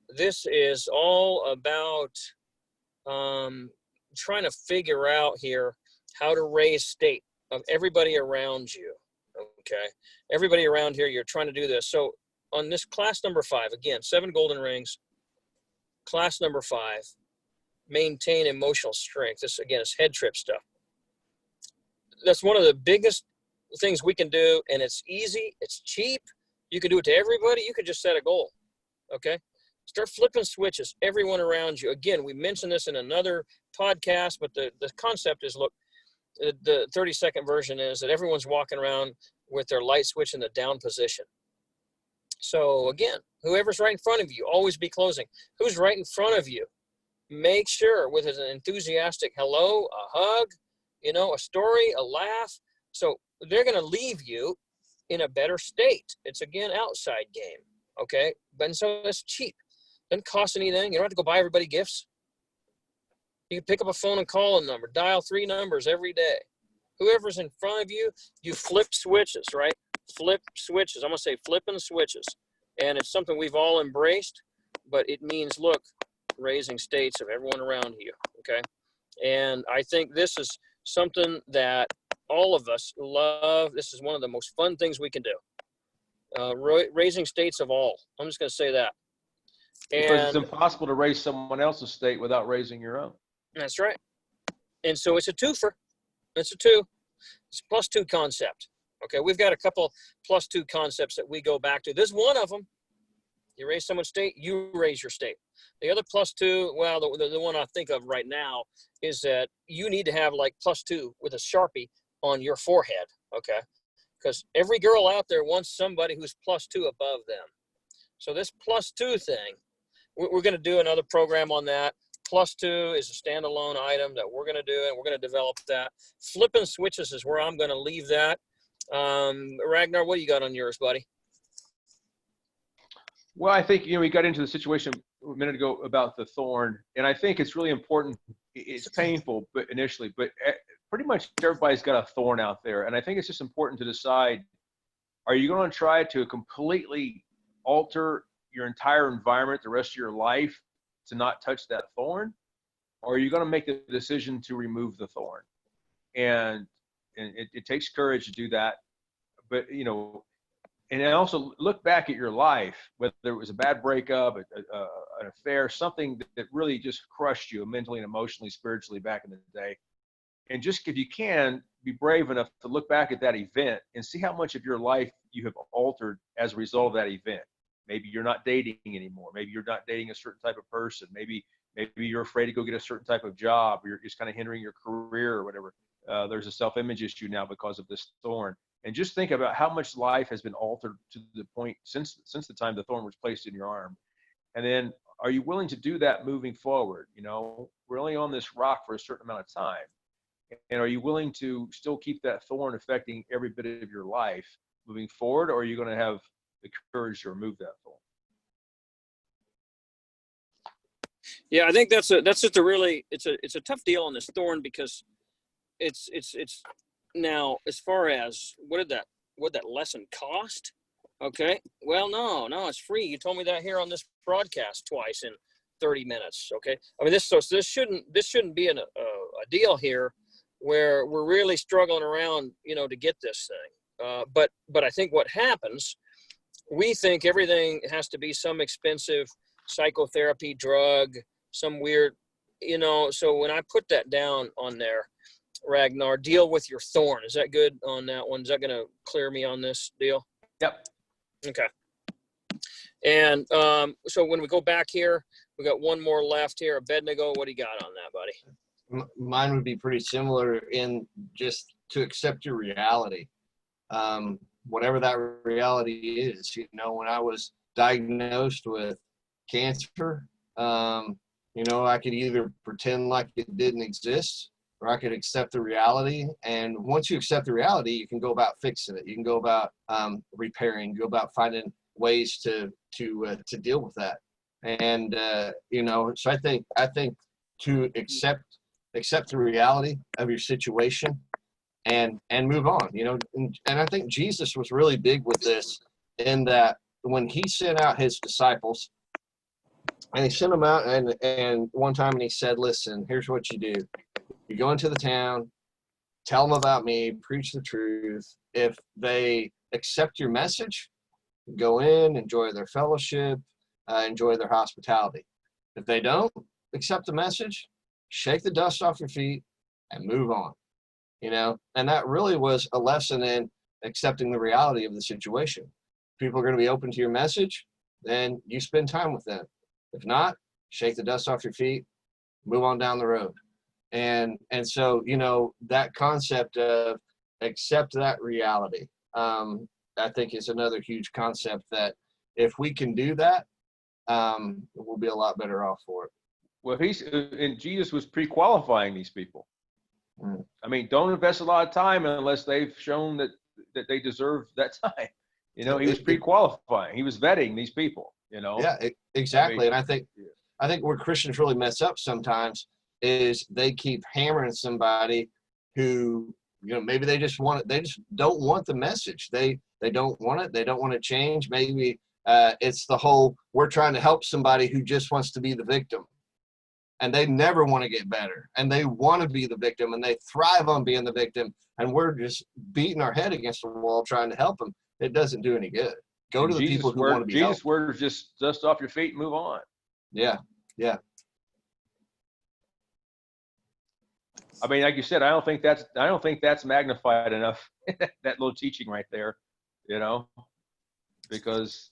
This is all about trying to figure out here how to raise state of everybody around you. Okay, everybody around here, you're trying to do this. So on this class number 5, again, 7 golden rings, class number 5, maintain emotional strength. This again is head trip stuff. That's one of the biggest things we can do, and it's easy, it's cheap. You can do it to everybody. You could just set a goal. Okay, start flipping switches, everyone around you. Again, we mentioned this in another podcast, but the concept is, look, the 30-second version is that everyone's walking around with their light switch in the down position. So again, whoever's right in front of you, always be closing. Who's right in front of you? Make sure with an enthusiastic hello, a hug, you know, a story, a laugh. So they're going to leave you in a better state. It's, again, outside game. Okay. And so it's cheap. Doesn't cost anything. You don't have to go buy everybody gifts. You can pick up a phone and call a number, dial 3 numbers every day. Whoever's in front of you, you flip switches, right? Flip switches. I'm going to say flipping switches. And it's something we've all embraced, but it means, look, raising states of everyone around you. Okay. And I think this is something that all of us love. This is one of the most fun things we can do. Raising states of all. I'm just going to say that. Because it's And impossible to raise someone else's state without raising your own. that's right. And so it's a twofer. It's a two. It's a plus two concept. Okay, we've got a couple plus two concepts that we go back to. This is one of them. You raise someone's state, you raise your state. The other plus two, well, the one I think of right now is that you need to have like plus two with a Sharpie on your forehead, okay? Because every girl out there wants somebody who's plus two above them. So this plus two thing, we're going to do another program on that. Plus two is a standalone item that we're going to do, and we're going to develop that. Flipping switches is where I'm going to leave that. Ragnar, what do you got on yours, buddy? Well, I think, we got into the situation a minute ago about the thorn, and I think it's really important. It's painful, but initially, but pretty much everybody's got a thorn out there. And I think it's just important to decide, are you going to try to completely alter your entire environment the rest of your life to not touch that thorn? Or are you going to make the decision to remove the thorn? And it takes courage to do that. But, and then also look back at your life, whether it was a bad breakup, an affair, something that really just crushed you mentally and emotionally, spiritually back in the day. And just, if you can, be brave enough to look back at that event and see how much of your life you have altered as a result of that event. Maybe you're not dating anymore. Maybe you're not dating a certain type of person. Maybe you're afraid to go get a certain type of job, or you're just kind of hindering your career or whatever. There's a self-image issue now because of this thorn. And just think about how much life has been altered to the point since the time the thorn was placed in your arm. And then, are you willing to do that moving forward? We're only on this rock for a certain amount of time. And are you willing to still keep that thorn affecting every bit of your life moving forward? Or are you going to have the courage to remove that thorn? Yeah, I think that's just a really, it's a tough deal on this thorn, because it's now, as far as what that lesson cost? Okay, well, no, it's free. You told me that here on this broadcast twice in 30 minutes. Okay, I mean, this shouldn't be a deal here where we're really struggling around, to get this thing. But I think what happens, we think everything has to be some expensive psychotherapy drug, some weird, so when I put that down on there, Ragnar, deal with your thorn. Is that good on that one? Is that going to clear me on this deal? Yep. Okay. And so when we go back here, we got one more left here. Abednego, what do you got on that, buddy? Mine would be pretty similar in just to accept your reality. Whatever that reality is, when I was diagnosed with cancer, I could either pretend like it didn't exist, or I could accept the reality. And once you accept the reality, you can go about fixing it. You can go about repairing, go about finding ways to deal with that. And so I think to accept the reality of your situation and move on. And I think Jesus was really big with this, in that when he sent out his disciples, and he sent them out, and one time, and he said, "Listen, here's what you do. You go into the town, tell them about me, preach the truth. If they accept your message, go in, enjoy their fellowship, enjoy their hospitality. If they don't accept the message, shake the dust off your feet and move on." And that really was a lesson in accepting the reality of the situation. People are going to be open to your message, then you spend time with them. If not, shake the dust off your feet, move on down the road. And so, that concept of accept that reality, I think is another huge concept that if we can do that, we'll be a lot better off for it. Well, and Jesus was pre-qualifying these people. Mm. I mean, don't invest a lot of time unless they've shown that they deserve that time. He was pre-qualifying. He was vetting these people. Yeah, exactly. And I think where Christians really mess up sometimes is they keep hammering somebody who, maybe they just don't want the message. They don't want it. They don't want to change. Maybe it's the whole, we're trying to help somebody who just wants to be the victim, and they never want to get better, and they want to be the victim, and they thrive on being the victim. And we're just beating our head against the wall trying to help them. It doesn't do any good. Go to the people who want to be helped. Jesus' word is just dust off your feet and move on. Yeah, yeah. I mean, like you said, I don't think that's magnified enough. That little teaching right there, you know, because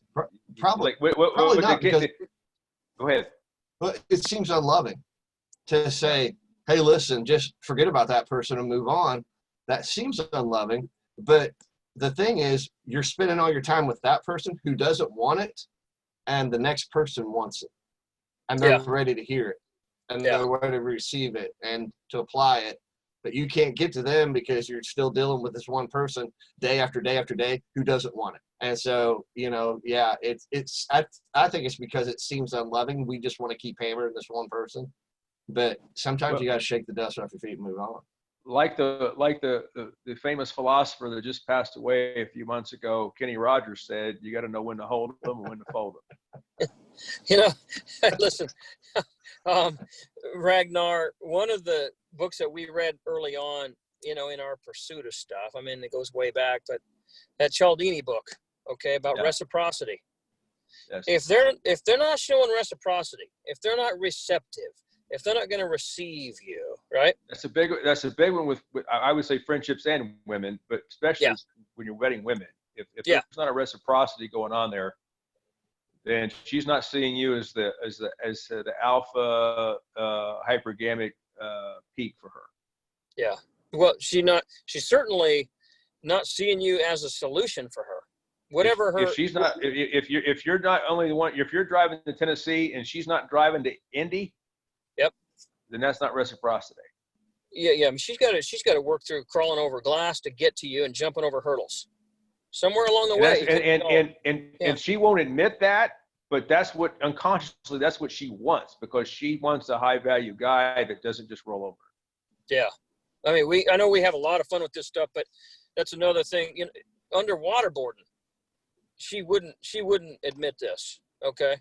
Probably, like, probably not, because go ahead. but it seems unloving to say, hey, listen, just forget about that person and move on. That seems unloving. But the thing is, you're spending all your time with that person who doesn't want it, and the next person wants it, and they're ready to hear it, and they're ready to receive it and to apply it. But you can't get to them because you're still dealing with this one person day after day after day who doesn't want it. And so, you know, yeah, I think it's because it seems unloving. We just want to keep hammering this one person. But sometimes you got to shake the dust off your feet and move on. Like the famous philosopher that just passed away a few months ago, Kenny Rogers, said, you got to know when to hold them and when to fold them. You know, listen, Ragnar, one of the books that we read early on, you know, in our pursuit of stuff, I mean, it goes way back, but that Cialdini book, okay, about reciprocity. Yes. If they're not showing reciprocity, if they're not receptive, if they're not going to receive you, right? That's a big one with I would say friendships and women, but especially when you're wedding women. If there's not a reciprocity going on there, then she's not seeing you as the alpha hypergamic peak for her. Yeah. Well, she's certainly not seeing you as a solution for her. Whatever if you're not only the one, if you're driving to Tennessee and she's not driving to Indy, then that's not reciprocity. Yeah. I mean, she's got to work through crawling over glass to get to you and jumping over hurdles. Somewhere along the way. And she won't admit that, but that's what unconsciously, that's what she wants, because she wants a high value guy that doesn't just roll over. Yeah. I mean, I know we have a lot of fun with this stuff, but that's another thing, you know, under waterboarding, she wouldn't admit this. Okay.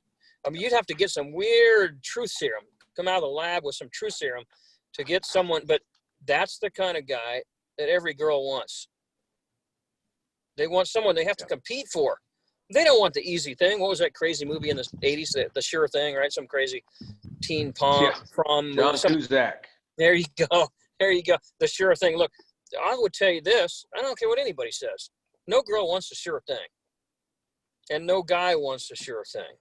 I mean, you'd have to get some weird truth serum, come out of the lab with some truth serum to get someone, but that's the kind of guy that every girl wants. They want someone they have to compete for. They don't want the easy thing. What was that crazy movie in the 80s? The Sure Thing, right? Some crazy teen prom John Cusack. There you go. There you go. The Sure Thing. Look, I would tell you this. I don't care what anybody says. No girl wants the sure thing. And no guy wants the sure thing.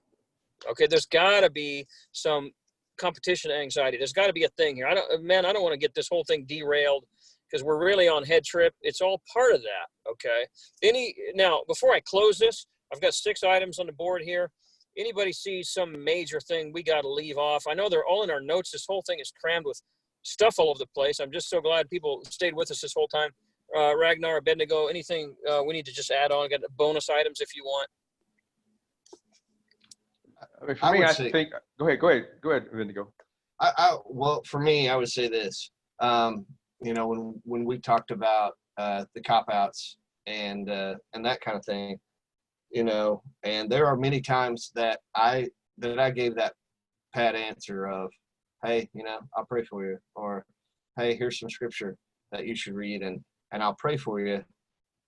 Okay, there's got to be some competition anxiety. There's got to be a thing here. I don't want to get this whole thing derailed, because we're really on head trip. It's all part of that, okay? Now, before I close this, I've got 6 items on the board here. Anybody sees some major thing we got to leave off? I know they're all in our notes. This whole thing is crammed with stuff all over the place. I'm just so glad people stayed with us this whole time. Ragnar, Bendigo, anything we need to just add on? Got bonus items if you want. I mean, for me, I think, go ahead, Bendigo. Well, for me, I would say this. You know, when we talked about the cop-outs and that kind of thing, you know, and there are many times that I gave that pat answer of, hey, you know, I'll pray for you, or hey, here's some scripture that you should read, and I'll pray for you.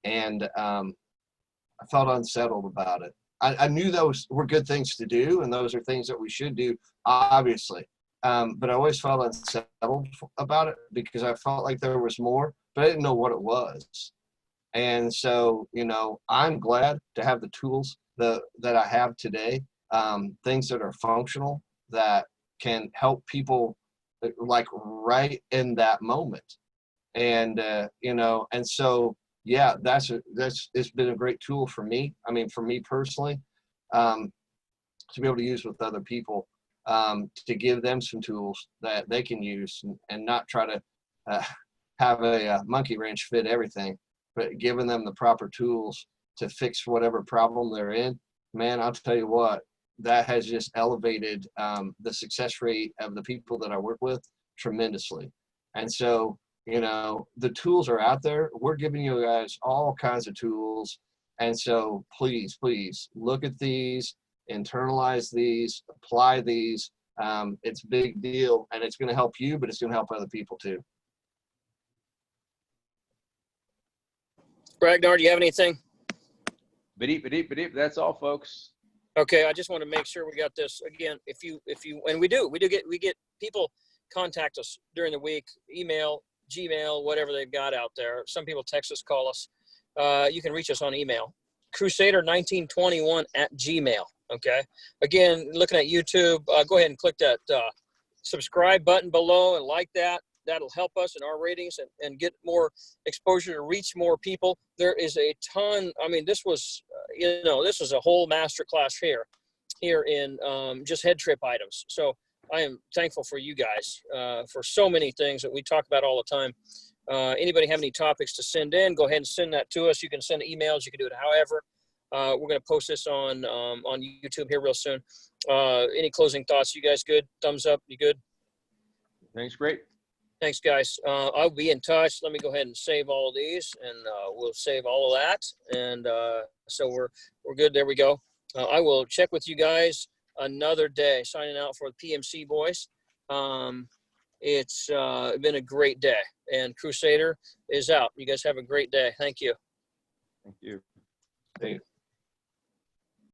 And I felt unsettled about it. I knew those were good things to do, and those are things that we should do, obviously. But I always felt unsettled about it because I felt like there was more, but I didn't know what it was. And so, you know, I'm glad to have the tools that I have today, things that are functional, that can help people like right in that moment. And, you know, and so, yeah, it's been a great tool for me. I mean, for me personally, to be able to use with other people. To give them some tools that they can use, and not try to have a monkey wrench fit everything, but giving them the proper tools to fix whatever problem they're in. Man, I'll tell you what, that has just elevated the success rate of the people that I work with tremendously. And so, you know, the tools are out there. We're giving you guys all kinds of tools. And so please look at these, internalize these, apply these. It's a big deal, and it's going to help you, but it's going to help other people too. Ragnar, do you have anything? That's all, folks. Okay, I just want to make sure we got this again. If you, and we get people contact us during the week, email, Gmail, whatever they've got out there. Some people text us, call us. You can reach us on email, crusader1921@gmail. Okay. Again, looking at YouTube, go ahead and click that subscribe button below and like that. That'll help us in our ratings and get more exposure to reach more people. There is a ton. I mean, this was, this was a whole master class here in just head trip items. So I am thankful for you guys for so many things that we talk about all the time. Anybody have any topics to send in, go ahead and send that to us. You can send emails. You can do it however. We're going to post this on YouTube here real soon. Any closing thoughts? You guys good? Thumbs up? You good? Thanks. Great. Thanks, guys. I'll be in touch. Let me go ahead and save all of these, and we'll save all of that. And so we're good. There we go. I will check with you guys another day. Signing out for the PMC boys. It's been a great day, and Crusader is out. You guys have a great day. Thank you. Thank you. Thank you.